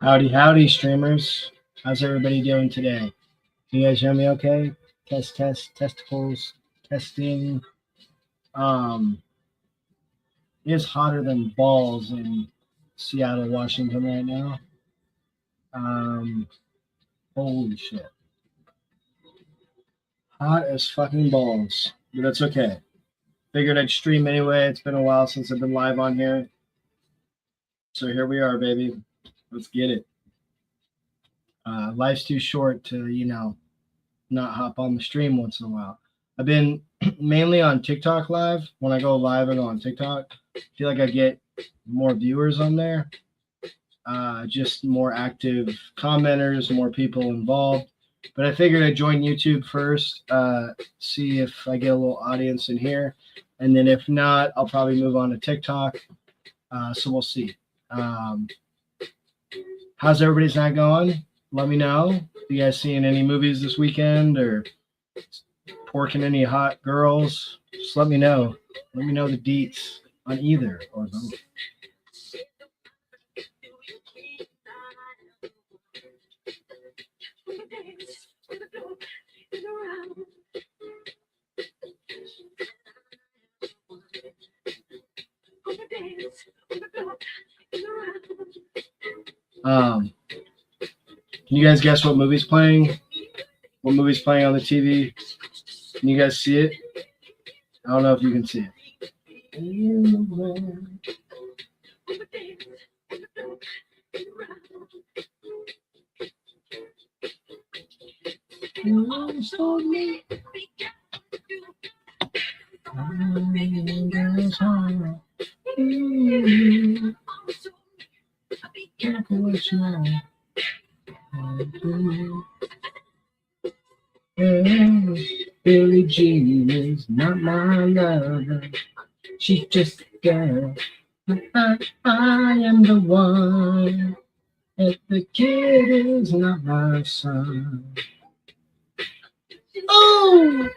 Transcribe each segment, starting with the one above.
Howdy, howdy, streamers. How's everybody doing today? Can you guys hear me okay? Test, test, testicles, testing. Um, it is hotter than balls in Seattle, Washington right now. Um, holy shit. Hot as fucking balls. But that's okay. Figured I'd stream anyway. It's been a while since I've been live on here. So here we are, baby. Let's get it. Life's too short to, not hop on the stream once in a while. I've been mainly on TikTok live. When I go live, I go on TikTok. I feel like I get more viewers on there, just more active commenters, more people involved. But I figured I'd join YouTube first, see if I get a little audience in here. And then if not, I'll probably move on to TikTok. So we'll see. How's everybody's night going? Let me know. You guys seeing any movies this weekend or porking any hot girls? Just let me know. Let me know the deets on either or both. Can you guys guess what movie's playing? What movie's playing on the TV? Can you guys see it? I don't know if you can see it. Billie Jean is not my lover. She's just a girl. I am the one. If the kid is not my son. Oh!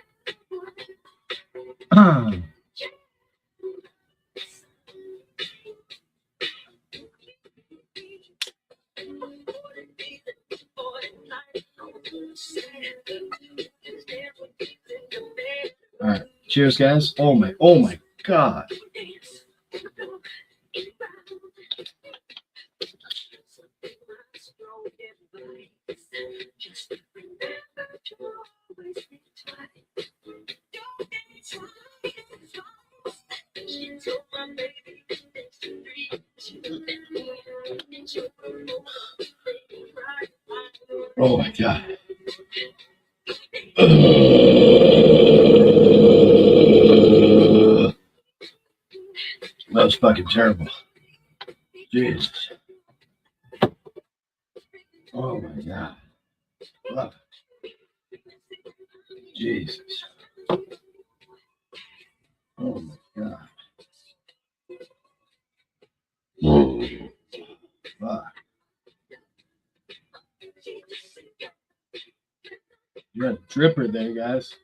All right. Cheers, guys. Oh my God. Oh my God. That was fucking terrible. Jesus. Oh my God. Fuck. Jesus. Oh my God. Fuck. You got a dripper there, guys.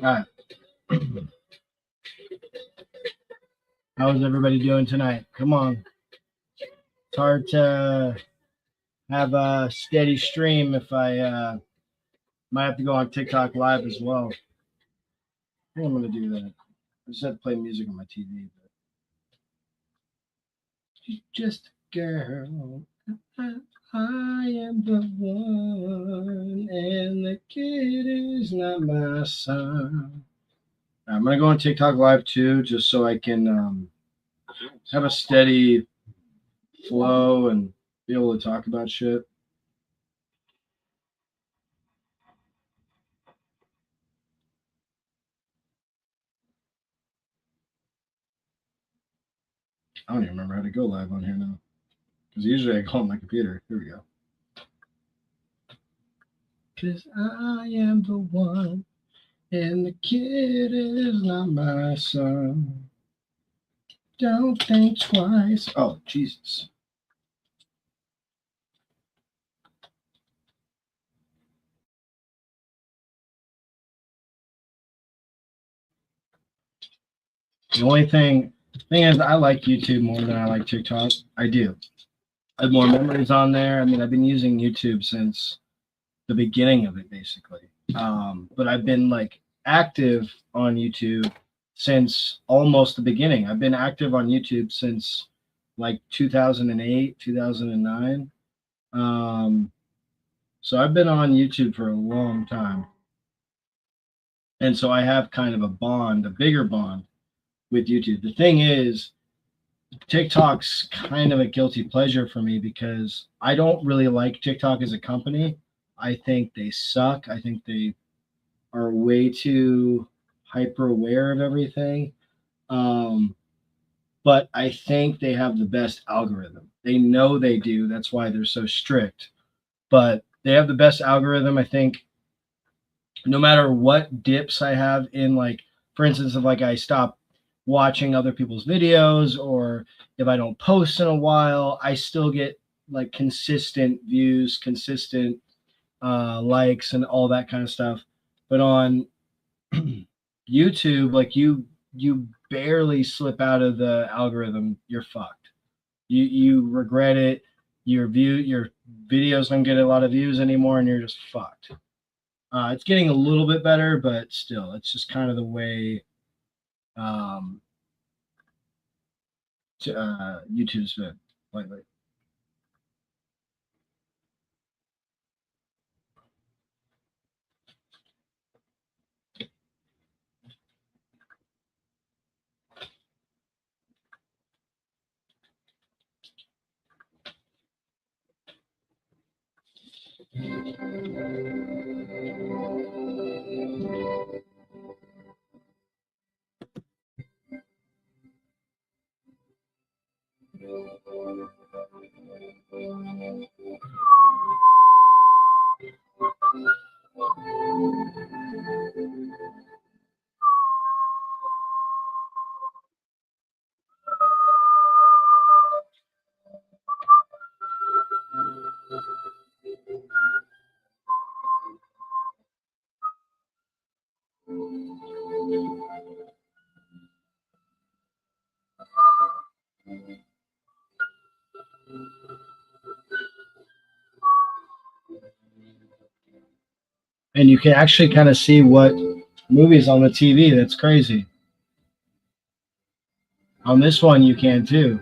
All right. How's everybody doing tonight? Come on. It's hard to have a steady stream if I might have to go on TikTok live as well. I think I'm gonna do that. I just have to play music on my TV. But she's just a girl. I am the one, and the kid is not my son. I'm gonna go on TikTok live too, just so I can have a steady flow and be able to talk about shit. I don't even remember how to go live on here now. Because usually I go on my computer. Here we go. Because I am the one, and the kid is not my son. Don't think twice. Oh, Jesus. The only thing is, I like YouTube more than I like TikTok. I do. I have more memories on there. I mean, I've been using YouTube since the beginning of it, basically. But I've been like active on YouTube since almost the beginning. I've been active on YouTube since like 2008, 2009. So I've been on YouTube for a long time. And so I have kind of a bond, a bigger bond with YouTube. The thing is, TikTok's kind of a guilty pleasure for me because I don't really like TikTok as a company. I think they suck. I think they are way too hyper aware of everything. But I think they have the best algorithm. They know they do. That's why they're so strict. But they have the best algorithm. I think no matter what dips I have in, like, for instance, if like I stop watching other people's videos or if I don't post in a while, I still get like consistent views, consistent likes, and all that kind of stuff. But on YouTube, like you barely slip out of the algorithm, you're fucked. You regret it. Your videos don't get a lot of views anymore, and you're just fucked. It's getting a little bit better, but still, it's just kind of the way YouTube's been lately. And you can actually kind of see what movies on the TV. That's crazy. On this one, you can too.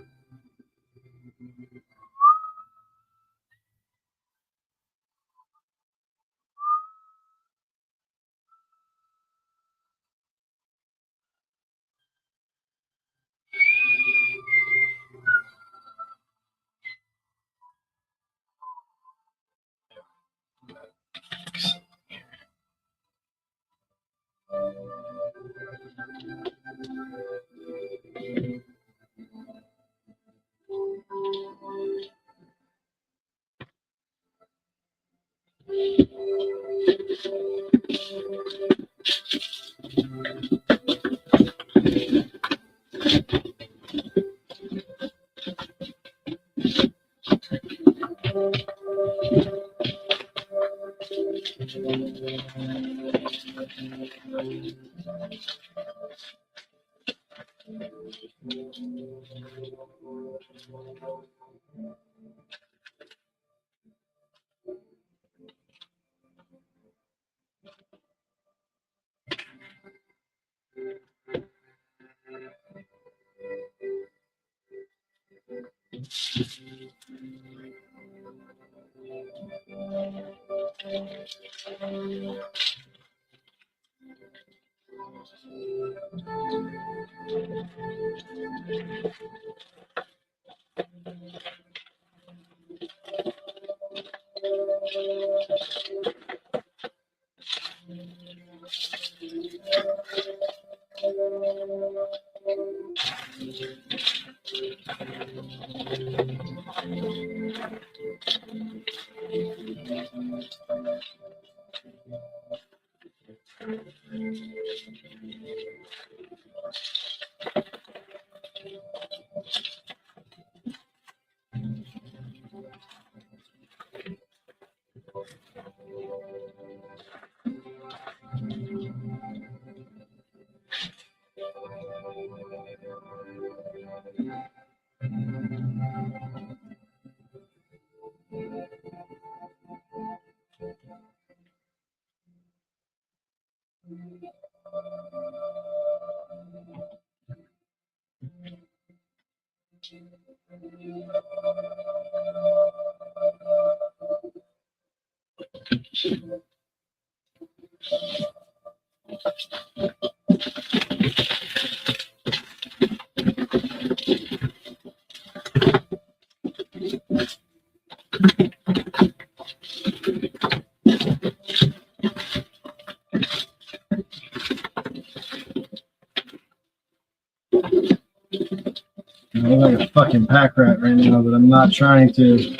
I look like a fucking pack rat right now, but I'm not trying to.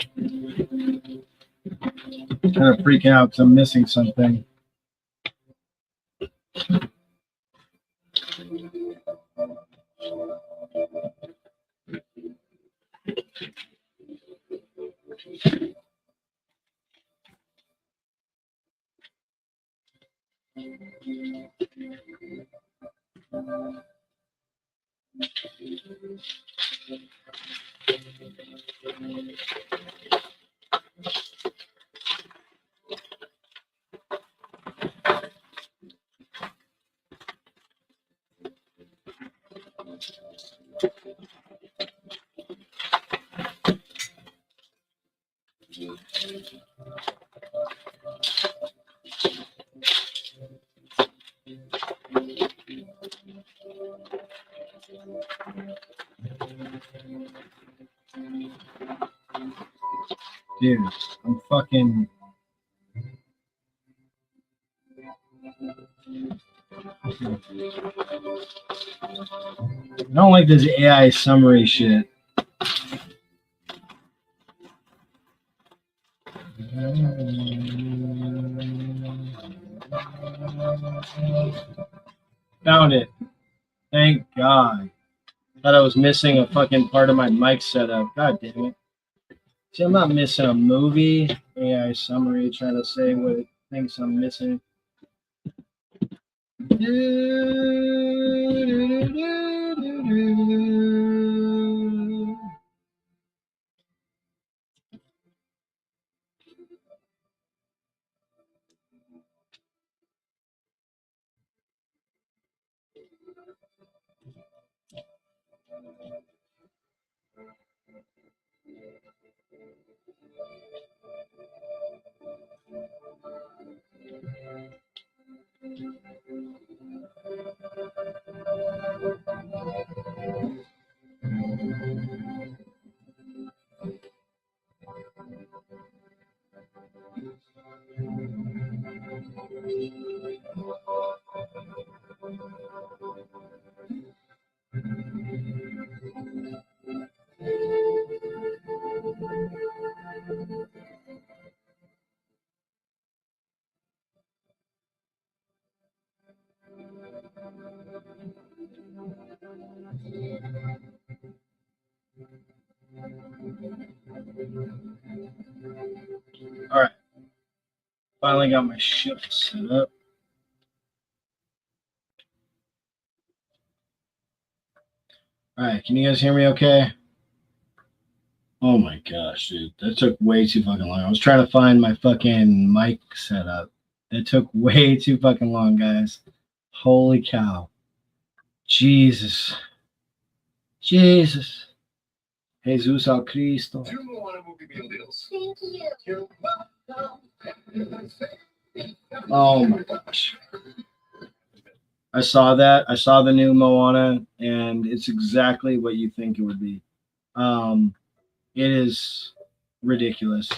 I'm kind of freaking out because I'm missing something. Dude, I'm fucking. I don't like this AI summary shit. Found it. Thank God. Thought I was missing a fucking part of my mic setup. God damn it. See, I'm not missing a movie. AI summary trying to say what it thinks I'm missing. All right. Finally got my shit set up. All right, can you guys hear me okay? Oh my gosh, dude. That took way too fucking long. I was trying to find my fucking mic setup. It took way too fucking long, guys. Holy cow. Jesus. Jesus. Jesus al Cristo. Oh my gosh. I saw that. I saw the new Moana, and it's exactly what you think it would be. It is ridiculous.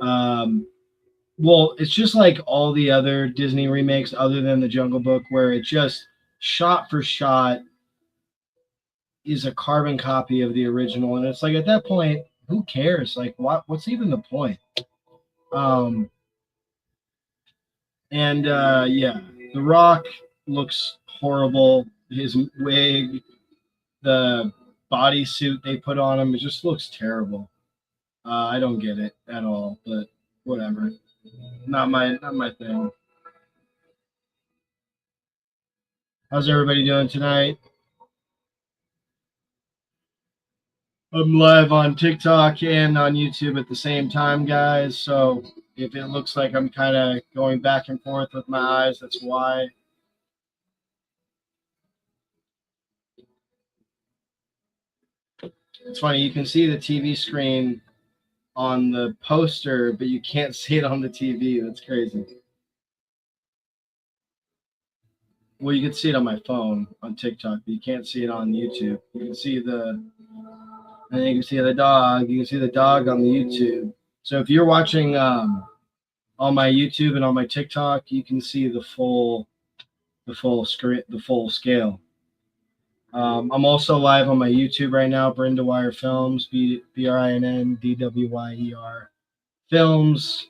Well, it's just like all the other Disney remakes, other than the Jungle Book, where it just shot for shot is a carbon copy of the original, and it's like at that point, who cares? Like, what's even the point? And yeah, The Rock looks horrible. His wig, the bodysuit they put on him, it just looks terrible. I don't get it at all, but whatever. Not my thing. How's everybody doing tonight? I'm live on TikTok and on YouTube at the same time, guys. So if it looks like I'm kind of going back and forth with my eyes, that's why. It's funny, you can see the TV screen on the poster, but you can't see it on the TV. That's crazy. Well, you can see it on my phone on TikTok, but you can't see it on YouTube. You can see and you can see the dog. You can see the dog on the YouTube. So if you're watching on my YouTube and on my TikTok, you can see the full screen, the full scale. I'm also live on my YouTube right now, Bryn Dwyer Films, BRINNDWYER Films.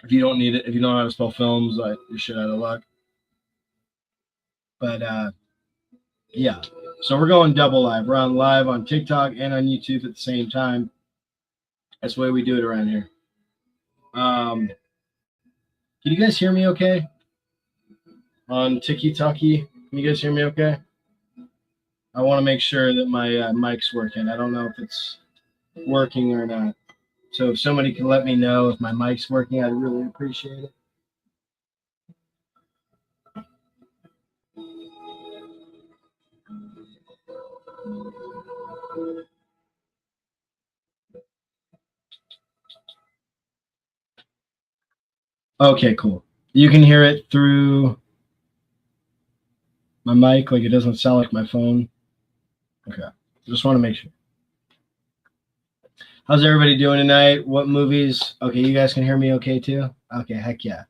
If you don't need it, if you don't know how to spell films, like you're shit out of luck. But yeah, so we're going double live. We're on live on TikTok and on YouTube at the same time. That's the way we do it around here. Can you guys hear me okay? On TikTok-y, can you guys hear me okay? I want to make sure that my mic's working. I don't know if it's working or not. So if somebody can let me know if my mic's working, I'd really appreciate it. Okay, cool. You can hear it through my mic, like it doesn't sound like my phone. Okay, just want to make sure. How's everybody doing tonight? What movies? Okay, you guys can hear me okay too? Okay, heck yeah.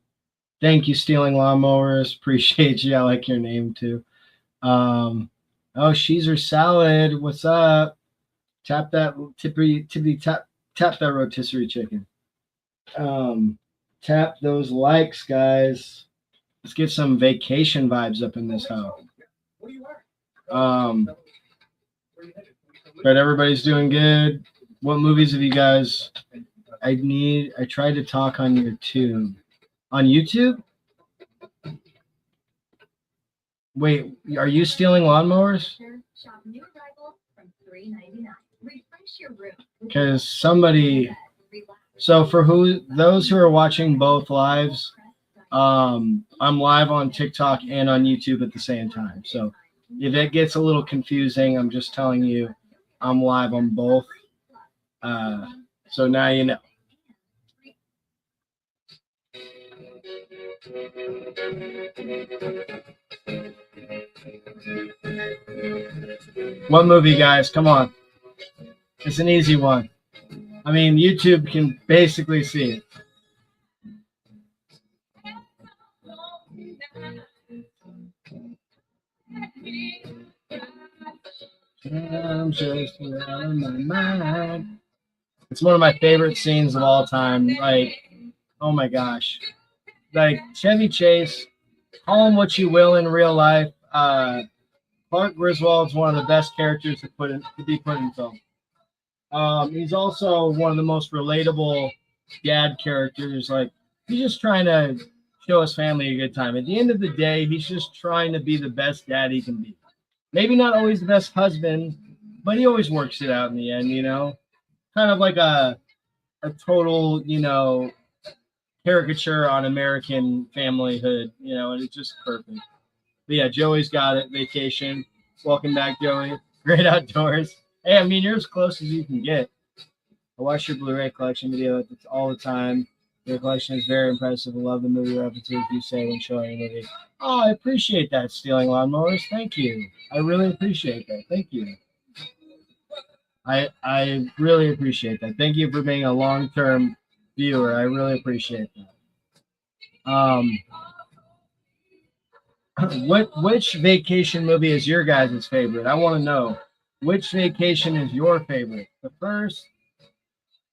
Thank you, Stealing Lawnmowers. Appreciate you. I like your name too. Oh, Sheezer Salad. What's up? Tap that tap that rotisserie chicken. Tap those likes, guys. Let's get some vacation vibes up in this house. But everybody's doing good. What movies have you guys? I tried to talk on YouTube. On YouTube? Wait, are you stealing lawnmowers? Because somebody. So for those who are watching both lives, I'm live on TikTok and on YouTube at the same time. So if it gets a little confusing, I'm just telling you I'm live on both. So now you know. What movie, guys? Come on. It's an easy one. I mean, YouTube can basically see it. I'm just out of my mind. It's one of my favorite scenes of all time. Like, oh my gosh. Like, Chevy Chase, call him what you will in real life. Clark Griswold's one of the best characters to be put in film. He's also one of the most relatable dad characters. Like, he's just trying to show his family a good time. At the end of the day, he's just trying to be the best dad he can be. Maybe not always the best husband, but he always works it out in the end, kind of like a total, caricature on American familyhood, and it's just perfect. But yeah, Joey's got it. Vacation. Welcome back, Joey. Great outdoors. Hey, I mean, you're as close as you can get. I watch your Blu-ray collection video all the time. Your collection is very impressive. I love the movie references you say when showing a movie. Oh, I appreciate that, Stealing Lawnmowers. Thank you. I really appreciate that. Thank you. I really appreciate that. Thank you for being a long-term viewer. I really appreciate that. Which vacation movie is your guys' favorite? I want to know which vacation is your favorite. The first,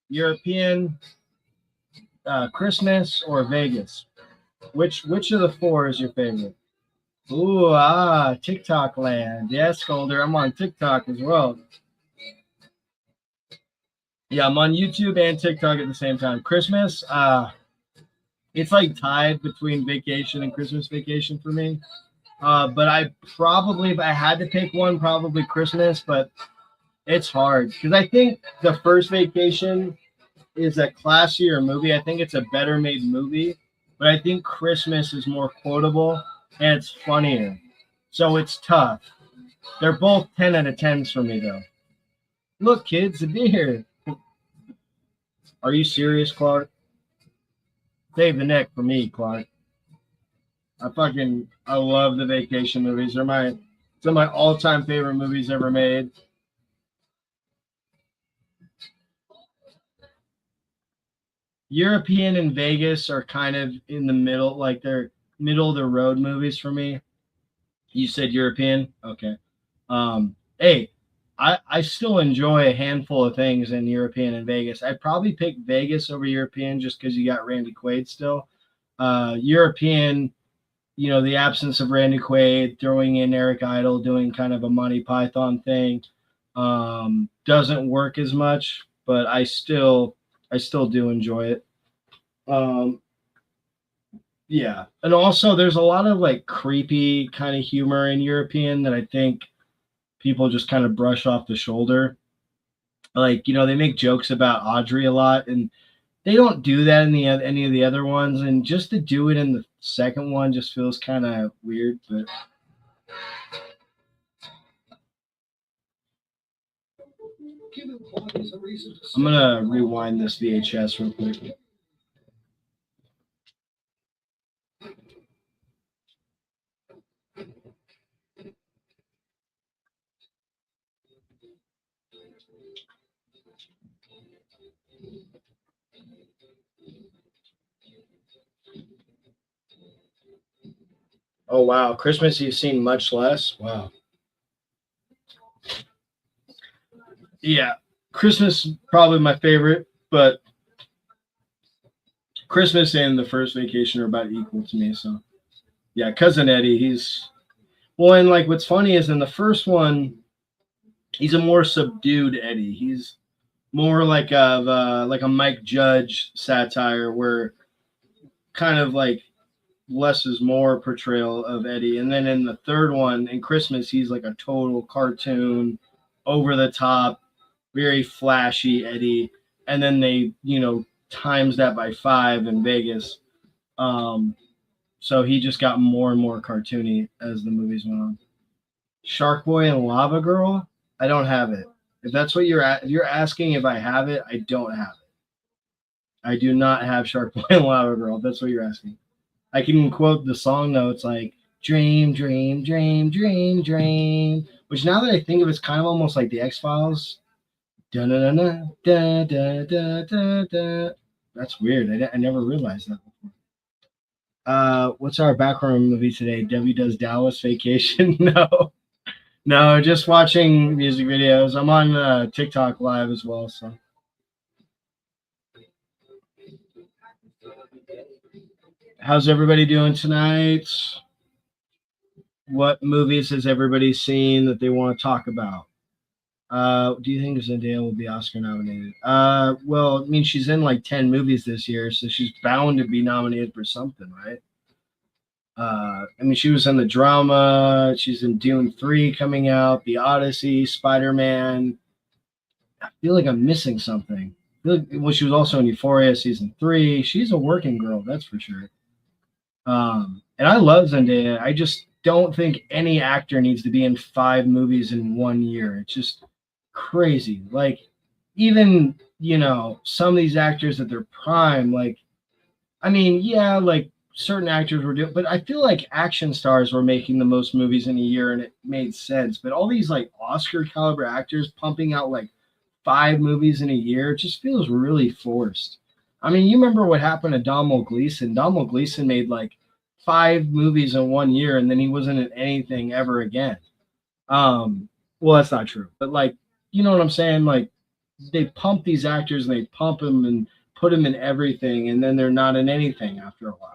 European, Christmas, or Vegas? Which of the four is your favorite? Ooh, TikTok land. Yes, Golder, I'm on TikTok as well. Yeah, I'm on YouTube and TikTok at the same time. Christmas, it's like tied between Vacation and Christmas Vacation for me. But I probably, if I had to pick one, probably Christmas, but it's hard because I think the first Vacation is a classier movie. I think it's a better made movie, but I think Christmas is more quotable and it's funnier. So it's tough. They're both 10 out of 10s for me, though. Look, kids, a deer. Are you serious, Clark? Save the neck for me, Clark. I love the Vacation movies. Some of my all-time favorite movies ever made. European and Vegas are kind of in the middle, like they're middle of the road movies for me. You said European? Okay. Hey, I still enjoy a handful of things in European and Vegas. I'd probably pick Vegas over European just because you got Randy Quaid still. European, the absence of Randy Quaid, throwing in Eric Idle, doing kind of a Monty Python thing, doesn't work as much, but I still do enjoy it. Yeah, and also there's a lot of like creepy kind of humor in European that I think people just kind of brush off the shoulder. Like, they make jokes about Audrey a lot, and they don't do that in any of the other ones. And just to do it in the second one just feels kind of weird. But I'm gonna rewind this VHS real quick. Oh wow, Christmas you've seen much less. Wow. Yeah, Christmas probably my favorite, but Christmas and the first Vacation are about equal to me. So yeah, Cousin Eddie, and like what's funny is in the first one, he's a more subdued Eddie. He's more like a Mike Judge satire where kind of like less is more portrayal of Eddie. And then in the third one, in Christmas, he's like a total cartoon, over the top, very flashy Eddie. And then they, times that by 5 in Vegas. So he just got more and more cartoony as the movies went on. Shark Boy and Lava Girl, I don't have it. If that's what if you're asking if I have it, I don't have it. I do not have Shark Boy and Lava Girl. If that's what you're asking. I can quote the song notes like dream, dream, dream, dream, dream, which now that I think of it's kind of almost like the X-Files. Da-da-da-da, da-da-da-da-da. That's weird. I never realized that before. What's our background movie today? Debbie Does Dallas Vacation? No, just watching music videos. I'm on TikTok live as well, so. How's everybody doing tonight? What movies has everybody seen that they want to talk about? Do you think Zendaya will be Oscar nominated? Well, I mean, she's in like 10 movies this year, so she's bound to be nominated for something, right? I mean, she was in the drama. She's in Dune 3 coming out, The Odyssey, Spider-Man. I feel like I'm missing something. Well, she was also in Euphoria season 3. She's a working girl, that's for sure. And I love Zendaya. I just don't think any actor needs to be in 5 movies in 1 year. It's just crazy. Like, even, some of these actors at their prime, like, I mean, yeah, like certain actors were doing, but I feel like action stars were making the most movies in a year and it made sense. But all these like Oscar caliber actors pumping out like 5 movies in a year just feels really forced. I mean, you remember what happened to Domhnall Gleeson? Domhnall Gleeson made like 5 movies in 1 year and then he wasn't in anything ever again. Well, that's not true, but like, you know what I'm saying? Like, they pump these actors and they pump them and put them in everything, and then they're not in anything after a while.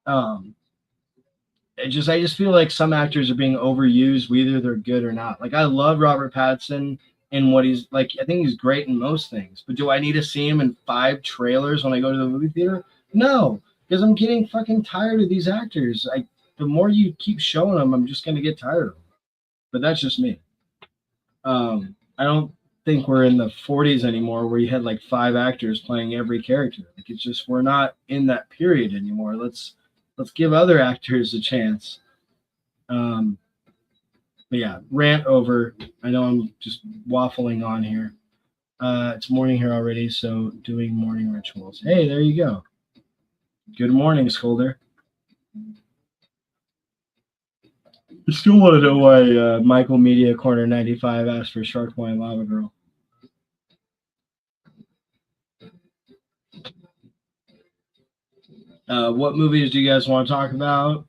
I just feel like some actors are being overused, whether they're good or not. Like, I love Robert Pattinson in what he's like. I think he's great in most things, but do I need to see him in 5 trailers when I go to the movie theater? No, because I'm getting fucking tired of these actors. The more you keep showing them, I'm just gonna get tired of them. But that's just me. I don't think we're in the 40s anymore where you had like 5 actors playing every character. Like, it's just, we're not in that period anymore. Let's give other actors a chance. But yeah, rant over. I know I'm just waffling on here. It's morning here already, so doing morning rituals. Hey, there you go. Good morning, Skolder. I still want to know why Michael Media Corner 95 asked for Shark Boy and Lava Girl. What movies do you guys want to talk about?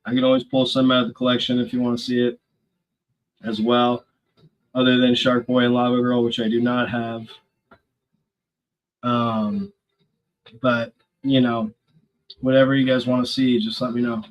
I can always pull some out of the collection if you want to see it as well, other than Shark Boy and Lava Girl, which I do not have. But, whatever you guys want to see, just let me know.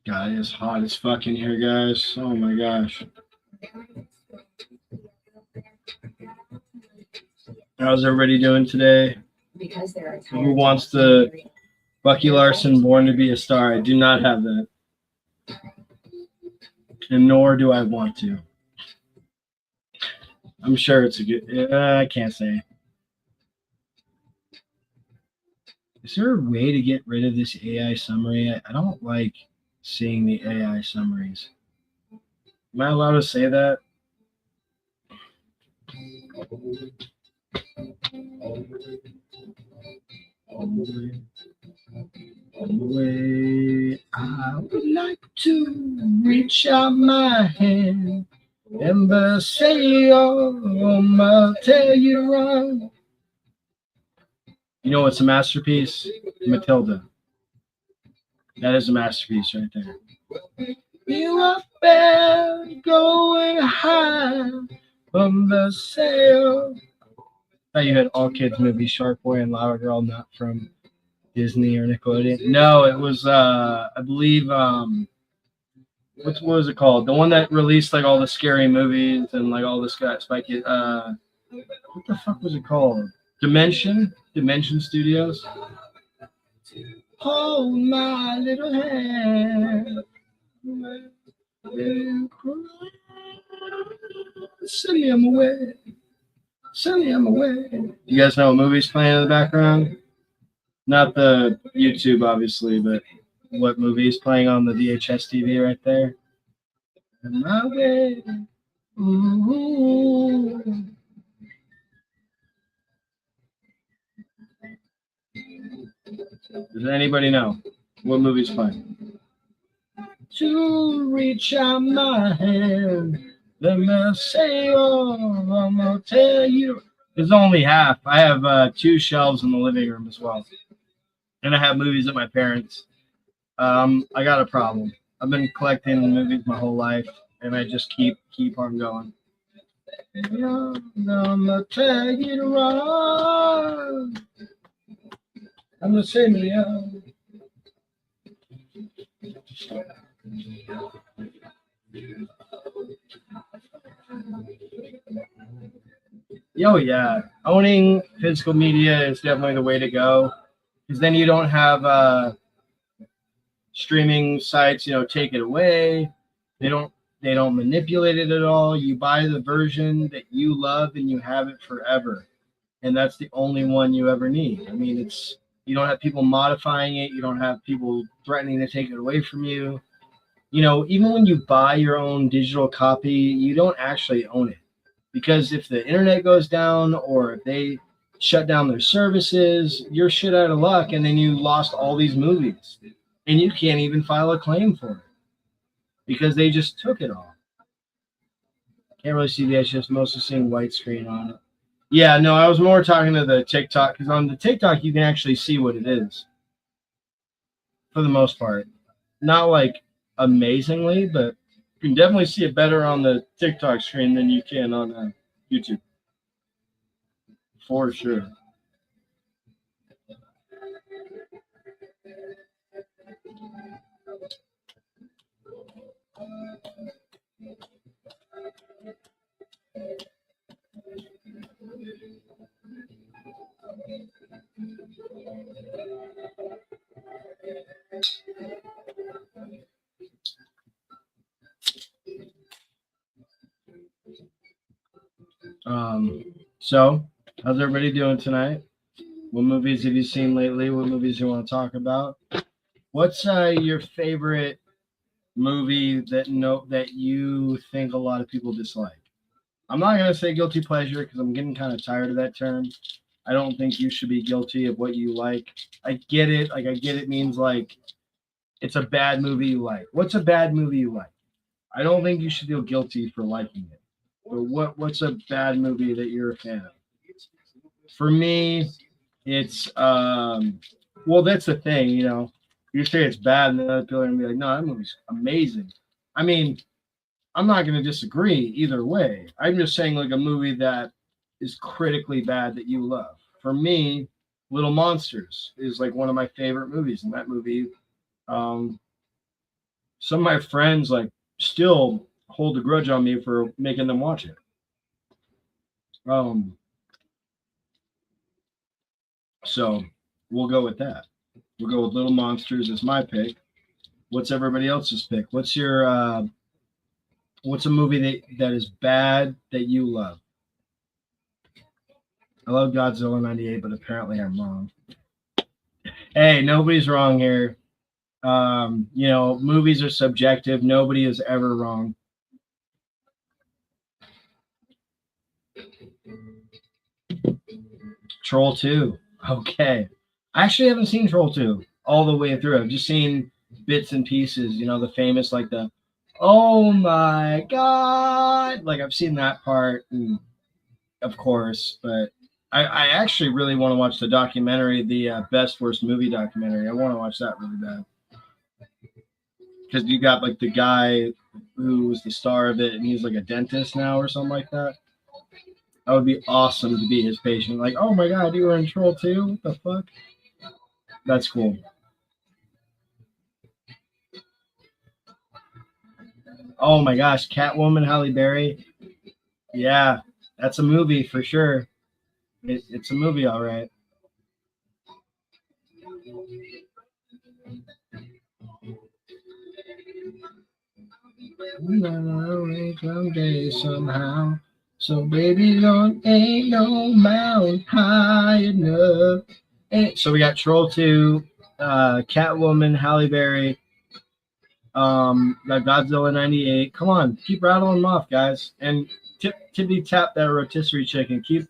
God, it's hot as fuck in here, guys. Oh my gosh. How's everybody doing today? Who wants the Bucky Larson Born to Be a Star? I do not have that. And nor do I want to. I'm sure it's a good... I can't say. Is there a way to get rid of this AI summary? I don't like seeing the AI summaries. Am I allowed to say that? I would like to reach out my hand and say, oh, I'll tell you to run. You know what's a masterpiece? Matilda. That is a masterpiece right there. You are fair, going high from the sail. I thought you had all kids movie Shark Boy and Lava Girl, not from Disney or Nickelodeon. No, it was I believe what was it called? The one that released like all the scary movies and like all this guy Spike. What the fuck was it called? Dimension Studios. Hold my little hand. Send me away. Send me away. You guys know what movie's playing in the background? Not the YouTube, obviously, but what movie is playing on the VHS TV right there? My way. Ooh. Does anybody know what movie's playing? To reach out my hand, let me say, oh, I'm gonna tell you. There's only half. I have 2 shelves in the living room as well, and I have movies at my parents'. I got a problem. I've been collecting movies my whole life, and I just keep on going. I'm a tag it around. I'm the same as you. Oh yeah, owning physical media is definitely the way to go, because then you don't have streaming sites, take it away. They don't they don't manipulate it at all. You buy the version that you love and you have it forever. And that's the only one you ever need. I mean, it's you don't have people modifying it, you don't have people threatening to take it away from you. Even when you buy your own digital copy, you don't actually own it. Because if the internet goes down or if they shut down their services, you're shit out of luck and then you lost all these movies. And you can't even file a claim for it because they just took it all. Can't really see the edge, just mostly seeing white screen on it. Yeah, no, I was more talking to the TikTok because on the TikTok you can actually see what it is for the most part. Not like amazingly, but you can definitely see it better on the TikTok screen than you can on YouTube. For sure. So, how's everybody doing tonight? What movies have you seen lately? What movies you want to talk about? What's your favorite movie that you think a lot of people dislike? I'm not gonna say guilty pleasure because I'm getting kind of tired of that term. I don't think you should be guilty of what you like. I get it. Like I get it means like it's a bad movie you like. What's a bad movie you like? I don't think you should feel guilty for liking it. But what's a bad movie that you're a fan of? For me, it's well that's the thing, You say it's bad and then other people are gonna be like, no, that movie's amazing. I mean, I'm not gonna disagree either way. I'm just saying like a movie that is critically bad that you love. For me, Little Monsters is like one of my favorite movies, and that movie, um, some of my friends like still hold a grudge on me for making them watch it. Um, so we'll go with that. We'll go with Little Monsters as my pick. What's everybody else's pick? What's a movie that is bad that you love? I love Godzilla 98, but apparently I'm wrong. Hey, nobody's wrong here. Movies are subjective. Nobody is ever wrong. Troll 2. Okay. I actually haven't seen Troll 2 all the way through. I've just seen bits and pieces, the famous, like the, oh my God. Like I've seen that part, and, of course, but I actually really want to watch the documentary, the Best Worst Movie documentary. I want to watch that really bad. Because you got like the guy who was the star of it, and he's like a dentist now or something like that. That would be awesome to be his patient. Like, oh my God, you were in Troll 2? What the fuck? That's cool. Oh my gosh, Catwoman, Halle Berry. Yeah, that's a movie for sure. It's a movie, all right. Someday, somehow. So baby, don't ain't no mountain high enough. So we got Troll 2, Catwoman, Halle Berry, got Godzilla 98. Come on, keep rattling them off, guys. And tippy tap that rotisserie chicken. Keep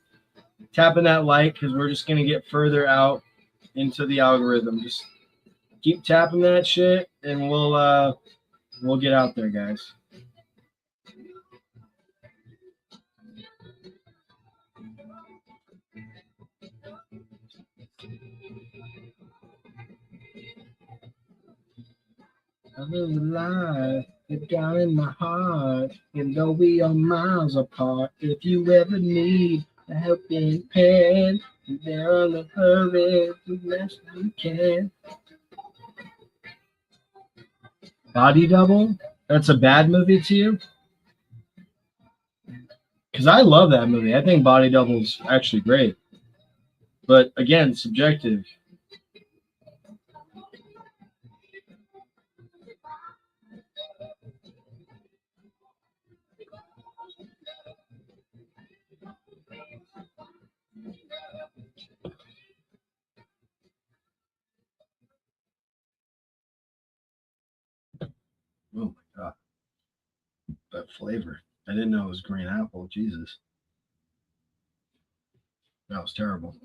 tapping that like because we're just gonna get further out into the algorithm. Just keep tapping that shit, and we'll get out there, guys. I live a life Deep down in my heart, and though we are miles apart, if you ever need a helping hand, there on the hurry, do the best you can. Body Double? That's a bad movie to you? Because I love that movie. I think Body Double's actually great. But again, subjective. Oh my god, that flavor! I didn't know it was green apple. Jesus, that was terrible.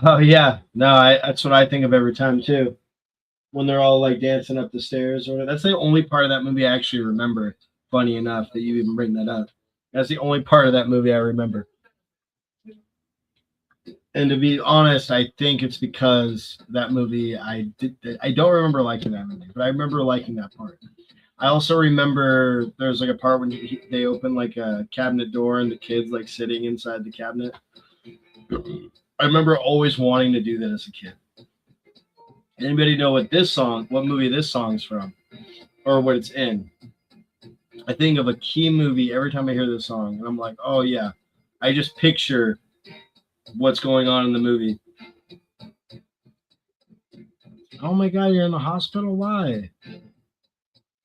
Oh yeah, no, that's what I think of every time too. When they're all like dancing up the stairs, or that's the only part of that movie I actually remember. Funny enough that you even bring that up. That's the only part of that movie I remember. And to be honest, I think it's because that movie I don't remember liking that movie, but I remember liking that part. I also remember there's like a part when they open like a cabinet door and the kids like sitting inside the cabinet. I remember always wanting to do that as a kid. Anybody know what movie this song's from, or what it's in? I think of a key movie every time I hear this song, and I'm like, oh yeah, I just picture what's going on in the movie. Oh my god, you're in the hospital? Why?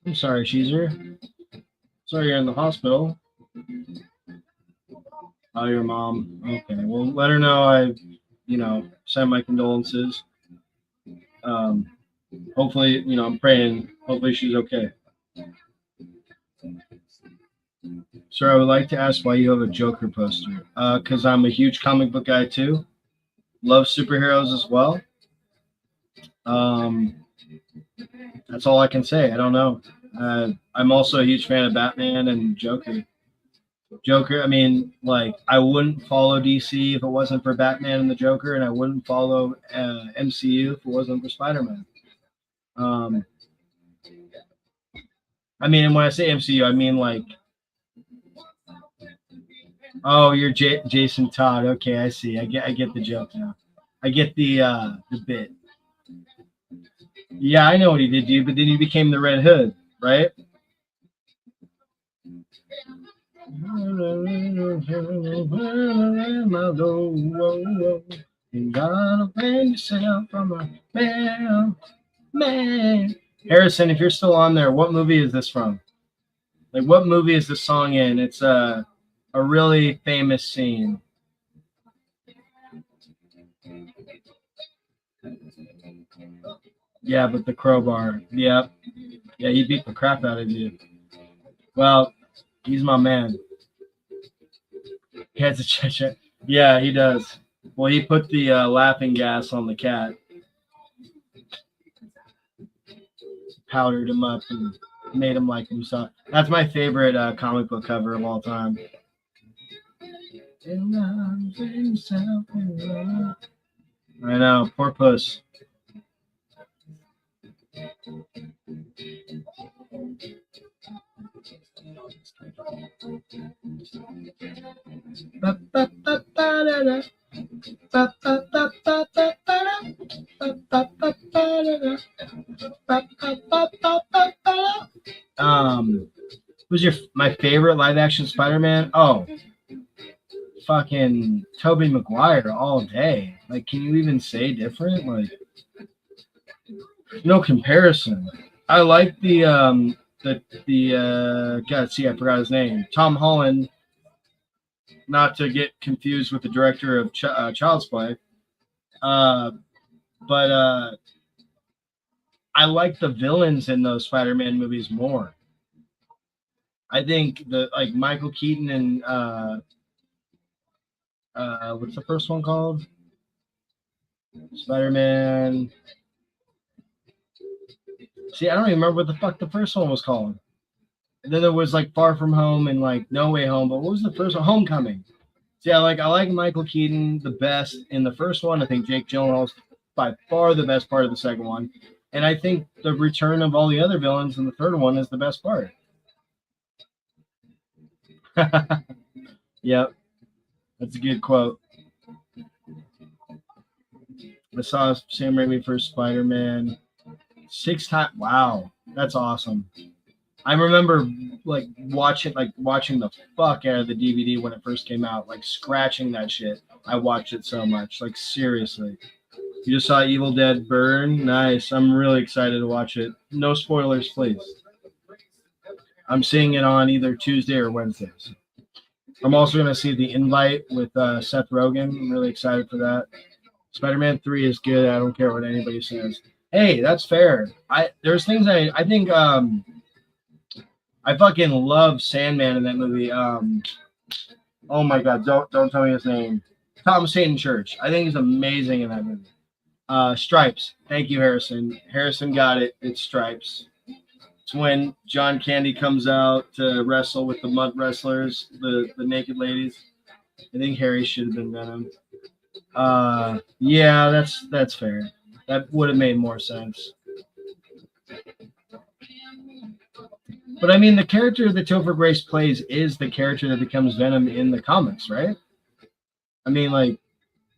I'm sorry, Sheezer. Sorry you're in the hospital. Oh, your mom. Okay, well, let her know send my condolences. Um, hopefully, I'm praying. Hopefully, she's okay. Sir, I would like to ask why you have a Joker poster. Because I'm a huge comic book guy too. Love superheroes as well. Um, that's all I can say. I don't know. I'm also a huge fan of Batman and Joker. Joker, I mean, like, I wouldn't follow DC if it wasn't for Batman and the Joker, and I wouldn't follow MCU if it wasn't for Spider Man. Um, I mean, and when I say MCU, I mean like, oh, you're Jason Todd. Okay, I see. I get the joke now. I get the bit. Yeah, I know what he did to you, but then you became the Red Hood, right? You gotta bring yourself from a man. Harrison, if you're still on there, what movie is this from? Like, what movie is this song in? It's a really famous scene. Yeah, but the crowbar. Yep. Yeah, he beat the crap out of you. Well, he's my man. He has a check. Yeah, he does. Well, he put the laughing gas on the cat, powdered him up, and made him like himself. That's my favorite comic book cover of all time. I know, poor puss. Who's my favorite live action Spider-Man? Oh, fucking Tobey Maguire all day. Like, can you even say different? Like, no comparison. I like the God, see, I forgot his name. Tom Holland. Not to get confused with the director of Child's Play. Uh, but I like the villains in those Spider-Man movies more. I think the like Michael Keaton and what's the first one called? Spider-Man. See, I don't even remember what the fuck the first one was called. And then there was like Far From Home and like No Way Home. But what was the first one? Homecoming. See, I like Michael Keaton the best in the first one. I think Jake Gyllenhaal's by far the best part of the second one, and I think the return of all the other villains in the third one is the best part. Yep, that's a good quote. I saw Sam Raimi for Spider-Man 6 times. Wow, that's awesome. I remember watching the fuck out of the DVD when it first came out, like scratching that shit. I watched it so much, like seriously. You just saw Evil Dead Burn. Nice. I'm really excited to watch it. No spoilers, please. I'm seeing it on either Tuesday or Wednesdays. I'm also going to see The Invite with Seth Rogen. I'm really excited for that. Spider-Man 3 is good. I don't care what anybody says. Hey, that's fair. There's things I think I fucking love Sandman in that movie. Oh my god, don't tell me his name. Thomas Hayden Church. I think he's amazing in that movie. Stripes. Thank you, Harrison. Harrison got it. It's Stripes. It's when John Candy comes out to wrestle with the mud wrestlers, the naked ladies. I think Harry should have been Venom. Yeah, that's fair. That would have made more sense. But I mean, the character that Topher Grace plays is the character that becomes Venom in the comics, right? I mean, like,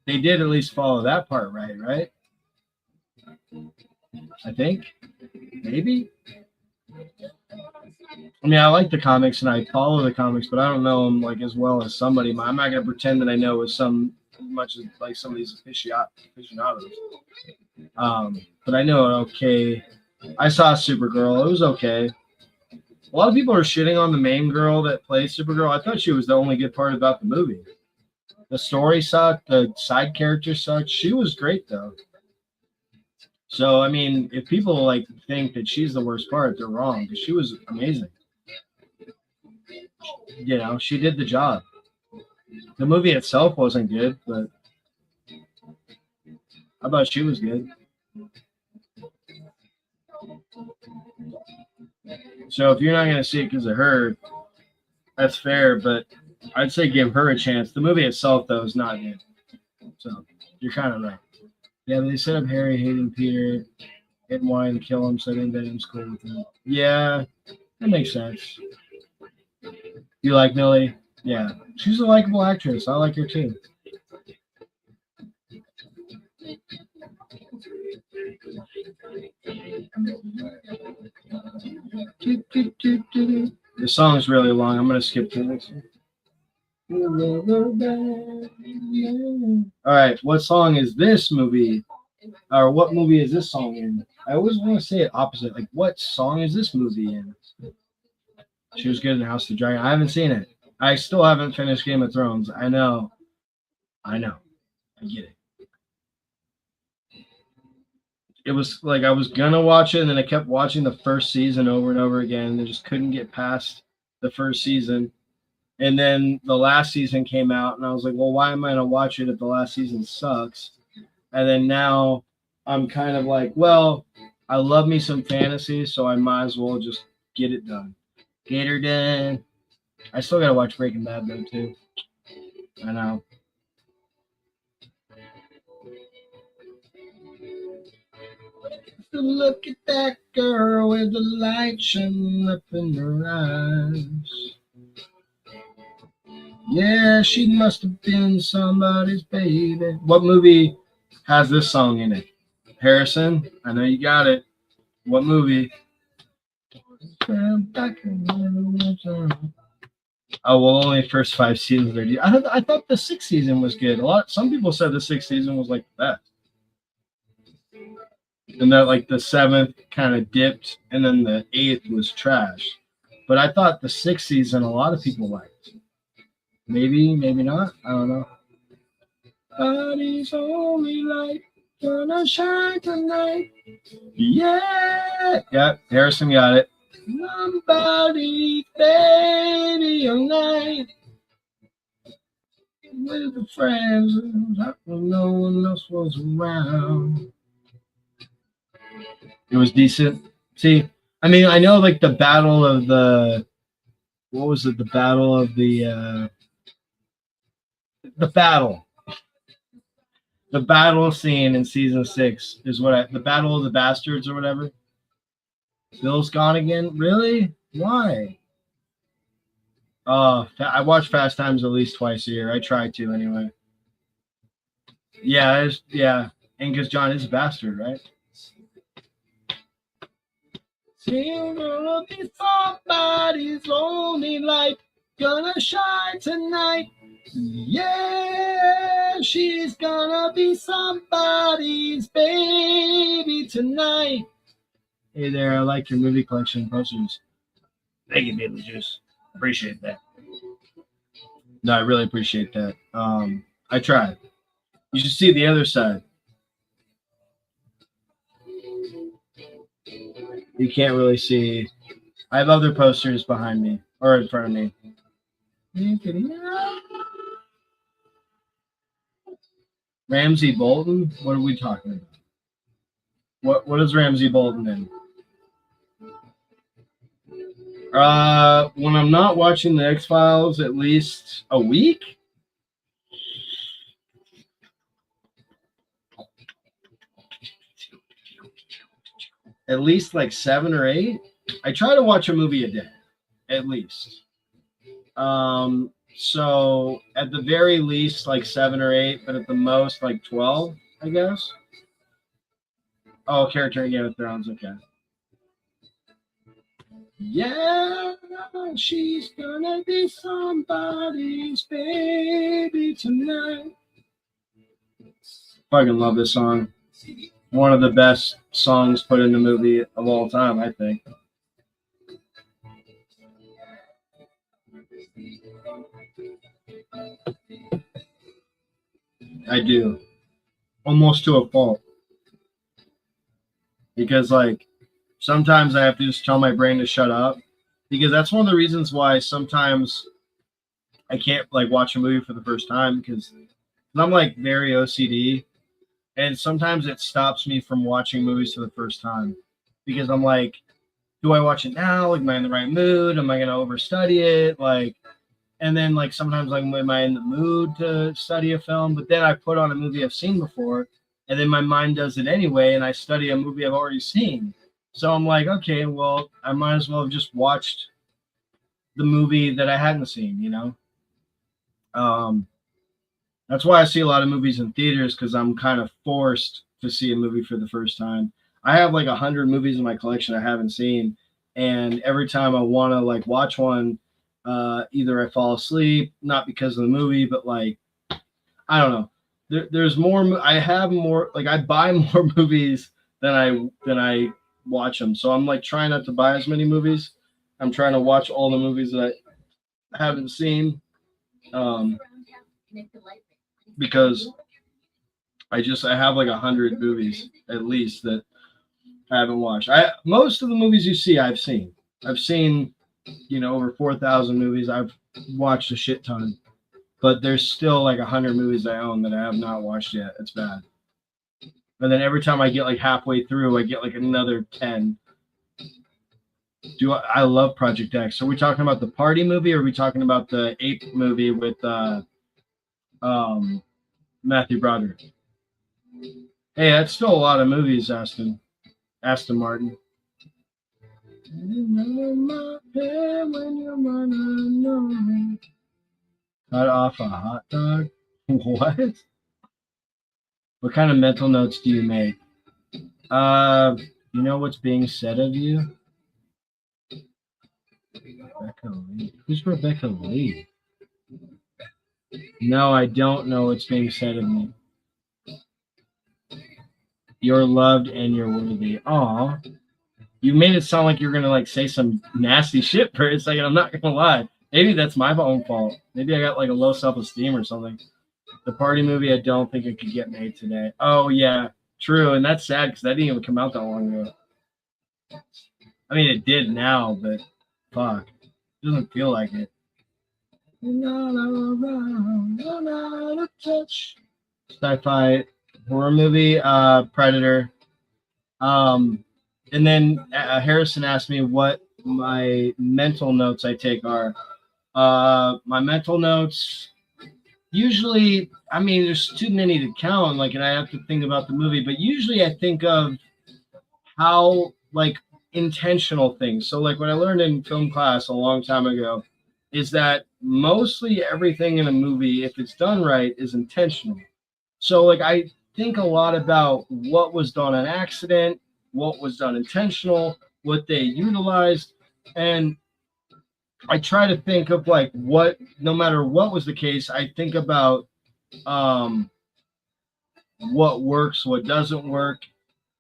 they did at least follow that part right? I think. Maybe. I mean, I like the comics and I follow the comics, but I don't know them like as well as somebody. I'm not gonna pretend that I know as much as like some of these aficionados. But I know it okay. I saw Supergirl. It was okay. A lot of people are shitting on the main girl that plays Supergirl. I thought she was the only good part about the movie. The story sucked. The side character sucked. She was great though. So I mean, if people like think that she's the worst part, they're wrong because she was amazing. You know, she did the job. The movie itself wasn't good, but I thought she was good. So if you're not gonna see it because of her, that's fair. But I'd say give her a chance. The movie itself, though, is not good. So you're kind of right. Yeah, they set up Harry hating Peter and wanting to kill him, so then Venom's cool with him. Yeah, that makes sense. You like Millie? Yeah, she's a likable actress. I like her too. The song's really long. I'm gonna skip to the next one. All right, what song is this movie? Or what movie is this song in? I always want to say it opposite. Like, what song is this movie in? She was good in House of the Dragon. I haven't seen it. I still haven't finished Game of Thrones. I know. I get it. It was like I was gonna watch it, and then I kept watching the first season over and over again. And I just couldn't get past the first season. And then the last season came out, and I was like, well, why am I gonna watch it if the last season sucks? And then now I'm kind of like, well, I love me some fantasy, so I might as well just get it done. Get her done. I still gotta watch Breaking Bad though too. I know. Look at that girl with the light shining up in her eyes. Yeah, she must have been somebody's baby. What movie has this song in it? Harrison, I know you got it. What movie? Oh well, only first 5 seasons are. I thought the 6th season was good. Some people said the 6th season was like the best. And that like the 7th kind of dipped, and then the 8th was trash. But I thought the 6th season a lot of people liked. Maybe not. I don't know. Body's only light gonna shine tonight. Yeah. Yep. Harrison got it. Somebody, baby, all night with the friends when no one else was around. It was decent. See, I mean, I know like the battle of the, what was it? The battle of the the battle. The battle scene in season 6 is the Battle of the Bastards or whatever. Bill's gone again. Really? Why? I watch Fast Times at least twice a year. I try to anyway. Yeah, Angus John is a bastard, right? Gonna be somebody's lonely light, gonna shine tonight. Yeah, she's gonna be somebody's baby tonight. Hey there, I like your movie collection posters. Thank you, Beetlejuice. Appreciate that. No, I really appreciate that. I tried. You should see the other side. You can't really see. I have other posters behind me or in front of me. Ramsey Bolton? What are we talking about? What is Ramsey Bolton in? When I'm not watching the X-Files at least a week. At least like 7 or 8. I try to watch a movie a day, at least. So at the very least, like 7 or 8, but at the most, like 12, I guess. Oh, character in Game of Thrones, okay. Yeah, she's gonna be somebody's baby tonight. Fucking love this song. One of the best songs put in the movie of all time, I think. I do. Almost to a fault. Because, like, sometimes I have to just tell my brain to shut up. Because that's one of the reasons why sometimes I can't, like, watch a movie for the first time. Because I'm, like, very OCD. And sometimes it stops me from watching movies for the first time. Because I'm like, do I watch it now? Like, am I in the right mood? Am I going to overstudy it? Like, and then, like, sometimes, like, am I in the mood to study a film? But then I put on a movie I've seen before, and then my mind does it anyway, and I study a movie I've already seen. So I'm like, okay, well, I might as well have just watched the movie that I hadn't seen, you know? That's why I see a lot of movies in theaters, because I'm kind of forced to see a movie for the first time. I have like 100 movies in my collection I haven't seen, and every time I want to like watch one, either I fall asleep, not because of the movie, but like, I don't know. There's more. I have more. Like, I buy more movies than I watch them. So I'm like trying not to buy as many movies. I'm trying to watch all the movies that I haven't seen. Because I have like 100 movies at least that I haven't watched. Most of the movies you see I've seen. I've seen, over 4,000 movies. I've watched a shit ton, but there's still like 100 movies I own that I have not watched yet. It's bad. And then every time I get like halfway through, I get like another 10. I love Project X. Are we talking about the party movie, or are we talking about the ape movie with Matthew Broderick? Hey, that's still a lot of movies, Aston Martin. Cut off a hot dog? What? What kind of mental notes do you make? You know what's being said of you? Rebecca Lee. Who's Rebecca Lee? No, I don't know what's being said of me. You're loved and you're worthy. Aw. You made it sound like you're going to like say some nasty shit for a second. I'm not going to lie. Maybe that's my own fault. Maybe I got like a low self-esteem or something. The party movie, I don't think it could get made today. Oh, yeah. True. And that's sad because that didn't even come out that long ago. I mean, it did now, but fuck. It doesn't feel like it. Not around, not out of touch. Sci-fi horror movie, Predator. And then Harrison asked me what my mental notes I take are. My mental notes Usually, I mean, there's too many to count. Like, and I have to think about the movie. But usually, I think of how like intentional things. So, like what I learned in film class a long time ago, is that mostly everything in a movie, if it's done right, is intentional. So, like, I think a lot about what was done on accident, what was done intentional, what they utilized, and I try to think of like what, no matter what was the case, I think about um, what works, what doesn't work,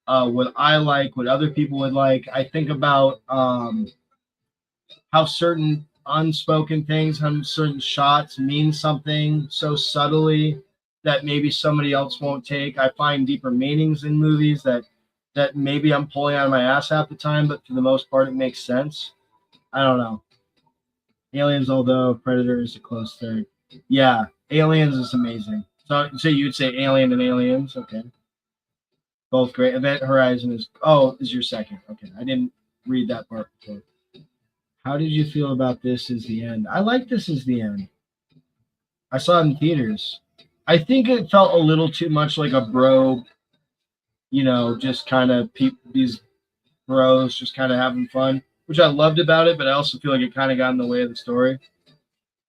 what I like, what other people would like. I think about how certain unspoken things, how certain shots mean something so subtly that maybe somebody else won't take. I find deeper meanings in movies that maybe I'm pulling out of my ass half the time, but for the most part, it makes sense. I don't know. Aliens, although Predator is a close third. Yeah, Aliens is amazing. So you'd say Alien and Aliens, okay? Both great. Event Horizon is your second. Okay, I didn't read that part before. How did you feel about This Is the End? I like This Is the End. I saw it in theaters. I think it felt a little too much like a bro, just kind of these bros just kind of having fun, which I loved about it, but I also feel like it kind of got in the way of the story.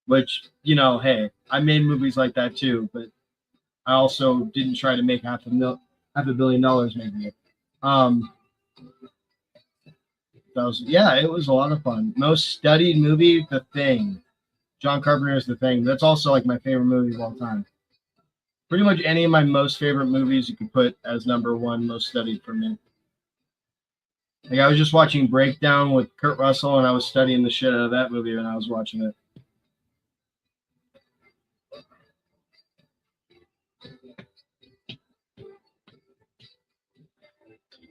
Which, hey, I made movies like that too, but I also didn't try to make $500 million making it. Um, yeah, it was a lot of fun. Most studied movie, The Thing. John Carpenter's The Thing. That's also like my favorite movie of all time. Pretty much any of my most favorite movies you could put as number one most studied for me. Like I was just watching Breakdown with Kurt Russell, and I was studying the shit out of that movie when I was watching it.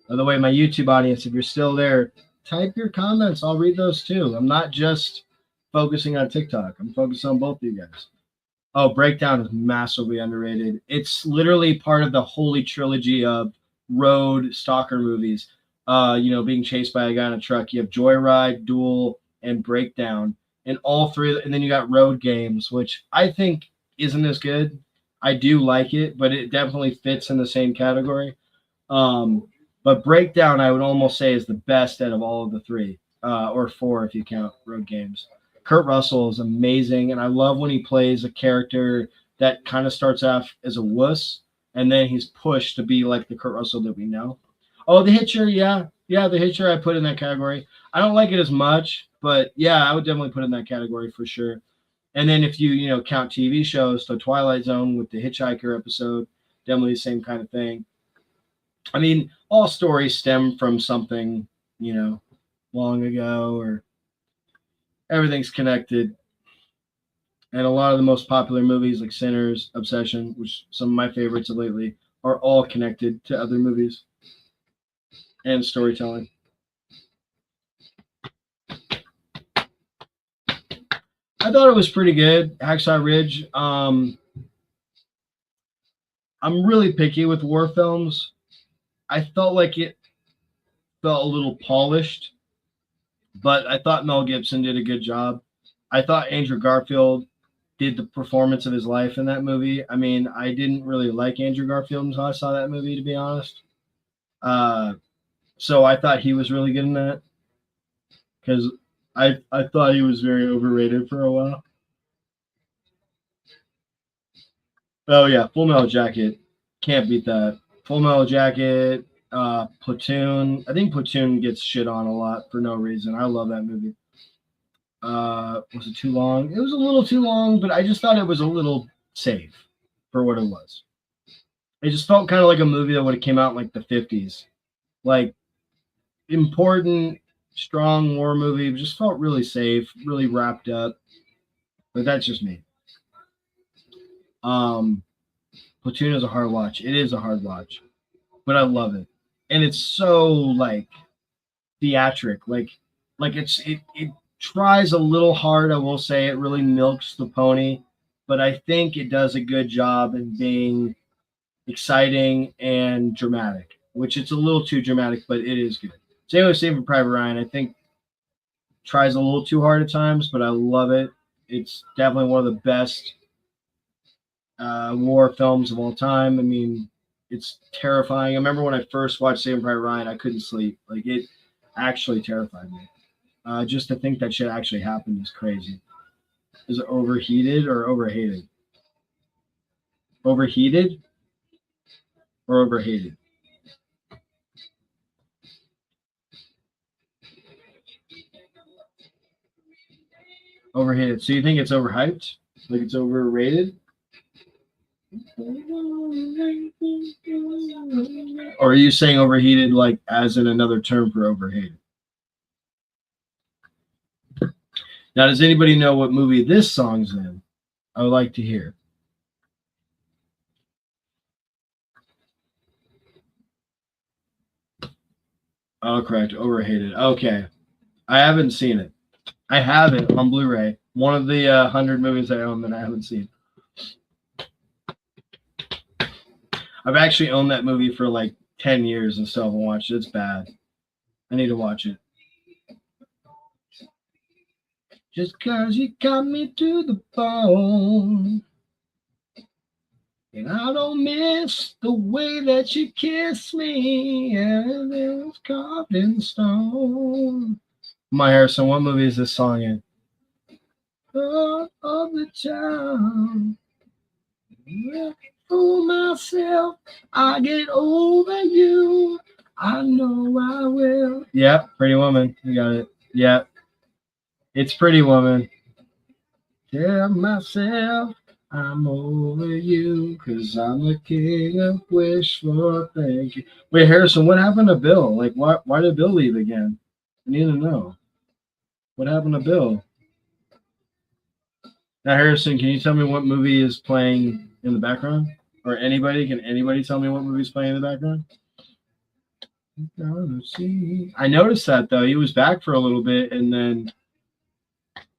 By the way, my YouTube audience, if you're still there, type your comments. I'll read those too. I'm not just focusing on TikTok. I'm focused on both of you guys. Oh, Breakdown is massively underrated. It's literally part of the holy trilogy of road stalker movies. Being chased by a guy in a truck. You have Joyride, Duel, and Breakdown, and all three. And then you got Road Games, which I think isn't as good. I do like it, but it definitely fits in the same category. But Breakdown, I would almost say, is the best out of all of the three, or four if you count Road Games. Kurt Russell is amazing, and I love when he plays a character that kind of starts off as a wuss, and then he's pushed to be like the Kurt Russell that we know. Oh, The Hitcher, yeah, The Hitcher I put in that category. I don't like it as much, but yeah, I would definitely put it in that category for sure. And then if you count TV shows, so Twilight Zone with the Hitchhiker episode, definitely the same kind of thing. I mean, all stories stem from something, long ago, or everything's connected. And a lot of the most popular movies like Sinners, Obsession, which some of my favorites of lately, are all connected to other movies and storytelling. I thought it was pretty good. Hacksaw Ridge. I'm really picky with war films. I felt like it felt a little polished, but I thought Mel Gibson did a good job. I thought Andrew Garfield did the performance of his life in that movie. I mean, I didn't really like Andrew Garfield until I saw that movie, to be honest. So I thought he was really good in that because I thought he was very overrated for a while. Oh yeah, Full Metal Jacket, can't beat that. Full Metal Jacket, Platoon. I think Platoon gets shit on a lot for no reason. I love that movie. Was it too long? It was a little too long, but I just thought it was a little safe for what it was. It just felt kind of like a movie that would have came out in like the 50s. Like important, strong war movie. It just felt really safe, really wrapped up. But that's just me. Platoon is a hard watch. It is a hard watch, but I love it, and it's so like theatric. Like it tries a little hard. I will say it really milks the pony, but I think it does a good job in being exciting and dramatic. Which it's a little too dramatic, but it is good. Same with Saving Private Ryan. I think tries a little too hard at times, but I love it. It's definitely one of the best war films of all time. I mean, it's terrifying. I remember when I first watched Saving Private Ryan, I couldn't sleep. Like it actually terrified me. Just to think that shit actually happened is crazy. Is it overheated or overhated? Overheated or overhated? Overhated. So you think it's overhyped? Like it's overrated? Or are you saying overheated like as in another term for overhated? Now, does anybody know what movie this song's in? I would like to hear. Oh, correct. Overhated. Okay. I haven't seen it. I have it on Blu-ray. One of the 100 movies I own that I haven't seen. I've actually owned that movie for like 10 years and still haven't watched it. It's bad. I need to watch it. Just 'cause you got me to the bone, and I don't miss the way that you kiss me, and it was carved in stone. My Harrison, what movie is this song in? All of the time. For myself, I get over you. I know I will. Yep, Pretty Woman. You got it. Yep. It's Pretty Woman. Tell myself I'm over you, 'cause I'm the king of wishful thinking. Wait, Harrison, what happened to Bill? Like, why did Bill leave again? I need to know. What happened to Bill? Now, Harrison, can you tell me what movie is playing in the background? Or anybody? Can anybody tell me what movie is playing in the background? I noticed that, though. He was back for a little bit, and then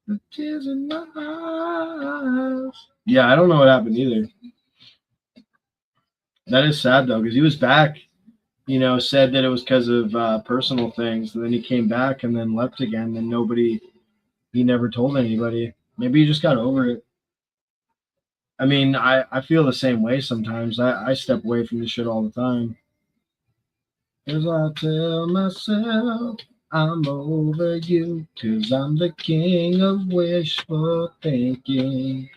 the tears in my eyes. Yeah, I don't know what happened either. That is sad though, because he was back. Said that it was because of personal things, and then he came back and then left again. And he never told anybody. Maybe he just got over it. I mean, I feel the same way sometimes. I step away from this shit all the time. As I tell myself I'm over you, 'cause I'm the king of wishful thinking.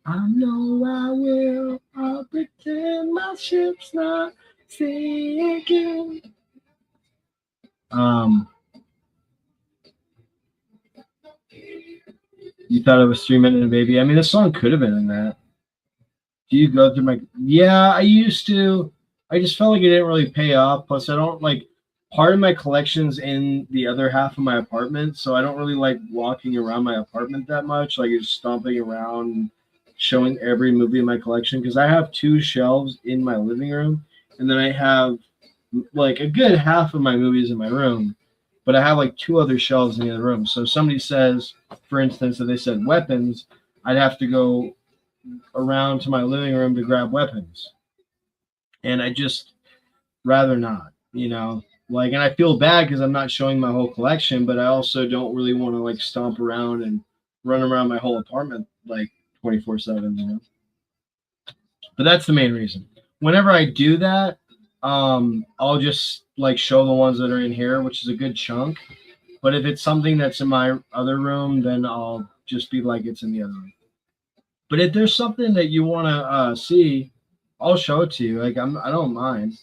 I know I will. I'll pretend my ship's not sinking. You thought it was 3 Minute and Baby? I mean, the song could have been in that. Do you go through my? Yeah, I used to. I just felt like it didn't really pay off. Plus, I don't like. Part of my collection's in the other half of my apartment, so I don't really like walking around my apartment that much. Like, just stomping around, showing every movie in my collection, because I have 2 shelves in my living room, and then I have like a good half of my movies in my room, but I have like 2 other shelves in the other room. So if somebody says, for instance, if they said weapons, I'd have to go around to my living room to grab weapons, and I just rather not, Like, and I feel bad because I'm not showing my whole collection, but I also don't really want to like stomp around and run around my whole apartment like 24/7, But that's the main reason. Whenever I do that, I'll just like show the ones that are in here, which is a good chunk. But if it's something that's in my other room, then I'll just be like it's in the other room. But if there's something that you want to see, I'll show it to you. Like I don't mind.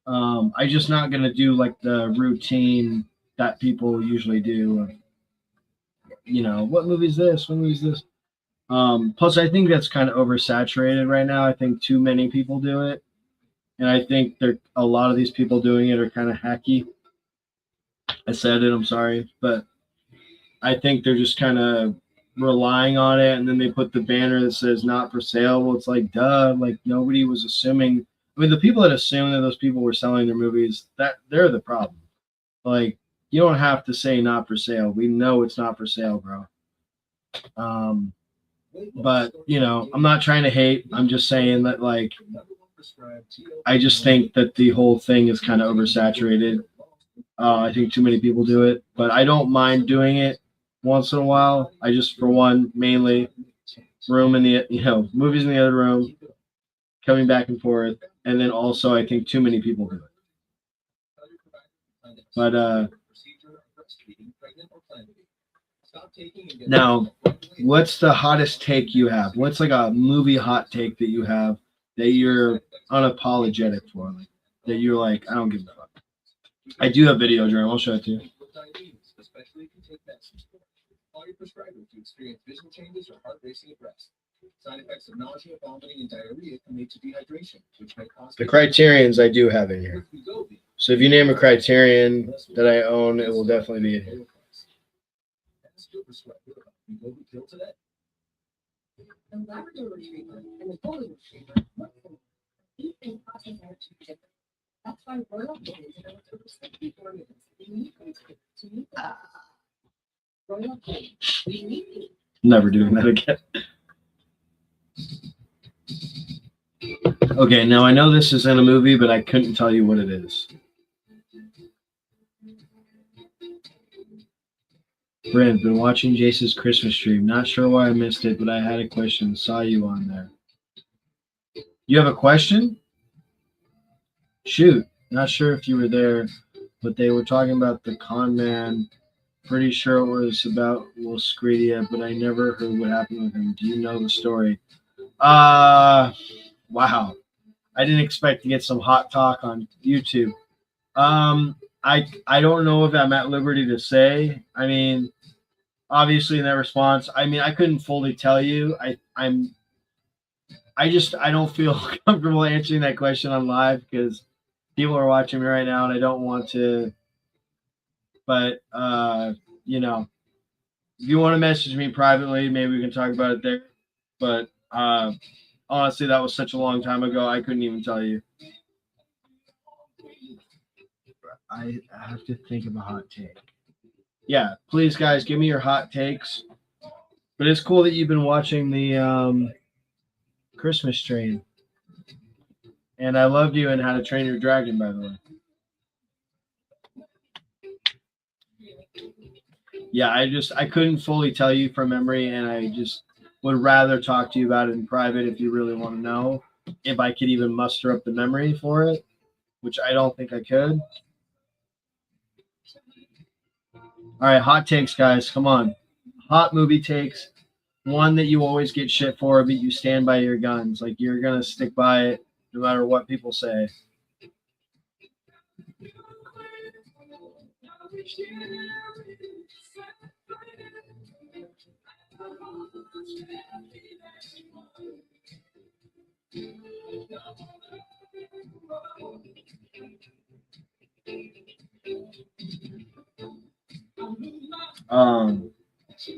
I'm just not gonna do like the routine that people usually do. What movie is this? What movie is this? Plus, I think that's kind of oversaturated right now. I think too many people do it, and I think a lot of these people doing it are kind of hacky. I said it. I'm sorry, but I think they're just kind of relying on it, and then they put the banner that says "not for sale." Well, it's like, duh, like nobody was assuming. I mean, the people that assume that those people were selling their movies, that they're the problem. Like, you don't have to say not for sale. We know it's not for sale, bro. But I'm not trying to hate. I'm just saying that, like, I just think that the whole thing is kind of oversaturated. I think too many people do it, but I don't mind doing it once in a while. I just, for one, mainly room in the movies in the other room, coming back and forth, and then also I think too many people do it. But now, what's the hottest take you have? What's like a movie hot take that you have that you're unapologetic for? Like, that you're like, I don't give a fuck. I do have video, Jerome. I'll show it to you. The criterions I do have in here. So if you name a criterion that I own, it will definitely be in here. The Labrador Retriever and the Golden Retriever look similar. These things process are too different. That's why Royal Canin developed over 60 formulas uniquely to meet the Royal Canin. Uniquely. Never doing that again. Okay, now I know this is in a movie, but I couldn't tell you what it is. Brent, been watching Jace's Christmas stream. Not sure why I missed it, but I had a question. Saw you on there. You have a question? Shoot. Not sure if you were there, but they were talking about the con man. Pretty sure it was about Will Scredia, but I never heard what happened with him. Do you know the story? Wow. I didn't expect to get some hot talk on YouTube. I don't know if I'm at liberty to say. I mean, obviously in that response, I mean, I couldn't fully tell you. I don't feel comfortable answering that question on live because people are watching me right now and I don't want to. But if you want to message me privately, maybe we can talk about it there. But honestly, that was such a long time ago, I couldn't even tell you. I have to think of a hot take. Yeah, please, guys, give me your hot takes. But it's cool that you've been watching the Christmas stream. And I loved you in How to Train Your Dragon, by the way. Yeah, I couldn't fully tell you from memory, and I just would rather talk to you about it in private if you really want to know. If I could even muster up the memory for it, which I don't think I could. All right, hot takes, guys. Come on. Hot movie takes. One that you always get shit for, but you stand by your guns. Like, you're going to stick by it no matter what people say.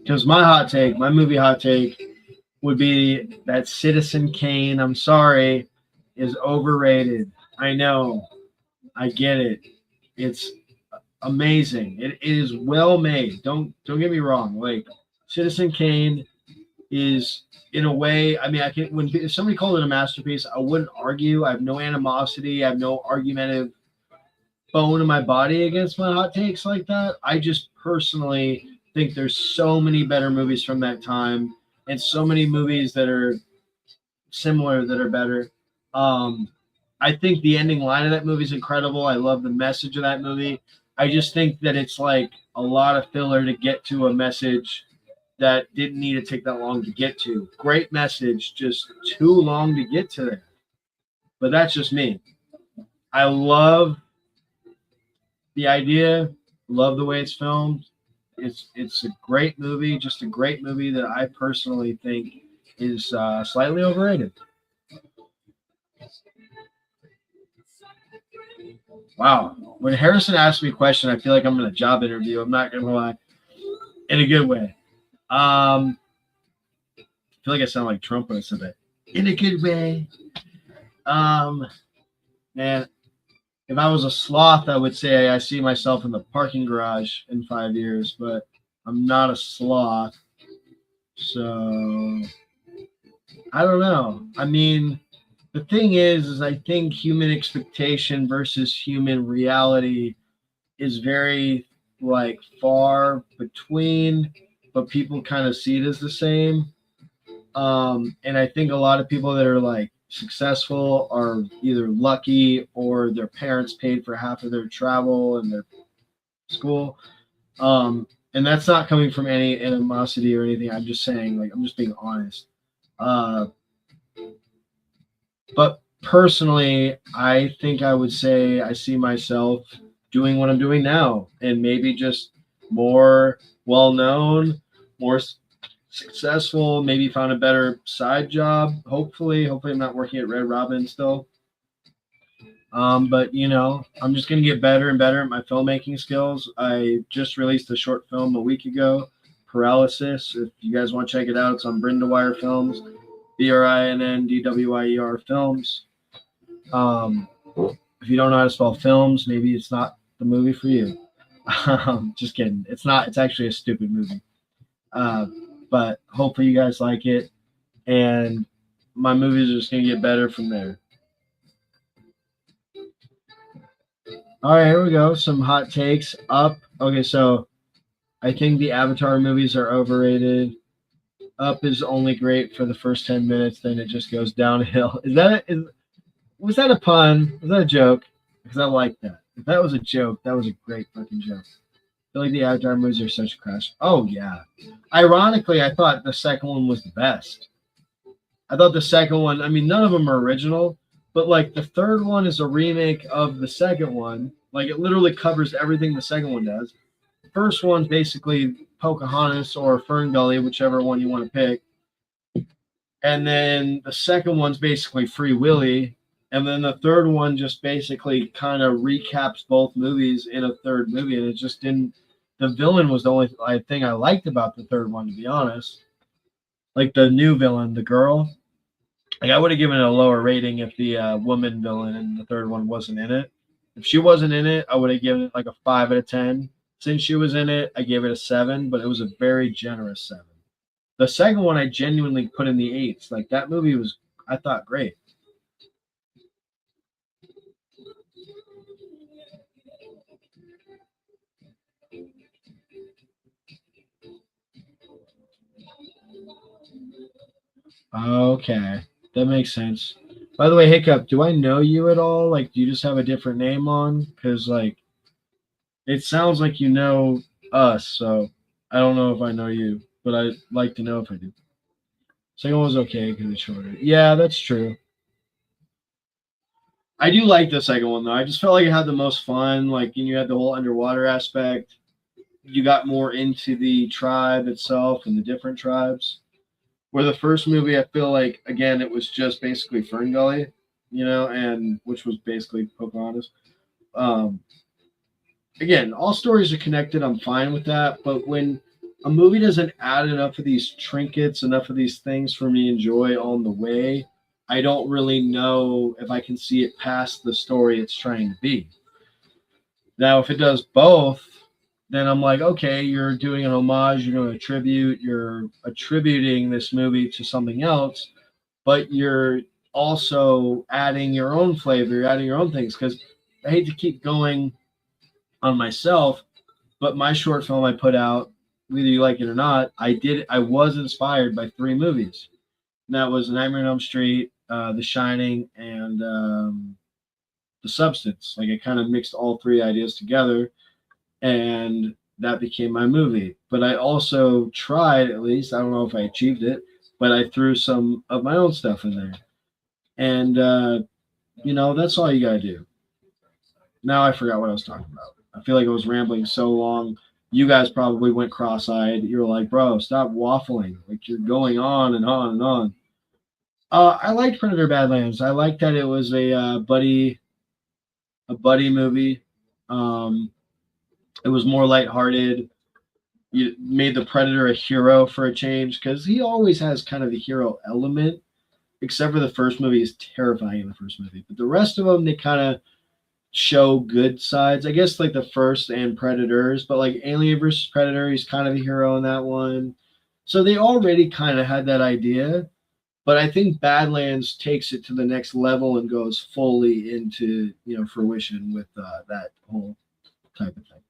Because my movie hot take would be that Citizen Kane, I'm sorry, is overrated. I know. I get it. It's amazing. It is well made. Don't get me wrong. Like, Citizen Kane is, in a way, I mean, if somebody called it a masterpiece, I wouldn't argue. I have no animosity. I have no argumentative bone in my body against my hot takes like that. I just personally think there's so many better movies from that time and so many movies that are similar that are better. I think the ending line of that movie is incredible. I love the message of that movie. I just think that it's like a lot of filler to get to a message that didn't need to take that long to get to. Great message, just too long to get to there. But that's just me. I love the idea, love the way it's filmed. It's a great movie, just a great movie that I personally think is slightly overrated. Wow. When Harrison asks me a question, I feel like I'm in a job interview. I'm not going to lie. In a good way. I feel like I sound like Trump when I said that. In a good way. Man, if I was a sloth, I would say I see myself in the parking garage in 5 years, but I'm not a sloth. So, I don't know. I mean, the thing is I think human expectation versus human reality is very, like, far between, but people kind of see it as the same. And I think a lot of people that are like successful are either lucky or their parents paid for half of their travel and their school. And that's not coming from any animosity or anything. I'm just saying, like, I'm just being honest. Uh, but personally, I think I would say I see myself doing what I'm doing now and maybe just more well known, more successful, maybe found a better side job. Hopefully, I'm not working at Red Robin still. But I'm just gonna get better and better at my filmmaking skills. I just released a short film a week ago, Paralysis. If you guys want to check it out, it's on Bryn Dwyer Films, BRINNDWYER Films. If you don't know how to spell films, maybe it's not the movie for you. Just kidding. It's not. It's actually a stupid movie. But hopefully you guys like it, and my movies are just gonna get better from there. All right, here we go. Some hot takes. Up. Okay, so I think the Avatar movies are overrated. Up is only great for the first 10 minutes, then it just goes downhill. Was that a pun? Was that a joke? Because I like that. If that was a joke, that was a great fucking joke. I feel like the Avatar movies are such a crash. Oh yeah. Ironically, I thought the second one was the best. I thought the second one, I mean, none of them are original, but like the third one is a remake of the second one. Like it literally covers everything the second one does. The first one's basically Pocahontas or Fern Gully, whichever one you want to pick. And then the second one's basically Free Willy. And then the third one just basically kind of recaps both movies in a third movie. And it just didn't. The villain was the only thing I liked about the third one, to be honest. Like the new villain, the girl. Like I would have given it a lower rating if the woman villain in the third one wasn't in it. If she wasn't in it, I would have given it like a 5 out of 10. Since she was in it, I gave it a 7, but it was a very generous 7. The second one I genuinely put in the 8s. Like that movie was, I thought, great. Okay, that makes sense. By the way, Hiccup, do I know you at all? Like, do you just have a different name on? Because like, it sounds like you know us, so I don't know if I know you, but I'd like to know if I do. Second one was okay because it's shorter. Yeah, that's true. I do like the second one though. I just felt like it had the most fun. Like, you had the whole underwater aspect. You got more into the tribe itself and the different tribes. Where the first movie, I feel like again it was just basically Fern Gully, and which was basically Pocahontas. Um, Again, all stories are connected. I'm fine with that. But when a movie doesn't add enough of these trinkets, enough of these things for me to enjoy on the way, I don't really know if I can see it past the story it's trying to be. Now, if it does both, then I'm like, okay, you're doing an homage, you're doing a tribute, you're attributing this movie to something else, but you're also adding your own flavor, you're adding your own things. Because I hate to keep going on myself, but my short film I put out, whether you like it or not, I was inspired by 3 movies. And that was Nightmare on Elm Street, The Shining, and The Substance. Like I kind of mixed all 3 ideas together, and that became my movie. But I also tried, at least I don't know if I achieved it, but I threw some of my own stuff in there, and that's all you gotta do. Now I forgot what I was talking about. I feel like I was rambling so long. You guys probably went cross-eyed. You were like, "Bro, stop waffling! Like you're going on and on and on." I liked Predator Badlands. I liked that it was a buddy movie. Um, it was more lighthearted. You made the Predator a hero for a change because he always has kind of the hero element, except for the first movie is terrifying in the first movie. But the rest of them, they kind of show good sides. I guess like the first and Predators, but like Alien versus Predator, he's kind of a hero in that one. So they already kind of had that idea, but I think Badlands takes it to the next level and goes fully into fruition with that whole type of thing.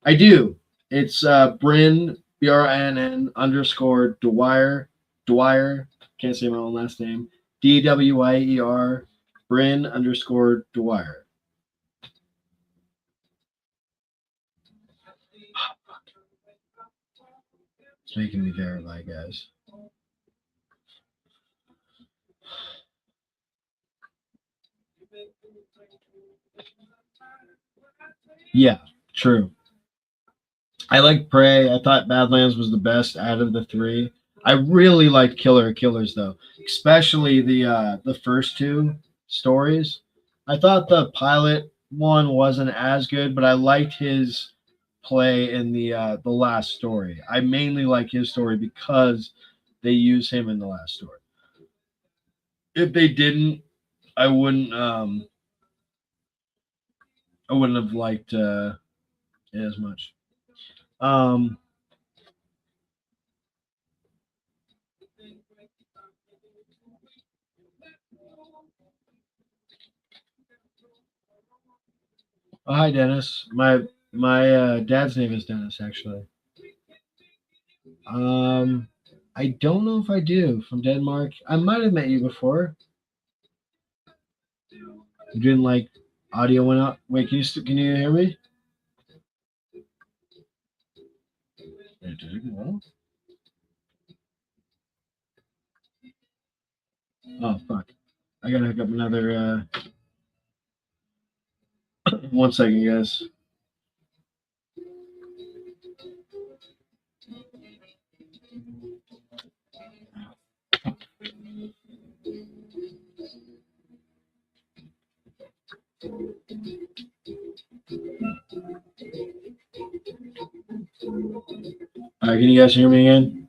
I do. It's Bryn BRNN _ Dwyer. Can't say my own last name. DWYER Bryn _ Dwyer. It's making me verify, guys. Yeah, true. I like Prey. I thought Badlands was the best out of the three. I really liked Killer Killers though, especially the first two stories. I thought the pilot one wasn't as good, but I liked his play in the last story. I mainly like his story because they use him in the last story. If they didn't, I wouldn't I wouldn't have liked it as much. Um, oh, hi Dennis. My dad's name is Dennis actually. Um, I don't know if I do from Denmark. I might have met you before. You didn't like audio went out. Wait, can you hear me? It did. Well, oh fuck! I gotta hook up another. 1 second, guys. All right, can you guys hear me again?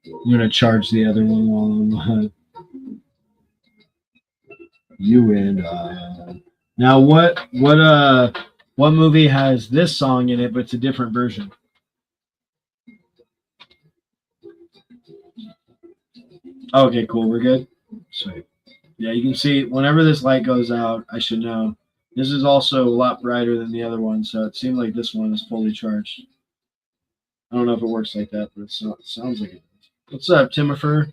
I'm gonna charge the other one while I'm you and now what movie has this song in it but it's a different version? Okay, cool, we're good. Sweet. Yeah, you can see whenever this light goes out, I should know. This is also a lot brighter than the other one, so it seems like this one is fully charged. I don't know if it works like that, but it sounds like it. What's up, Timifer?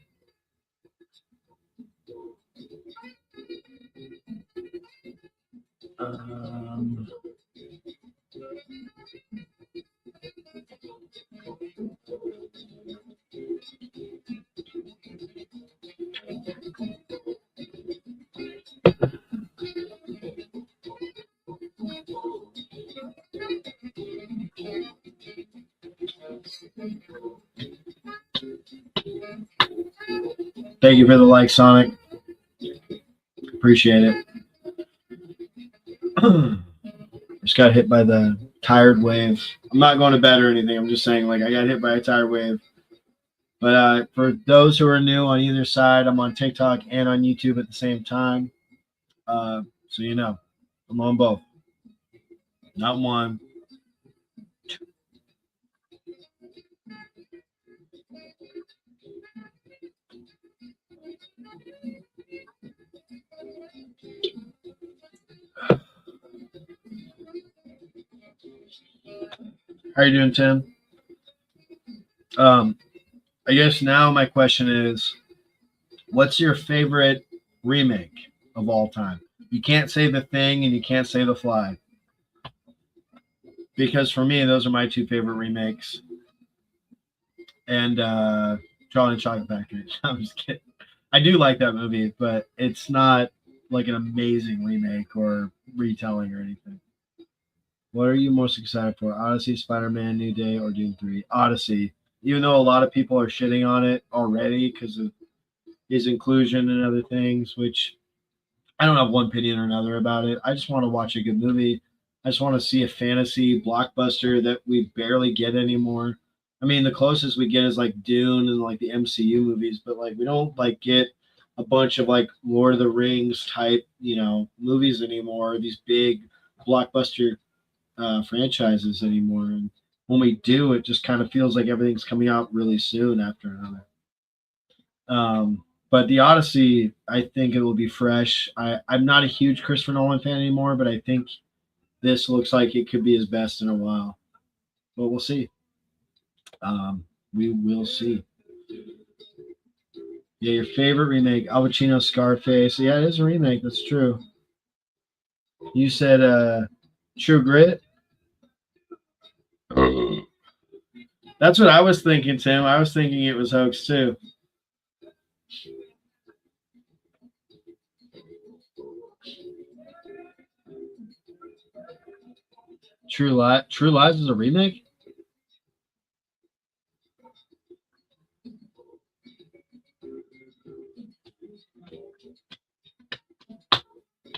Um, Thank you for the like, Sonic. Appreciate it. Just got hit by the tired wave. I'm not going to bed or anything. I'm just saying, like, I got hit by a tired wave. But for those who are new on either side, I'm on TikTok and on YouTube at the same time. So you know, I'm on both. Not one. How you doing, Tim? I guess now my question is, what's your favorite remake of all time? You can't say The Thing and you can't say The Fly. Because for me, those are my two favorite remakes. And Charlie and Chocolate Factory. I'm just kidding. I do like that movie, but it's not like an amazing remake or retelling or anything. What are you most excited for? Odyssey, Spider-Man, New Day, or Doom 3? Odyssey. Even though a lot of people are shitting on it already because of his inclusion and other things, which I don't have one opinion or another about it. I just want to watch a good movie. I just want to see a fantasy blockbuster that we barely get anymore. I mean, the closest we get is like Dune and like the MCU movies, but like we don't like get a bunch of like Lord of the Rings type, movies anymore. These big blockbuster franchises anymore. And when we do, it just kind of feels like everything's coming out really soon after another. But the Odyssey, I think it will be fresh. I'm not a huge Christopher Nolan fan anymore, but I think this looks like it could be his best in a while. But we'll see. We will see. Yeah, your favorite remake, Al Pacino, Scarface. Yeah, it is a remake. That's true. You said True Grit. That's what I was thinking, Tim. I was thinking it was hoax too. True Lies is a remake.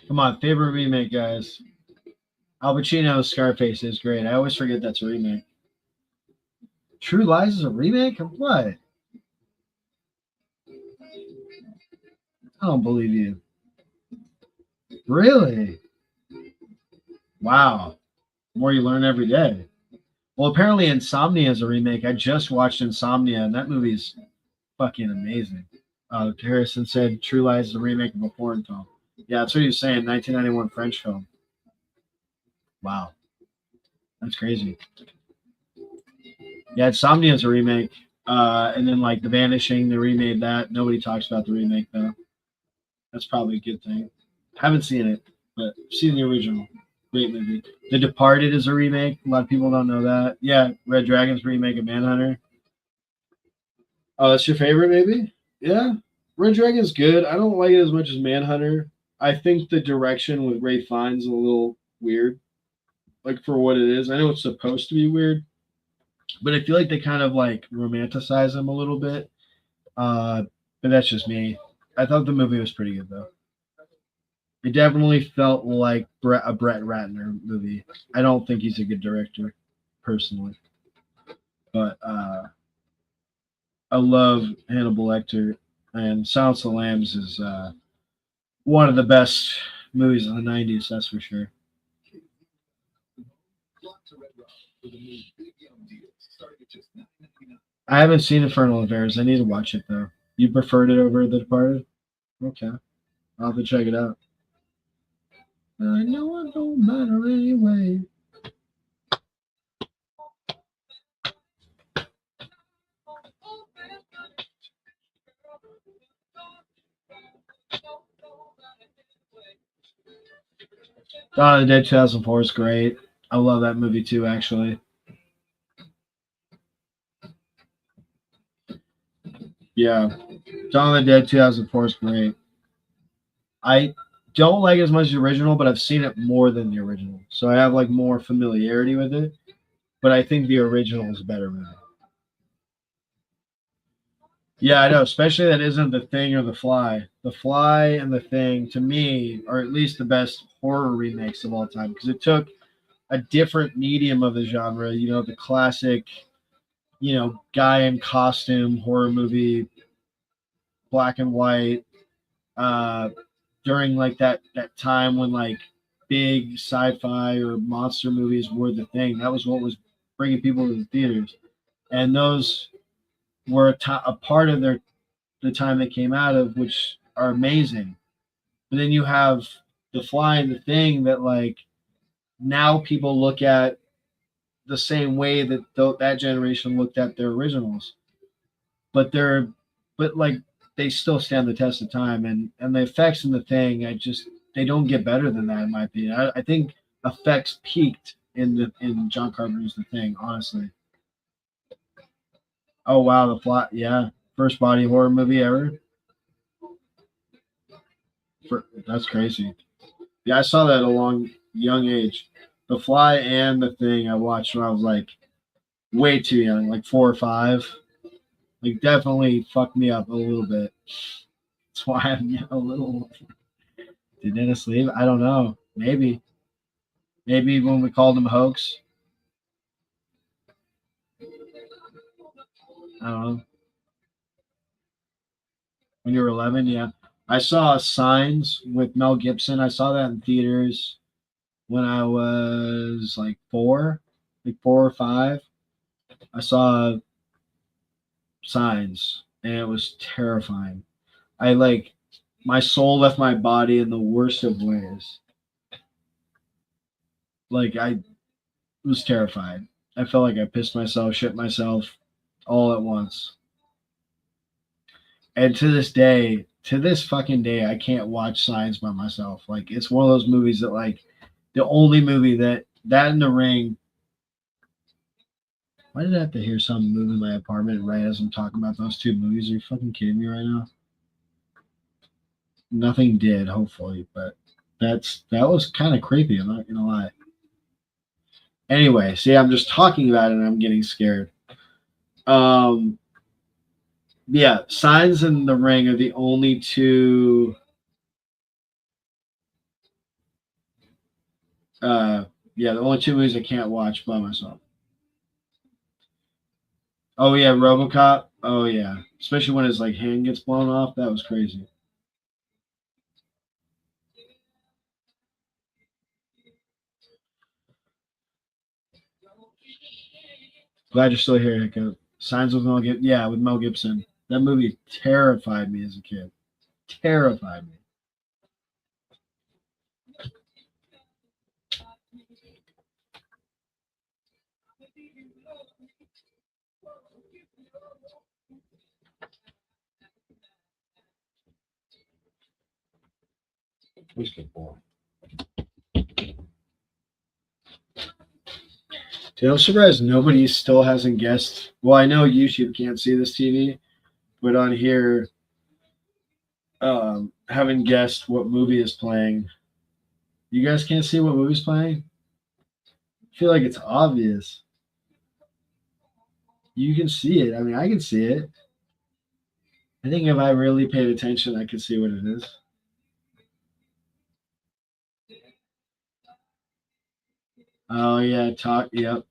Come on, favorite remake, guys. Al Pacino's Scarface is great. I always forget that's a remake. True Lies is a remake of what? I don't believe you. Really? Wow. The more you learn every day. Well, apparently Insomnia is a remake. I just watched Insomnia, and that movie's fucking amazing. Harrison said True Lies is a remake of a foreign film. Yeah, that's what he was saying. 1991 French film. Wow, that's crazy. Yeah, Insomnia is a remake. And then like The Vanishing, they remade that. Nobody talks about the remake though. That's probably a good thing. Haven't seen it, but I've seen the original. Great movie. The Departed is a remake. A lot of people don't know that. Yeah, Red Dragon's remake of Manhunter. Oh, that's your favorite, maybe? Yeah. Red Dragon's good. I don't like it as much as Manhunter. I think the direction with Ray Fiennes is a little weird, like for what it is. I know it's supposed to be weird, but I feel like they kind of like romanticize him a little bit. Uh, but that's just me. I thought the movie was pretty good though. It definitely felt like a Brett Ratner movie. I don't think he's a good director, personally, but I love Hannibal Lecter, and Silence of the Lambs is one of the best movies of the '90s. That's for sure. I haven't seen Infernal Affairs. I need to watch it though. You preferred it over The Departed? Okay, I'll have to check it out. I know it don't matter anyway. Dawn of the Dead 2004 is great. I love that movie too, actually. Yeah, Dawn of the Dead 2004 is great. I don't like it as much as the original, but I've seen it more than the original, so I have like more familiarity with it. But I think the original is a better movie. Yeah, I know, especially that isn't The Thing or The Fly. The Fly and The Thing, to me, are at least the best horror remakes of all time because it took a different medium of the genre. You know, the classic, guy in costume horror movie, black and white, uh, during like that time when like big sci-fi or monster movies were the thing. That was what was bringing people to the theaters, and those were a part of the time they came out of, which are amazing. But then you have The Fly and The Thing that like now people look at the same way that that generation looked at their originals, but like they still stand the test of time, and the effects in The Thing, they don't get better than that in my opinion. I think effects peaked in John Carpenter's The Thing, honestly. Oh wow, The Fly, yeah, first body horror movie ever. That's crazy. Yeah, I saw that at a young age. The Fly and The Thing I watched when I was like way too young, like 4 or 5. Like definitely fucked me up a little bit. That's why I'm a little. Did Dennis leave? I don't know. Maybe when we called him hoax. I don't know. When you were 11, yeah. I saw Signs with Mel Gibson. I saw that in theaters when I was like 4, like 4 or 5. I saw Signs, and it was terrifying. I like my soul left my body in the worst of ways. Like I was terrified. I felt like I pissed myself, shit myself, all at once. And to this day, to this fucking day, I can't watch Signs by myself. Like it's one of those movies that like the only movie that in The Ring. Why did I have to hear something move in my apartment right as I'm talking about those two movies? Are you fucking kidding me right now? Nothing did, hopefully, but that was kind of creepy. I'm not gonna lie. Anyway, see, I'm just talking about it and I'm getting scared. Um, yeah, Signs and The Ring are the only two. Yeah, the only two movies I can't watch by myself. Oh yeah, RoboCop. Oh yeah, especially when his like hand gets blown off. That was crazy. Glad you're still here, Hiccup. Signs with Mel Gibson. Yeah, with Mel Gibson. That movie terrified me as a kid. Terrified me. Basketball. Dude, I'm surprised nobody still hasn't guessed. Well, I know YouTube can't see this TV, but on here, haven't guessed what movie is playing. You guys can't see what movie's playing? I feel like it's obvious. You can see it. I mean, I can see it. I think if I really paid attention, I could see what it is. Oh yeah, talk. Yep.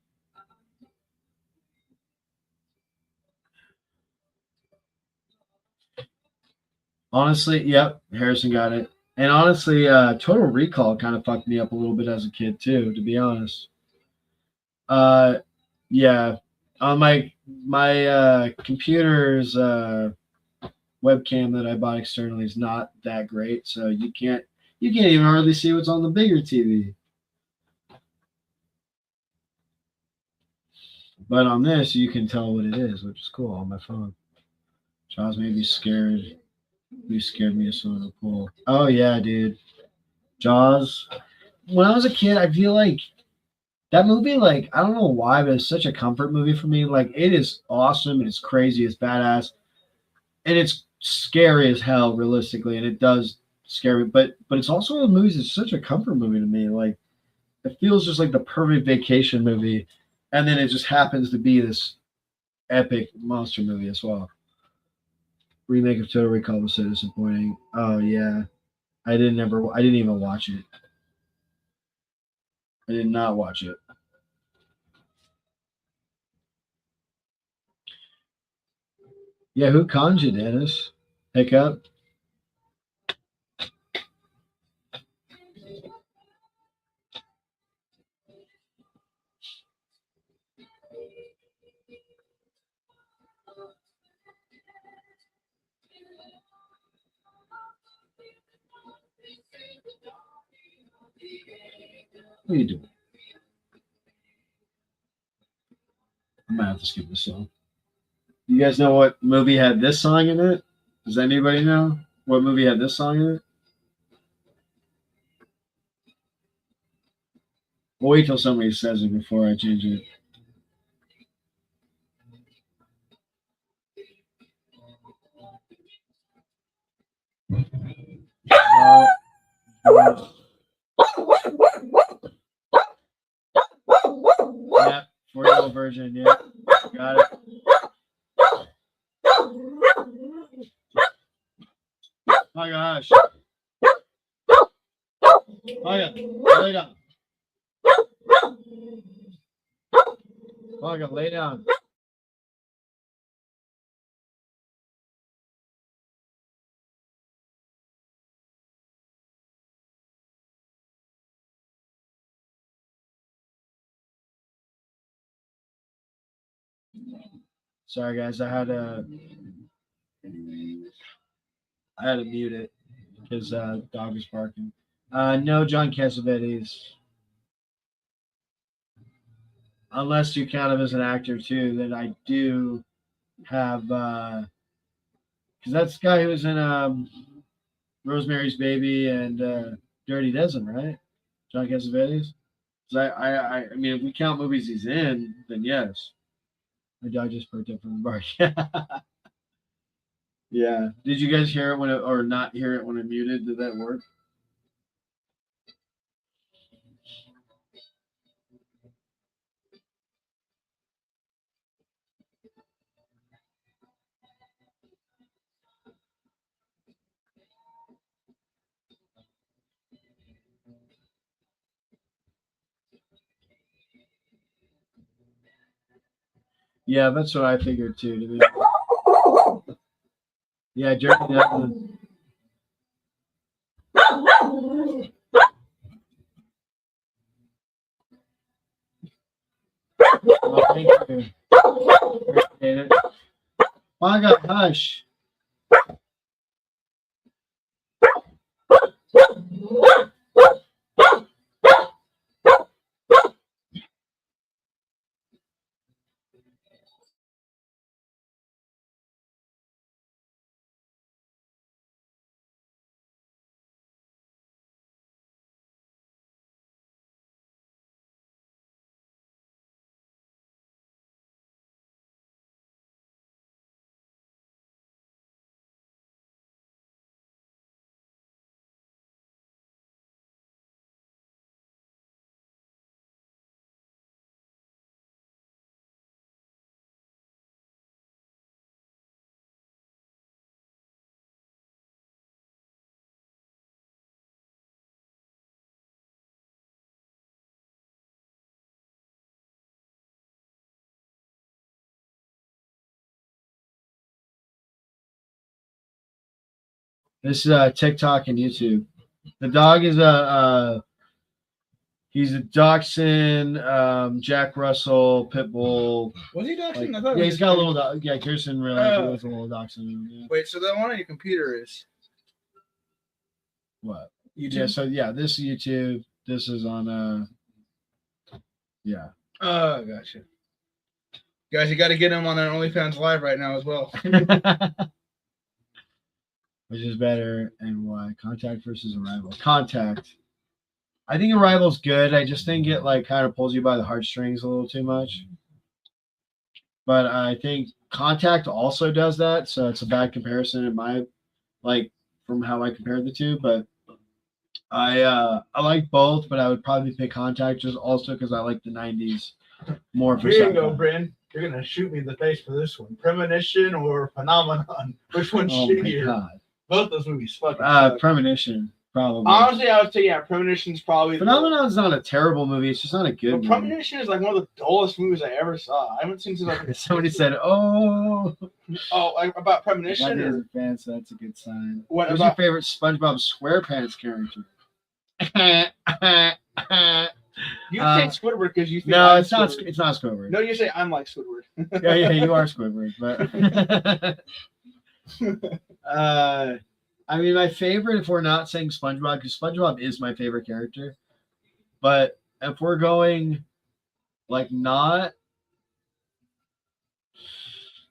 Honestly, yep. Harrison got it. And honestly, Total Recall kind of fucked me up a little bit as a kid too. To be honest. Uh, yeah. On my computer's webcam that I bought externally is not that great, so you can't even hardly see what's on the bigger TV. But on this, you can tell what it is, which is cool on my phone. Jaws made me scared. You scared me of swimming in the pool. Oh yeah, dude. Jaws. When I was a kid, I feel like that movie, like, I don't know why, but it's such a comfort movie for me. Like, it is awesome, it's crazy, it's badass, and it's scary as hell, realistically, and it does scare me. But it's also one of the movies that's such a comfort movie to me. Like, it feels just like the perfect vacation movie, and then it just happens to be this epic monster movie as well. Remake of Total Recall was so disappointing. Oh yeah, I didn't even watch it. I did not watch it. Yeah, who conned you, Dennis? Hiccup. What are you doing? I might have to skip this song. You guys know what movie had this song in it? Does anybody know what movie had this song in it? We'll wait till somebody says it before I change it. Uh, yeah, 4-year-old version. Yeah, got it. Oh my gosh. Oh yeah, lay down. Oh, I got lay down. Sorry guys, I had to mute it because dog is barking. No, John Cassavetes, unless you count him as an actor too. Then I do. have because that's the guy who was in Rosemary's Baby and Dirty Dozen, right? John Cassavetes. 'Cause I mean, if we count movies he's in, then yes. My dog just perked up from the bar. Yeah. Did you guys hear it when it, or not hear it when it muted? Did that work? Yeah, that's what I figured too. To be yeah, Dirty Dozen. Oh, thank you. Appreciate it. I got hush. This is TikTok and YouTube. The dog is he's a Dachshund, Jack Russell, pit bull. Was he Dachshund? Like, yeah, he's got a little dog. Yeah, Kirsten realized it was a little Dachshund. Yeah. Wait, so that one on your computer is What? YouTube? Yeah, so yeah, this is YouTube. This is on yeah. Oh, gotcha. Guys, you got to get him on an OnlyFans Live right now as well. Which is better and why? Contact versus Arrival. Contact. I think Arrival's good. I just think it like kind of pulls you by the heartstrings a little too much. But I think Contact also does that, so it's a bad comparison in my like from how I compared the two. But I like both, but I would probably pick Contact just also because I like the '90s more. For Here you go, sci-fi. Bryn. You're gonna shoot me in the face for this one. Premonition or Phenomenon? Which one's Oh my shittier? god. Both those movies fucking suck. Premonition, probably. Honestly, I would say, yeah, Premonition's probably Phenomenon's not a terrible movie. It's just not a good But movie. Premonition is like one of the dullest movies I ever saw. I haven't seen since like Somebody said, "Oh, like, about my Premonition. dad's Or, a fan, so that's a good sign." What Who's about- your favorite SpongeBob SquarePants character? you say Squidward because you think No, I'm it's not. Squidward. It's not Squidward. No, you say I'm like Squidward. Yeah, you are Squidward, but I mean, my favorite. If we're not saying SpongeBob, because SpongeBob is my favorite character, but if we're going like not,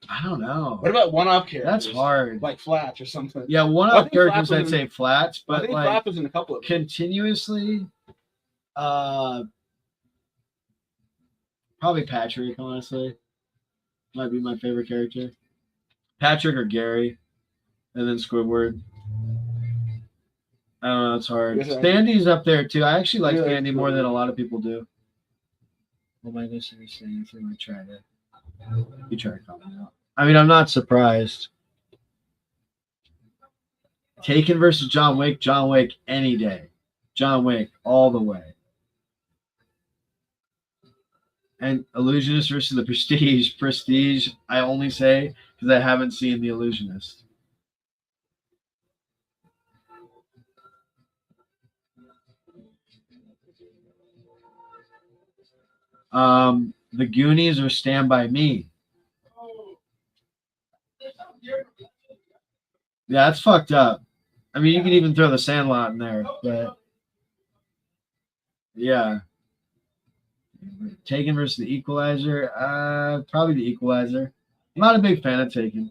I don't know. What about one-off characters? That's hard. Like Flash or something. Yeah, one I of think characters Flap I'd was say in- Flats, I but think like Flap was in a couple of them. continuously, probably Patrick. Honestly, might be my favorite character. Patrick or Gary, and then Squidward. I don't know. It's hard. Yes, sir. Standy's up there too. I actually like Yeah, Standy more Squidward. than a lot of people do. What am I listening to? Saying? So I tried it. You try to comment out. I mean, I'm not surprised. Taken versus John Wick. John Wick any day. John Wick all the way. And Illusionist versus the Prestige. Prestige, I only say because I haven't seen The Illusionist. The Goonies or Stand By Me. Yeah, that's fucked up. I mean, you can even throw the Sandlot in there, but yeah. Taken versus the Equalizer. Probably the Equalizer. I'm not a big fan of Taken.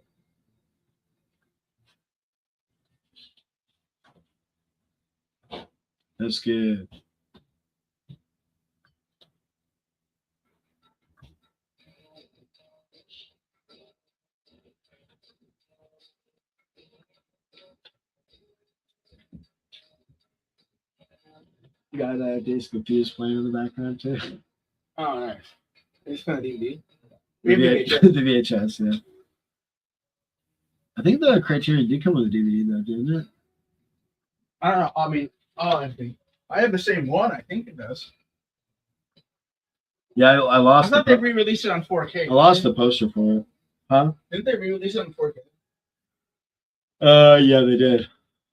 That's good. You got Days Confused playing in the background too. Oh, nice. It's kind of DVD. The VHS. the VHS, yeah. I think the Criterion did come with a DVD though, didn't it? I don't know. I mean, I have the same one. I think it does. Yeah, I I lost. thought they re-released it on 4K. I lost the poster for it. Huh? Didn't they re-release it on 4K? Yeah, they did.